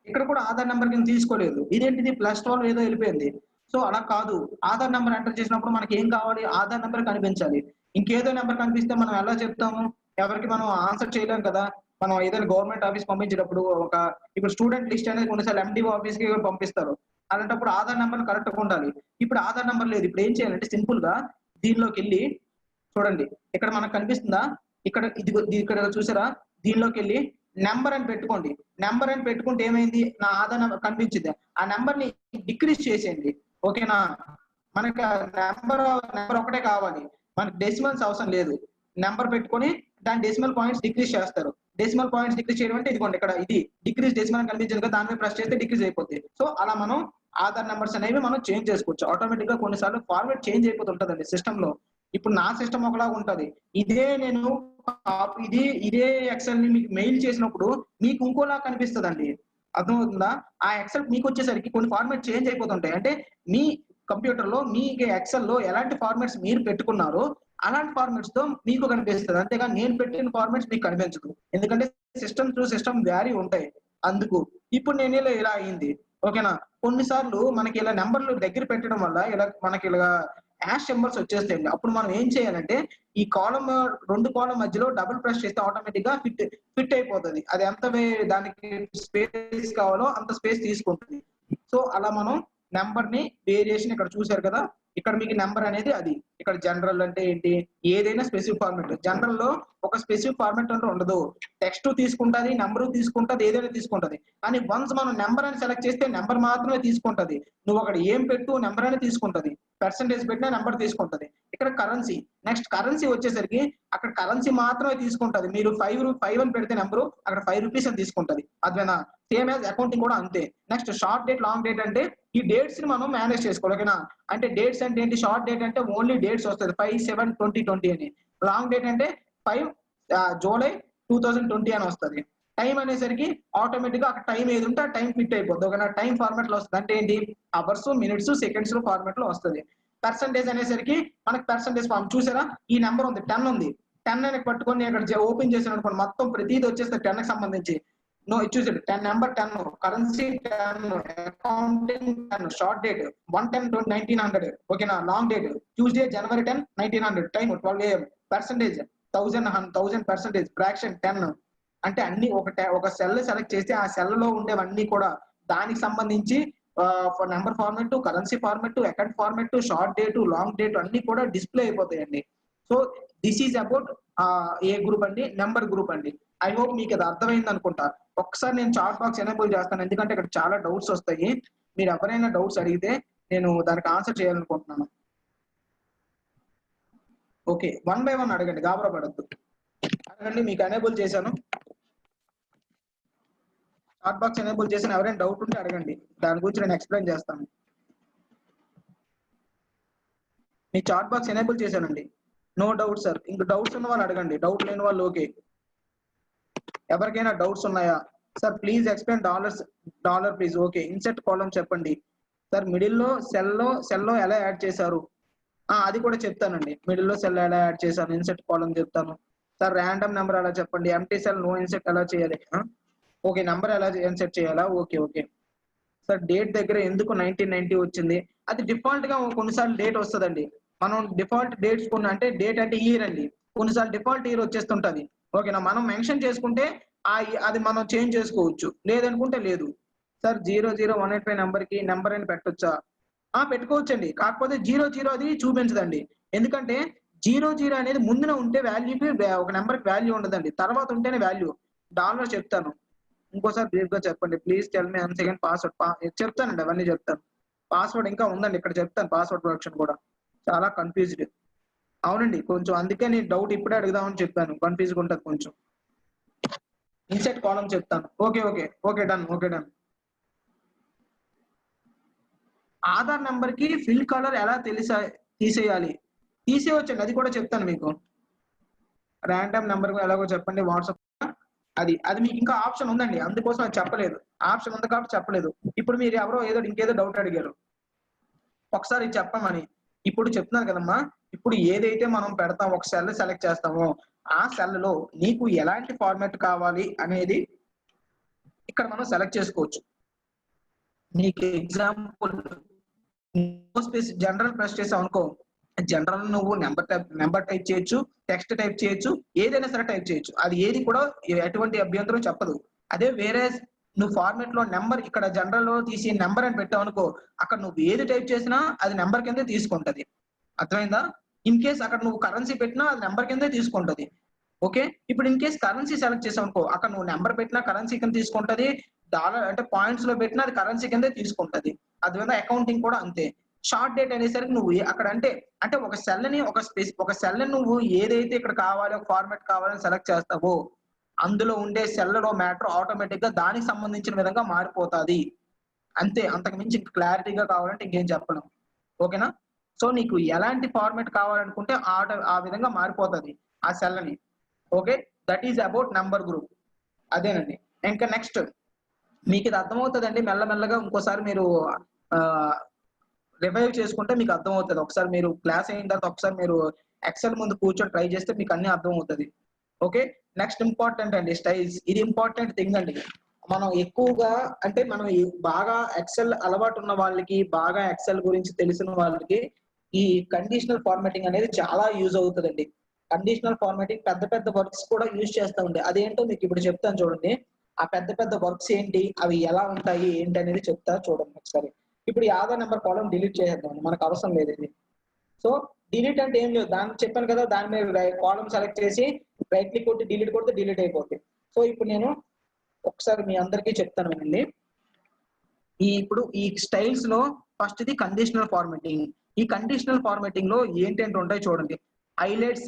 ఇక్కడ కూడా ఆధార్ నెంబర్ కింద తీసుకోలేదు. ఇదేంటిది +12 ఏదో వెళ్ళిపోయింది. సో అలా కాదు, ఆధార్ నెంబర్ ఎంటర్ చేసినప్పుడు మనకి ఏం కావాలి, ఆధార్ నెంబర్ కనిపించాలి. ఇంకేదో నెంబర్ కనిపిస్తే మనం ఎలా చెప్తాము, ఎవరికి మనం ఆన్సర్ చేయలేం కదా. మనం ఏదైనా గవర్నమెంట్ ఆఫీస్ పంపించేటప్పుడు ఇప్పుడు స్టూడెంట్ లిస్ట్ అనేది కొన్నిసార్లు MDO ఆఫీస్ కి పంపిస్తారు. అలాంటప్పుడు ఆధార్ నెంబర్ కరెక్ట్ గా ఉండాలి. ఇప్పుడు ఆధార్ నెంబర్ లేదు. ఇప్పుడు ఏం చేయాలంటే సింపుల్ గా దీనిలోకి వెళ్ళి చూడండి, ఇక్కడ మనకు కనిపిస్తుందా, ఇక్కడ ఇక్కడ చూసారా, దీనిలోకి వెళ్ళి నెంబర్ అని పెట్టుకోండి. నెంబర్ అని పెట్టుకుంటే ఏమైంది, నా ఆధార్ నెంబర్ కనిపించింది. ఆ నెంబర్ ని డిక్రీజ్ చేసేయండి. ఓకేనా, మనకి నెంబర్ ఒకటే కావాలి, మనకి డెసిమల్స్ అవసరం లేదు. నెంబర్ పెట్టుకొని దాని డెసిమల్ పాయింట్స్ డిక్రీజ్ చేస్తారు. డెసిమల్ పాయింట్స్ డిక్రీజ్ చేయడం అంటే ఇదిగోండి, ఇక్కడ ఇది డిక్రీజ్ డెసిమల్ కనిపించింది కదా, దాని మీద ప్రెస్ చేస్తే డిక్రీజ్ అయిపోతుంది. సో అలా మనం ఆధార్ నెంబర్స్ అనేవి మనం చేంజ్ చేసుకోవచ్చు. ఆటోమేటిక్ గా కొన్నిసార్లు ఫార్మాట్ చేంజ్ అయిపోతుంటదండి సిస్టమ్ లో. ఇప్పుడు నా సిస్టమ్ ఒకలాగా ఉంటది, ఇదే నేను ఇదే ఎక్సెల్ ని మీకు మెయిల్ చేసినప్పుడు మీకు ఇంకోలా కనిపిస్తుందండి. అర్థమవుతుందా? ఆ ఎక్సెల్ మీకు వచ్చేసరికి కొన్ని ఫార్మాట్ చేంజ్ అయిపోతుంటాయి. అంటే మీ కంప్యూటర్ లో మీ ఎక్సెల్ లో ఎలాంటి ఫార్మాట్స్ మీరు పెట్టుకున్నారో అలాంటి ఫార్మాట్స్ తో మీకు కనిపిస్తుంది. అంతేగా నేను పెట్టిన ఫార్మాట్స్ మీకు కనిపించదు, ఎందుకంటే సిస్టమ్ టు సిస్టమ్ వ్యారీ ఉంటాయి. అందుకు ఇప్పుడు నేను ఇలా అయింది. ఓకేనా, కొన్నిసార్లు మనకి ఇలా నెంబర్లు దగ్గర పెట్టడం వల్ల ఇలా మనకి ఇలా హ్యాష్ సింబల్స్ వచ్చేస్తాయండి. అప్పుడు మనం ఏం చేయాలంటే ఈ రెండు కాలం మధ్యలో డబుల్ ప్రెస్ చేస్తే ఆటోమేటిక్ గా ఫిట్ అయిపోతుంది. అది ఎంత దానికి స్పేస్ కావాలో అంత స్పేస్ తీసుకుంటుంది. సో అలా మనం నెంబర్ ని వేరియేషన్ ఇక్కడ చూసారు కదా, ఇక్కడ మీకు నెంబర్ అనేది అది. ఇక్కడ జనరల్ అంటే ఏంటి, ఏదైనా స్పెసిఫిక్ ఫార్మాట్. జనరల్ లో ఒక స్పెసిఫిక్ ఫార్మాట్ అంటే ఉండదు, టెక్స్ట్ తీసుకుంటది, నెంబర్ తీసుకుంటది, ఏదైనా తీసుకుంటది. కానీ వన్స్ మనం నెంబర్ అని సెలెక్ట్ చేస్తే నెంబర్ మాత్రమే తీసుకుంటది. నువ్వు అక్కడ ఏం పెట్టు నెంబర్ అని తీసుకుంటది, పర్సెంటేజ్ పెట్టినా నెంబర్ తీసుకుంటది. ఇక్కడ కరెన్సీ, నెక్స్ట్ కరెన్సీ వచ్చేసరికి అక్కడ కరెన్సీ మాత్రమే తీసుకుంటది. మీరు 5 అని పెడితే నెంబరు అక్కడ 5 రూపీస్ అని తీసుకుంటది. అదేనా, సేమ్ యాజ్ అకౌంటింగ్ కూడా అంతే. Next short date, long date అంటే ఈ డేట్స్ ని మనం మేనేజ్ చేసుకోవాలి. ఓకేనా, అంటే డేట్స్ అంటే ఏంటి, షార్ట్ డేట్ అంటే ఓన్లీ డేట్స్ వస్తుంది 5/7/2020 అని. లాంగ్ డేట్ అంటే 5 జూలై 2020 అని వస్తుంది. టైం అనేసరికి ఆటోమేటిక్ గా అక్కడ టైం ఏది ఉంటే ఆ టైం ఫిట్ అయిపోద్ది. ఓకేనా, టైం ఫార్మాట్ లో వస్తుంది. అంటే ఏంటి, అవర్స్, మినిట్స్, సెకండ్స్ ఫార్మాట్ లో వస్తుంది. పర్సెంటేజ్ అనేసరికి మనకి పర్సెంటేజ్ ఫార్మ్ చూసారా, ఈ నెంబర్ ఉంది 10 ఉంది, 10 అని పట్టుకొని నేను ఇక్కడ ఓపెన్ చేసాను అనుకోండి, మొత్తం ప్రతిదీ వచ్చేస్తే 10 కి సంబంధించి. నో చూసాడు 10 number 10, currency 10, accounting 10, short date 1/10/1900. ఓకేనా, long date Tuesday January 10, 1900, time 12 AM, percentage 1000%, fraction 10. అంటే అన్ని ఒక సెల్ సెలెక్ట్ చేస్తే ఆ సెల్ లో ఉండేవన్నీ కూడా దానికి సంబంధించి number format, currency format, account format, short date, long date అన్ని కూడా డిస్ప్లే అయిపోతాయండి. So this is about a group అండి, నెంబర్ గ్రూప్ అండి. ఐ హోప్ మీకు అది అర్థమైంది అనుకుంటా. ఒకసారి నేను చాట్ బాక్స్ ఎనేబుల్ చేస్తాను, ఎందుకంటే ఇక్కడ చాలా డౌట్స్ వస్తాయి. మీరు ఎవరైనా డౌట్స్ అడిగితే నేను దానికి ఆన్సర్ చేయాలనుకుంటున్నాను. ఓకే, 1 by 1 అడగండి, గాబరా పడద్దు, అడగండి. మీకు ఎనేబుల్ చేశాను, చాట్ బాక్స్ ఎనేబుల్ చేశాను. ఎవరైనా డౌట్ ఉంటే అడగండి, దాని గురించి నేను ఎక్స్ప్లెయిన్ చేస్తాను. మీ చాట్ బాక్స్ ఎనేబుల్ చేశానండి. నో డౌట్ సార్, ఇంక డౌట్స్ ఉన్న వాళ్ళు అడగండి, డౌట్ లేని వాళ్ళు ఓకే. ఎవరికైనా డౌట్స్ ఉన్నాయా sir? Please explain dollar please. Okay, INCET column చెప్పండి. సార్ మిడిల్లో సెల్లో ఎలా యాడ్ చేశారు? అది కూడా చెప్తానండి. మిడిల్లో సెల్ ఎలా యాడ్ చేశాను, ఇన్సర్ట్ కాలమ్ చెప్తాను. సార్ ర్యాండమ్ నెంబర్ ఎలా చెప్పండి, ఎంప్టీ సెల్ నో ఇన్సర్ట్ ఎలా చేయాలి? ఓకే, నెంబర్ ఎలా ఇన్సర్ట్ చేయాలా? ఓకే. సార్ డేట్ దగ్గర ఎందుకు 1990 వచ్చింది? అది డిఫాల్ట్ గా కొన్నిసార్లు డేట్ వస్తదండి. మనం డిఫాల్ట్ డేట్స్ కొన్ని అంటే డేట్ అంటే ఇయర్ అండి. కొన్నిసార్లు డిఫాల్ట్ ఇయర్ వచ్చేస్తుంటది. ఓకేనా? మనం మెన్షన్ చేసుకుంటే అది మనం చేంజ్ చేసుకోవచ్చు. లేదనుకుంటే లేదు. సార్ 00185 నెంబర్ అని పెట్టొచ్చా? పెట్టుకోవచ్చండి. కాకపోతే 00 అది చూపించదండి. ఎందుకంటే 00 అనేది ముందున ఉంటే వాల్యూకి ఒక నెంబర్‌కి వాల్యూ ఉండదండి. తర్వాత ఉంటేనే వాల్యూ. డాలర్ చెప్తాను. ఇంకోసారి బ్రీఫ్‌గా చెప్పండి. Please tell me once again password. చెప్తానండి, అవన్నీ చెప్తాను. పాస్వర్డ్ ఇంకా ఉందండి, ఇక్కడ చెప్తాను పాస్వర్డ్ ప్రొటెక్షన్ కూడా. చాలా కన్‌ఫ్యూజ్డ్. అవునండి, కొంచెం అందుకే నేను డౌట్ ఇప్పుడే అడుగుదామని చెప్పాను. కన్‌ఫ్యూజ్‌గా ఉంటది కొంచెం. ఇన్సర్ట్ కాలమ్ చెప్తాను. Okay done. ఆధార్ నంబర్‌కి ఫిల్ కలర్ ఎలా తీసేయాలి? తీసేయొచ్చండి, అది కూడా చెప్తాను మీకు. ర్యాండమ్ నంబర్ ఎలాగో చెప్పండి వాట్సాప్. అది మీకు ఇంకా ఆప్షన్ ఉందండి. అందుకోసం అది చెప్పలేదు. ఆప్షన్ ఉంది కాబట్టి చెప్పలేదు. ఇప్పుడు మీరు ఎవరో ఇంకేదో డౌట్ అడిగారు. ఒకసారి ఇది చెప్పమని. ఇప్పుడు చెప్తున్నాను కదమ్మా. ఇప్పుడు ఏదైతే మనం పెడతాం, ఒక సెల్ సెలెక్ట్ చేస్తామో, ఆ సెల్‌లో నీకు ఎలాంటి ఫార్మాట్ కావాలి అనేది ఇక్కడ మనం సెలెక్ట్ చేసుకోవచ్చు. నీకు ఎగ్జాంపుల్ జనరల్ ప్రెస్ చేసావనుకో, జనరల్ నువ్వు నెంబర్ టైప్ చేయొచ్చు, టెక్స్ట్ టైప్ చేయొచ్చు, ఏదైనా సరే టైప్ చేయొచ్చు. అది ఏది కూడా ఎటువంటి అభ్యంతరం చెప్పదు. అదే వేరే నువ్వు ఫార్మాట్ లో నెంబర్ ఇక్కడ జనరల్ లో తీసి నెంబర్ అని పెట్టావనుకో, అక్కడ నువ్వు ఏది టైప్ చేసినా అది నెంబర్ కిందే తీసుకుంటది. అర్థమైందా? ఇన్ కేస్ అక్కడ నువ్వు కరెన్సీ పెట్టినా అది నెంబర్ కిందే తీసుకుంటది. ఓకే. ఇప్పుడు ఇన్ కేస్ కరెన్సీ సెలెక్ట్ చేసావనుకో, అక్కడ నువ్వు నెంబర్ పెట్టినా కరెన్సీ కింద తీసుకుంటది. డాలర్ అంటే పాయింట్స్ లో పెట్టినా అది కరెన్సీ కిందే తీసుకుంటది. అదేవిధంగా అకౌంటింగ్ కూడా అంతే. షార్ట్ డేట్ అనేసరికి నువ్వు అక్కడ అంటే ఒక సెల్ నువ్వు ఏదైతే ఇక్కడ కావాలి, ఒక ఫార్మాట్ కావాలని సెలెక్ట్ చేస్తావో, అందులో ఉండే సెల్‌లో మ్యాటర్ ఆటోమేటిక్‌గా దానికి సంబంధించిన విధంగా మారిపోతాది. అంతే. అంతకు మించి క్లారిటీగా కావాలంటే ఇంకేం చెప్పను. ఓకేనా? సో, నీకు ఎలాంటి ఫార్మాట్ కావాలనుకుంటే ఆ విధంగా మారిపోతది ఆ సెల్‌ని. Okay. That is about number group. అదేనండి. ఇంకా నెక్స్ట్ మీకిది అర్థమవుతదండి. మెల్లమెల్లగా ఇంకోసారి మీరు ఆహ్, రివైవ్ చేసుకుంటే మీకు అర్థమవుతది. ఒకసారి మీరు క్లాస్ అయిన తర్వాత ఒకసారి మీరు ఎక్సెల్ ముందు కూర్చొని ట్రై చేస్తే మీకు అన్నీ అర్థమవుతది. ఓకే. నెక్స్ట్ ఇంపార్టెంట్ అండి స్టైల్స్. ఇది ఇంపార్టెంట్ థింగ్ అండి. మనం ఎక్కువగా అంటే మనం బాగా ఎక్సెల్ అలవాటు ఉన్న వాళ్ళకి, బాగా ఎక్సెల్ గురించి తెలిసిన వాళ్ళకి ఈ కండిషనల్ ఫార్మాటింగ్ అనేది చాలా యూజ్ అవుతదండి. కండిషనల్ ఫార్మాటింగ్ పెద్ద పెద్ద వర్క్స్ కూడా యూజ్ చేస్తామండి. అదేంటో మీకు ఇప్పుడు చెప్తాను చూడండి. ఆ పెద్ద పెద్ద వర్క్స్ ఏంటి? అవి ఎలా ఉంటాయి? ఏంటి అనేది చెప్తా చూడండి ఒకసారి. ఇప్పుడు ఈ ఆధార్ నంబర్ కాలమ్ డిలీట్ చేసేద్దాం. మనకు అవసరం లేదు ఇది. సో డిలీట్ అంటే ఏం లేదు. దాన్ని చెప్పాను కదా! దాని మీద కాలమ్ సెలెక్ట్ చేసి రైట్ క్లిక్ కొట్టి డిలీట్ కొడితే డిలీట్ అయిపోద్ది. సో ఇప్పుడు నేను ఒకసారి మీ అందరికీ చెప్తాను వినండి. ఇప్పుడు ఈ స్టైల్స్ లో ఫస్ట్‌ది కండిషనల్ ఫార్మాటింగ్. ఈ కండిషనల్ ఫార్మాటింగ్ లో ఏంటేంటి ఉంటాయో చూడండి. Highlight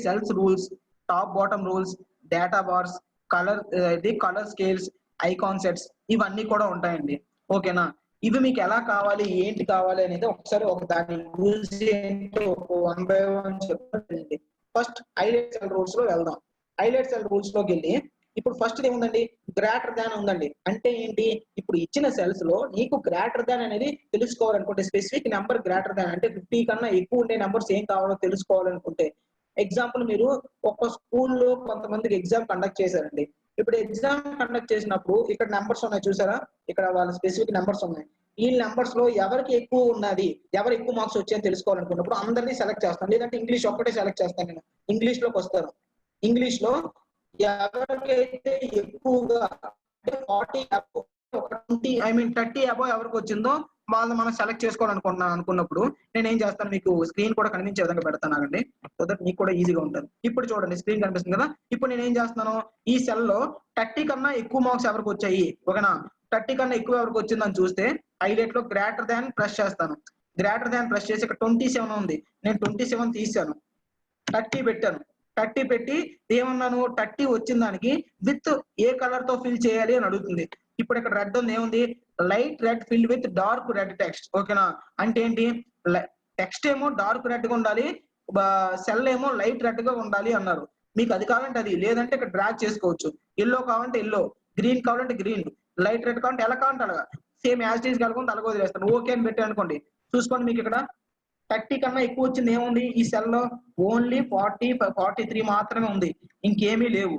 cells, rules, top bottom rules, data bars, colour scales, icon sets ఇవన్నీ కూడా ఉంటాయండి. ఓకేనా? ఇవి మీకు ఎలా కావాలి, ఏంటి కావాలి అనేది ఒకసారి దాని రూల్స్ ఏంటో వన్ బై వన్ చెప్తానండి. ఫస్ట్ హైలైట్ సెల్ రూల్స్ లో వెళ్దాం. హైలైట్ సెల్ రూల్స్ లోకెళ్ళి ఇప్పుడు ఫస్ట్ ఏముందండి? గ్రేటర్ దాన్ ఉందండి. అంటే ఏంటి? ఇప్పుడు ఇచ్చిన సెల్స్ లో నీకు గ్రేటర్ దాన్ అనేది తెలుసుకోవాలనుకుంటే స్పెసిఫిక్ నెంబర్ గ్రేటర్ దాన్ అంటే 50 కన్నా ఎక్కువ ఉండే నంబర్స్ ఏం కావాలో తెలుసుకోవాలనుకుంటే ఎగ్జాంపుల్ మీరు ఒక స్కూల్లో కొంతమందికి ఎగ్జామ్ కండక్ట్ చేశారండి. ఇప్పుడు ఎగ్జామ్ కండక్ట్ చేసినప్పుడు ఇక్కడ నంబర్స్ ఉన్నాయి చూసారా? ఇక్కడ వాళ్ళ స్పెసిఫిక్ నంబర్స్ ఉన్నాయి. ఈ నంబర్స్ లో ఎవరికి ఎక్కువ ఉన్నది, ఎవరు ఎక్కువ మార్క్స్ వచ్చాయని తెలుసుకోవాలనుకున్నప్పుడు అందరినీ సెలెక్ట్ చేస్తాను. లేదంటే ఇంగ్లీష్ ఒక్కటే సెలెక్ట్ చేస్తాను నేను. ఇంగ్లీష్ లోకి వస్తాను. ఇంగ్లీష్ లో ఎవరికైతే ఎక్కువగా అంటే 40 అబోవ్, ఒక 30 అబోవ్ ఎవరికి వచ్చిందో వాళ్ళని మనం సెలెక్ట్ అనుకున్నప్పుడు నేను ఏం చేస్తాను, మీకు స్క్రీన్ కూడా కనిపించే విధంగా పెడతానండి. సో దట్ మీకు కూడా ఈజీగా ఉంటుంది. ఇప్పుడు చూడండి స్క్రీన్ కనిపిస్తుంది కదా. ఇప్పుడు నేను ఏం చేస్తున్నాను, ఈ సెల్ లో 30 కన్నా ఎక్కువ మార్క్స్ ఎవరికి వచ్చాయి, ఓకేనా? 30 కన్నా ఎక్కువ ఎవరికి వచ్చిందని చూస్తే హైలైట్ లో గ్రేటర్ దాన్ ప్రెస్ చేస్తాను. గ్రేటర్ దాన్ ప్రెస్ చేసి ఇక్కడ 27 ఉంది. నేను 27 తీసాను, 30 పెట్టాను. 30 పెట్టి ఏమన్నాను, 30 వచ్చిన దానికి విత్ ఏ కలర్ తో ఫిల్ చేయాలి అని అడుగుతుంది. ఇప్పుడు ఇక్కడ రెడ్ ఉంది, ఏముంది? Light red fill with dark red text. ఓకేనా? అంటే ఏంటి? టెక్స్ట్ ఏమో డార్క్ రెడ్ గా ఉండాలి, సెల్ ఏమో లైట్ రెడ్ గా ఉండాలి అన్నారు. మీకు అది కావాలంటే అది, లేదంటే ఇక్కడ డ్రాగ్ చేసుకోవచ్చు. ఎల్లో కావాలంటే ఎల్లో, గ్రీన్ కావాలంటే గ్రీన్, లైట్ రెడ్ కావాలంటే ఎలా కావాలంటే అలాగా. సేమ్ యాజ్ ఈజ్ కలుగుతుంది అలాగే వదిలేస్తాను. ఓకే అని పెట్టాను అనుకోండి, చూసుకోండి మీకు ఇక్కడ 30 కన్నా ఎక్కువ వచ్చింది ఏముంది ఈ సెల్లో? ఓన్లీ 40, 43 మాత్రమే ఉంది, ఇంకేమీ లేవు.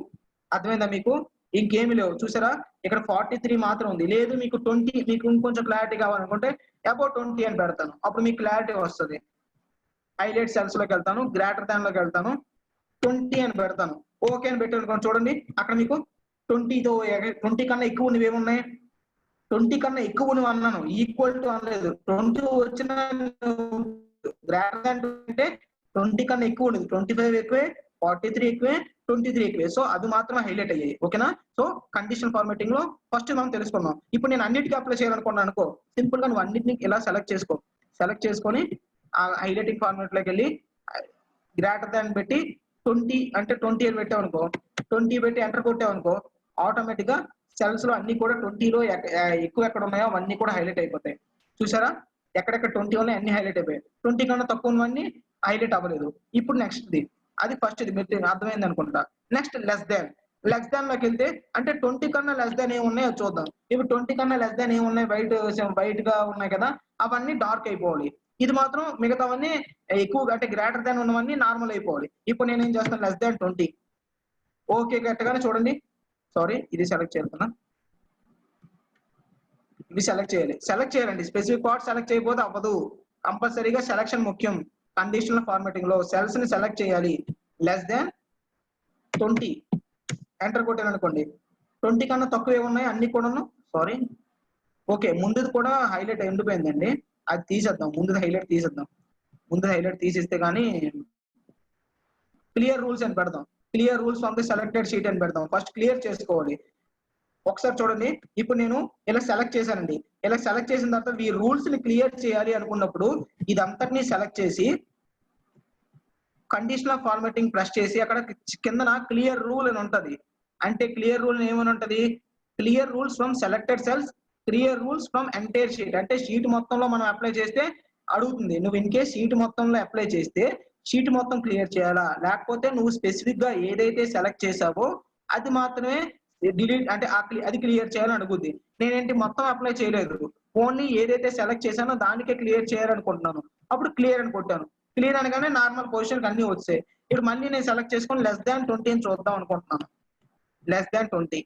అర్థమైందా మీకు? ఇంకేమీ లేవు. చూసారా ఇక్కడ 43 మాత్రం ఉంది. లేదు మీకు 20, మీకు ఇంకొంచెం క్లారిటీ కావాలనుకుంటే అబౌట్ 20 అని పెడతాను, అప్పుడు మీకు క్లారిటీ వస్తుంది. హైలైట్ సెల్స్ లోకి వెళ్తాను, గ్రేటర్ దాన్ లోకి వెళ్తాను, 20 అని పెడతాను. ఓకే అని పెట్టాను చూడండి, అక్కడ మీకు 20 కన్నా ఎక్కువ ఉన్నవి ఏమున్నాయి? 20 కన్నా ఎక్కువ ఉన్నవి అన్నాను, ఈక్వల్ టు అనలేదు. 20 వచ్చిన గ్రేటర్ దాన్ అంటే 20 కన్నా ఎక్కువ ఉండదు. 25 ఎక్కువే, 43 ఎక్కువే, 23 ఎక్కువే. సో అది మాత్రం హైలైట్ అయ్యాయి. ఓకేనా? సో కండిషనల్ ఫార్మాటింగ్ లో ఫస్ట్ మనం తెలుసుకున్నాం. ఇప్పుడు నేను అన్నిటికీ అప్లై చేయాలనుకున్నాను అనుకో, సింపుల్ గా నువ్వు అన్నిటిని ఇలా సెలెక్ట్ చేసుకో. సెలెక్ట్ చేసుకొని ఆ హైలైటింగ్ ఫార్మాట్ లోకి వెళ్ళి గ్రేటర్ దాన్ పెట్టి 20 అంటే 20 అని పెట్టావు అనుకో, 20 పెట్టి ఎంటర్ కొట్టావు అనుకో, ఆటోమేటిక్ గా సెల్స్ లో అన్ని కూడా 20లో ఎక్కువ ఎక్కడ ఉన్నాయో అవన్నీ కూడా హైలైట్ అయిపోతాయి. చూసారా ఎక్కడెక్కడ 20 ఉన్నాయి అన్ని హైలైట్ అయిపోయాయి. 20 కన్నా తక్కువ ఉన్నవన్నీ హైలైట్ అవ్వలేదు. ఇప్పుడు నెక్స్ట్ ది, అది ఫస్ట్ ఇది మీరు అర్థమైంది అనుకుంటా. Next less than. Less than లోకి వెళ్తే అంటే 20 కన్నా లెస్ దాన్ ఏమున్నాయో చూద్దాం. ఇప్పుడు 20 కన్నా లెస్ దాన్ ఏమున్నాయి? వైట్ గా ఉన్నాయి కదా, అవన్నీ డార్క్ అయిపోవాలి. ఇది మాత్రం మిగతావన్నీ ఎక్కువగా అంటే గ్రేటర్ దాన్ ఉన్నవన్నీ నార్మల్ అయిపోవాలి. ఇప్పుడు నేను ఏం చేస్తాను, లెస్ దాన్ 20 ఓకే కరెక్ట్గానే చూడండి. సారీ ఇది సెలెక్ట్ చేస్తున్నా, ఇది సెలెక్ట్ చేయాలి. సెలెక్ట్ చేయాలండి, స్పెసిఫిక్ పార్ట్ సెలెక్ట్ చేయకపోతే అవ్వదు. కంపల్సరీగా సెలక్షన్ ముఖ్యం. కండిషనల్ ఫార్మాటింగ్ లో సెల్స్ ని సెలెక్ట్ చేయాలి. లెస్ దాన్ 20 ఎంటర్ కొట్టాను అనుకోండి, 20 కన్నా తక్కువ ఏమున్నాయి అన్ని కూడాను. సారీ ఓకే, ముందుది కూడా హైలైట్ ఎండిపోయిందండి, అది తీసేద్దాం. ముందుది హైలైట్ తీసేద్దాం. ముందు హైలైట్ తీసేస్తే కానీ క్లియర్ రూల్స్ అని పెడదాం. Clear rules from the selected sheet అని పెడదాం. ఫస్ట్ క్లియర్ చేసుకోవాలి. ఒకసారి చూడండి, ఇప్పుడు నేను ఇలా సెలెక్ట్ చేశానండి. ఇలా సెలెక్ట్ చేసిన తర్వాత ఈ రూల్స్ ని క్లియర్ చేయాలి అనుకున్నప్పుడు ఇదంతటినీ సెలెక్ట్ చేసి కండిషనల్ ఫార్మాటింగ్ ప్రెస్ చేసి అక్కడ కిందన క్లియర్ రూల్ అని ఉంటది. అంటే క్లియర్ రూల్ ఏమని ఉంటది? Clear rules from selected cells, clear rules from entire sheet. అంటే షీట్ మొత్తంలో మనం అప్లై చేస్తే అడుగుతుంది. నువ్వు ఇన్ కేస్ షీట్ మొత్తంలో అప్లై చేస్తే షీట్ మొత్తం క్లియర్ చేయాలా, లేకపోతే నువ్వు స్పెసిఫిక్ గా ఏదైతే సెలెక్ట్ చేసావో అది మాత్రమే డిలీట్ అంటే అది క్లియర్ చేయాలని అడుగుద్ది. నేనేంటి మొత్తం అప్లై చేయలేదు, ఓన్లీ ఏదైతే సెలెక్ట్ చేశానో దానికే క్లియర్ చేయాలనుకుంటున్నాను. అప్పుడు క్లియర్ అని కొట్టాను. క్లియర్ అనగానే నార్మల్ పొజిషన్ అన్ని వచ్చాయి. ఇప్పుడు మళ్ళీ నేను సెలెక్ట్ చేసుకొని లెస్ దాన్ 20 అని చూద్దాం అనుకుంటున్నాను. లెస్ దాన్ 20,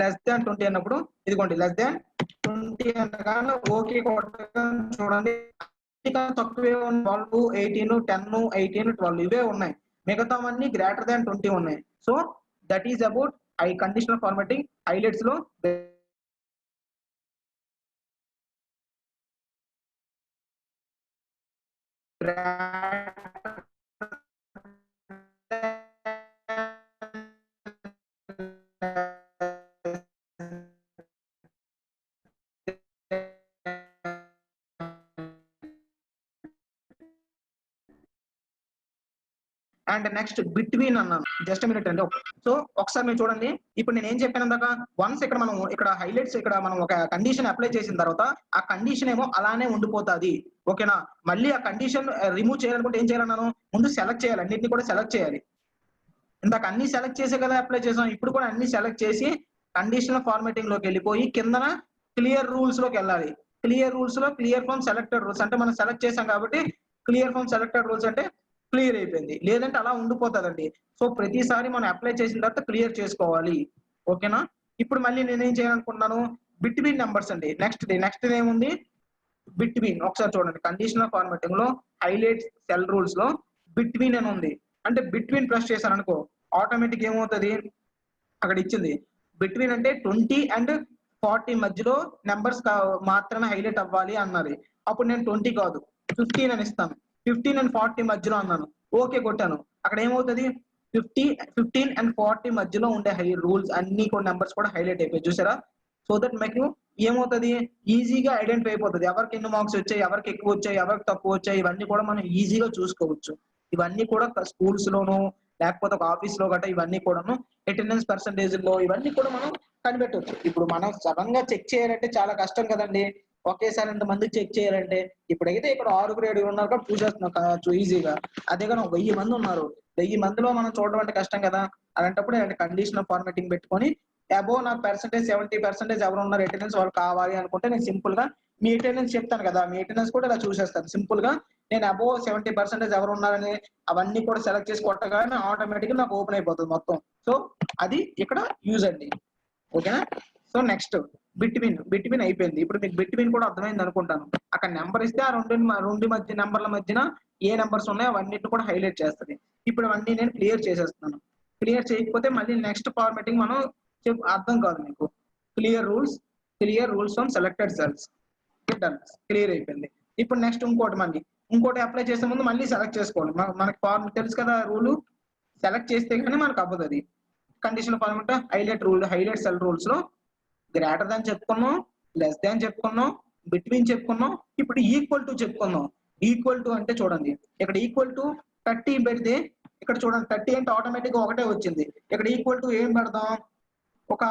లెస్ దాన్ 20 అన్నప్పుడు ఇదిగోండి లెస్ దాన్ 20 అనగానే ఓకే కొట్టగానే చూడండి తక్కువే 12, 18, 10, 18, 12 ఇవే ఉన్నాయి. మిగతావన్నీ గ్రేటర్ దాన్ 20 ఉన్నాయి. So that is about conditional formatting highlights లో. అండ్ నెక్స్ట్ బిట్వీన్ అన్నాను, జస్ట్ మినిట్ అండి. సో ఒకసారి మీరు చూడండి, ఇప్పుడు నేను ఏం చెప్పాను ఇందాక, వన్స్ ఇక్కడ మనం ఇక్కడ హైలైట్స్ ఇక్కడ మనం ఒక కండిషన్ అప్లై చేసిన తర్వాత ఆ కండిషన్ ఏమో అలానే ఉండిపోతుంది. ఓకేనా? మళ్ళీ ఆ కండిషన్ రిమూవ్ చేయాలనుకుంటే ఏం చేయాలన్నాను, ముందు సెలెక్ట్ చేయాలి, అన్నింటినీ కూడా సెలెక్ట్ చేయాలి. ఇందాక అన్ని సెలెక్ట్ చేసే కదా అప్లై చేసాం, ఇప్పుడు కూడా అన్ని సెలెక్ట్ చేసి కండిషనల్ ఫార్మాటింగ్ లోకి వెళ్ళిపోయి కిందన క్లియర్ రూల్స్ లోకి వెళ్ళాలి. క్లియర్ రూల్స్ లో క్లియర్ ఫ్రమ్ సెలెక్టెడ్ రూల్స్ అంటే మనం సెలెక్ట్ చేసాం కాబట్టి క్లియర్ ఫ్రమ్ సెలెక్టెడ్ రూల్స్ అంటే క్లియర్ అయిపోయింది. లేదంటే అలా ఉండిపోతుందండి. సో ప్రతిసారి మనం అప్లై చేసిన తర్వాత క్లియర్ చేసుకోవాలి. ఓకేనా? ఇప్పుడు మళ్ళీ నేనేం చేయాలనుకుంటున్నాను, బిట్వీన్ నెంబర్స్ అండి. నెక్స్ట్ ఏముంది, బిట్వీన్. ఒకసారి చూడండి, కండిషనల్ ఫార్మాటింగ్ లో హైలైట్ సెల్ రూల్స్ లో బిట్వీన్ అని ఉంది. అంటే బిట్వీన్ ప్రెస్ చేశాను అనుకో, ఆటోమేటిక్ ఏమవుతుంది, అక్కడ ఇచ్చింది బిట్వీన్ అంటే 20 and 40 మధ్యలో నెంబర్స్ మాత్రమే హైలైట్ అవ్వాలి అన్నది. అప్పుడు నేను 20 కాదు 15 అని ఇస్తాను. 15 and 40 మధ్యలో అన్నాను, ఓకే కొట్టాను. అక్కడ ఏమవుతుంది, 15 and 40 మధ్యలో ఉండే రూల్స్ అన్ని కూడా నెంబర్స్ కూడా హైలైట్ అయిపోయి చూసారా. సో దట్ మీకు ఏమవుతుంది, ఈజీగా ఐడెంటిఫై అయిపోతుంది ఎవరికి ఎన్ని మార్క్స్ వచ్చాయి, ఎవరికి ఎక్కువ వచ్చాయి, ఎవరికి తక్కువ వచ్చాయి, ఇవన్నీ కూడా మనం ఈజీగా చూసుకోవచ్చు. ఇవన్నీ కూడా స్కూల్స్ లోను లేకపోతే ఒక ఆఫీస్ లో గట్రా ఇవన్నీ కూడాను అటెండెన్స్ పర్సంటేజ్ లో ఇవన్నీ కూడా మనం కనిపెట్టవచ్చు. ఇప్పుడు మనం సడన్ గా చెక్ చేయాలంటే చాలా కష్టం కదండి, ఒకేసారి ఇంతమంది చెక్ చేయాలంటే. ఇప్పుడైతే ఇక్కడ 6 7 ఉన్నారు కాబట్టి చూసేస్తున్నాం ఈజీగా. అదే కానీ 1000 మంది ఉన్నారు, 1000 మందిలో మనం చూడడం అంటే కష్టం కదా. అలాంటప్పుడు కండిషనల్ ఫార్మాటింగ్ పెట్టుకొని అబోవ్ నాకు పర్సెంటేజ్ 70% ఎవరు ఉన్నారు అటెండెన్స్ వాళ్ళు కావాలి అనుకుంటే నేను సింపుల్ గా మీ అటెండెన్స్ చెప్తాను కదా, మీ అటెండెన్స్ కూడా ఇలా చూసేస్తాను సింపుల్ గా. నేను అబోవ్ 70% ఎవరు ఉన్నారని అవన్నీ కూడా సెలెక్ట్ చేసి కొట్టగానే ఆటోమేటిక్ గా నాకు ఓపెన్ అయిపోతుంది మొత్తం. సో అది ఇక్కడ యూజ్ అండి. ఓకేనా? సో నెక్స్ట్ బిట్వీన్ అయిపోయింది. ఇప్పుడు మీకు బిట్వీన్ కూడా అర్థమైంది అనుకుంటాను. అక్కడ నెంబర్ ఇస్తే ఆ రెండు మధ్య నెంబర్ల మధ్యన ఏ నెంబర్స్ ఉన్నాయో అవన్నిటిని కూడా హైలైట్ చేస్తుంది. ఇప్పుడు అవన్నీ నేను క్లియర్ చేసేస్తున్నాను. క్లియర్ చేయకపోతే మళ్ళీ నెక్స్ట్ ఫార్మాటింగ్ మనం అర్థం కాదు మీకు. Clear rules from selected cells. Done, clear అయిపోయింది. ఇప్పుడు నెక్స్ట్ ఇంకోటి అప్లై చేసే ముందు మళ్ళీ సెలెక్ట్ చేసుకోవాలి. మనకి ఫార్మ్ తెలుసు కదా రూల్, సెలెక్ట్ చేస్తే కానీ మనకు అవ్వదు అది. Conditional format highlight cell rules లో గ్రేటర్ దాన్ చెప్పుకున్నాం, లెస్ దాన్ చెప్పుకున్నాం, బిట్వీన్ చెప్పుకున్నాం, ఇప్పుడు ఈక్వల్ టు చెప్పుకున్నాం. ఈక్వల్ టు అంటే చూడండి ఇక్కడ ఈక్వల్ టు 30 పెడితే ఇక్కడ చూడండి 30 అంటే ఆటోమేటిక్ గా ఒకటే వచ్చింది. ఇక్కడ ఈక్వల్ టు ఏం పెడదాం, ఒక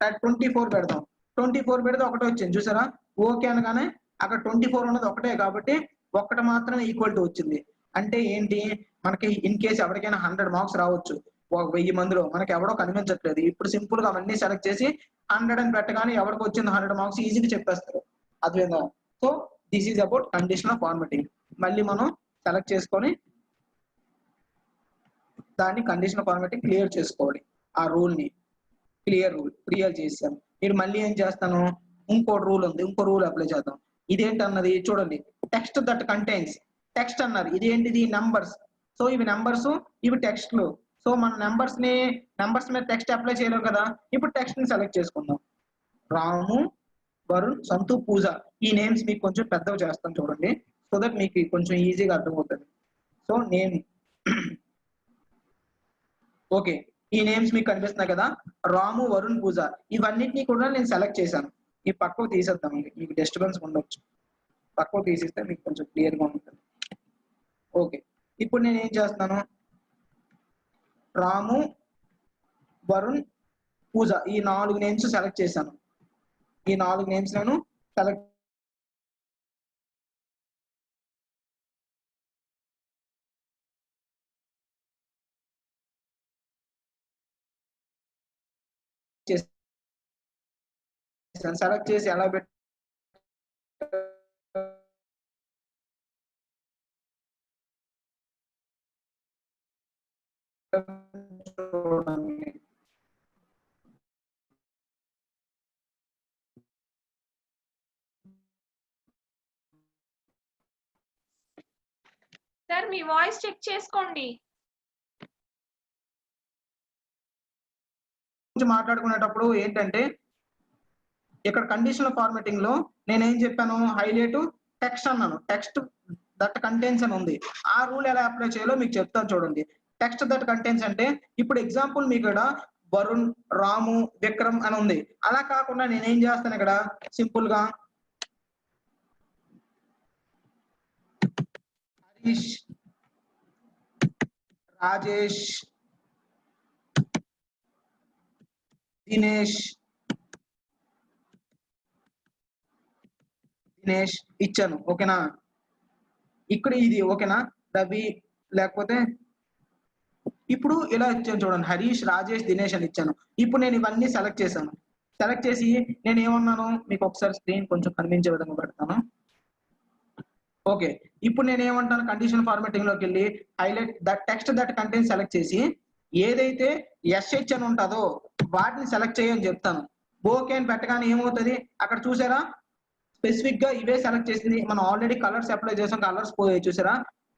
24 పెడదాం. 24 పెడితే ఒకటే వచ్చింది చూసారా. ఓకే అనగానే అక్కడ 24 ఉన్నది ఒకటే కాబట్టి ఒక్కటి మాత్రమే ఈక్వల్ టు వచ్చింది. అంటే ఏంటి, మనకి ఇన్ కేసు ఎవరికైనా 100 మార్క్స్ రావచ్చు 1000 మందిలో, మనకి ఎవడో కనిపించట్లేదు. ఇప్పుడు సింపుల్ గా అవన్నీ సెలెక్ట్ చేసి 100 అని పెట్టగానే ఎవరికి వచ్చింది 100 మార్క్స్ ఈజీగా చెప్పేస్తారు. అర్థమైందా? So this is about conditional formatting. మళ్ళీ మనం సెలెక్ట్ చేసుకొని దాన్ని కండిషనల్ ఫార్మాటింగ్ క్లియర్ చేసుకోవాలి. ఆ రూల్ ని క్లియర్ చేశాను. మీరు మళ్ళీ ఏం చేస్తాను, ఇంకో రూల్ ఉంది, ఇంకో రూల్ అప్లై చేద్దాం. ఇదేంటన్నది చూడండి, టెక్స్ట్ దట్ కంటైన్స్. టెక్స్ట్ అన్నారు, ఇదేంటిది నంబర్స్. సో ఇవి నంబర్స్, ఇవి టెక్స్ట్లు. సో మన నంబర్స్ మీద టెక్స్ట్ అప్లై చేయలేవు కదా. ఇప్పుడు టెక్స్ట్ ని సెలెక్ట్ చేసుకుందాం. రాము, వరుణ్, సంతు, పూజ. ఈ నేమ్స్ మీకు కొంచెం పెద్దవి చేస్తాను చూడండి, సో దట్ మీకు కొంచెం ఈజీగా అర్థమవుతుంది. సో నేమ్ ఓకే, ఈ నేమ్స్ మీకు కనిపిస్తున్నాయి కదా, రాము, వరుణ్, పూజ. ఇవన్నిటిని కూడా నేను సెలెక్ట్ చేశాను. ఈ పక్కకు తీసేద్దాం, మీకు డిస్టర్బెన్స్ ఉండొచ్చు. పక్కకు తీసిస్తే మీకు కొంచెం క్లియర్ గా ఉంటుంది. ఓకే, ఇప్పుడు నేను ఏం చేస్తున్నాను, రాము, వరుణ్, పూజ ఈ 4 నేమ్స్ సెలెక్ట్ చేశాను. ఈ 4 నేమ్స్ నేను సెలెక్ట్ చేశాను. సెలెక్ట్ చేసి ఎలా పెట్టి సార్ మీ వాయిస్ చెక్ చేసుకోండి. మాట్లాడుకునేటప్పుడు ఏంటంటే ఇక్కడ కండిషనల్ ఫార్మాటింగ్ లో నేనేం చెప్పాను, హైలైట్ టెక్స్ట్ అన్నాను. టెక్స్ట్ దట్ కంటెన్స్ అని ఉంది. ఆ రూల్ ఎలా అప్లై చేయాలో మీకు చెప్తాను చూడండి. టెక్స్ట్ దట్ కంటెన్స్ అంటే ఇప్పుడు ఎగ్జాంపుల్ మీకు ఇక్కడ వరుణ్, రాము, విక్రమ్ అని ఉంది. అలా కాకుండా నేనేం చేస్తాను, ఇక్కడ సింపుల్ గా హరీష్, రాజేష్, దినేష్ ఇచ్చాను. ఓకేనా, ఇక్కడ ఇది ఓకేనా, రవి లేకపోతే ఇప్పుడు ఇలా ఇచ్చాను చూడండి, హరీష్, రాజేష్, దినేష్ అని ఇచ్చాను. ఇప్పుడు నేను ఇవన్నీ సెలెక్ట్ చేశాను. సెలెక్ట్ చేసి నేను ఏమన్నాను, మీకు ఒకసారి స్క్రీన్ కొంచెం కనిపించే విధంగా పెడతాను. ఓకే, ఇప్పుడు నేను ఏమంటాను, కండిషన్ ఫార్మాటింగ్ లోకి వెళ్ళి highlight that text that content select చేసి ఏదైతే ఎస్హెచ్ అని ఉంటుందో వాటిని సెలెక్ట్ చేయని చెప్తాను. ఓకే అని పెట్టగానే ఏమవుతుంది, అక్కడ చూసారా స్పెసిఫిక్ గా ఇవే సెలెక్ట్ చేసింది. మనం ఆల్రెడీ కలర్స్ అప్లై చేసాం, కలర్స్ పోయాయి చూసారా.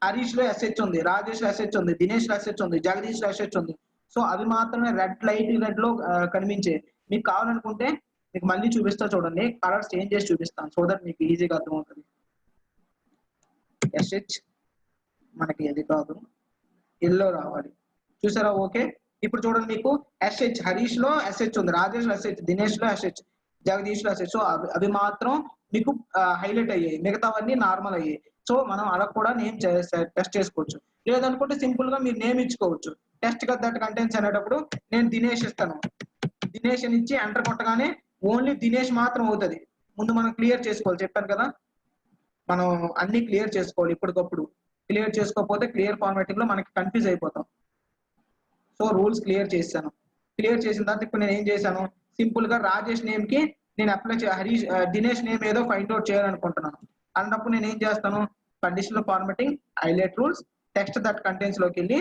హరీష్ లో ఎస్హెచ్ ఉంది, రాజేష్ లో ఎస్హెచ్ ఉంది, దినేష్ లో ఎస్హెచ్ ఉంది, జగదీష్ లో ఎస్హెచ్ ఉంది. సో అవి మాత్రమే లైట్ రెడ్ లో కనిపించే. మీకు కావాలనుకుంటే మీకు మళ్ళీ చూపిస్తా చూడండి, కలర్స్ చేంజ్ చేసి చూపిస్తాను సో దట్ మీకు ఈజీగా అర్థమవుతుంది. ఎస్హెచ్ మనకి అది కాదు, ఎల్లో రావాలి చూసారా. ఓకే, ఇప్పుడు చూడండి మీకు ఎస్హెచ్ హరీష్ లో ఎస్హెచ్ ఉంది, రాజేష్ లో ఎస్హెచ్, దినేష్ లో ఎస్హెచ్, జగదీష్ లో ఎస్హెచ్. సో అవి మాత్రం మీకు హైలైట్ అయ్యాయి, మిగతావన్నీ నార్మల్ అయ్యాయి. సో మనం అలా కూడా నేమ్ టెస్ట్ చేసుకోవచ్చు. లేదనుకుంటే సింపుల్ గా మీరు నేమ్ ఇచ్చుకోవచ్చు. టెస్ట్ దట్ కంటెంట్స్ అనేటప్పుడు నేను దినేష్ ఇస్తాను. దినేష్ అని ఇచ్చి ఎంటర్ కొట్టగానే ఓన్లీ దినేష్ మాత్రం అవుతుంది. ముందు మనం క్లియర్ చేసుకోవాలి, చెప్పాను కదా మనం అన్ని క్లియర్ చేసుకోవాలి. ఇప్పటికప్పుడు క్లియర్ చేసుకోకపోతే క్లియర్ ఫార్మాటింగ్ లో మనకి కన్ఫ్యూజ్ అయిపోతాం. సో రూల్స్ క్లియర్ చేశాను. క్లియర్ చేసిన తర్వాత ఇప్పుడు నేను ఏం చేశాను, సింపుల్ గా రాజేష్ నేమ్ కి నేను అప్లై హరీష్ దినేష్ నేమ్ ఏదో ఫైండ్ అవుట్ చేయాలనుకుంటున్నాను. అన్నప్పుడు నేను ఏం చేస్తాను, conditional formatting, highlight rules, text that contents లోకి వెళ్ళి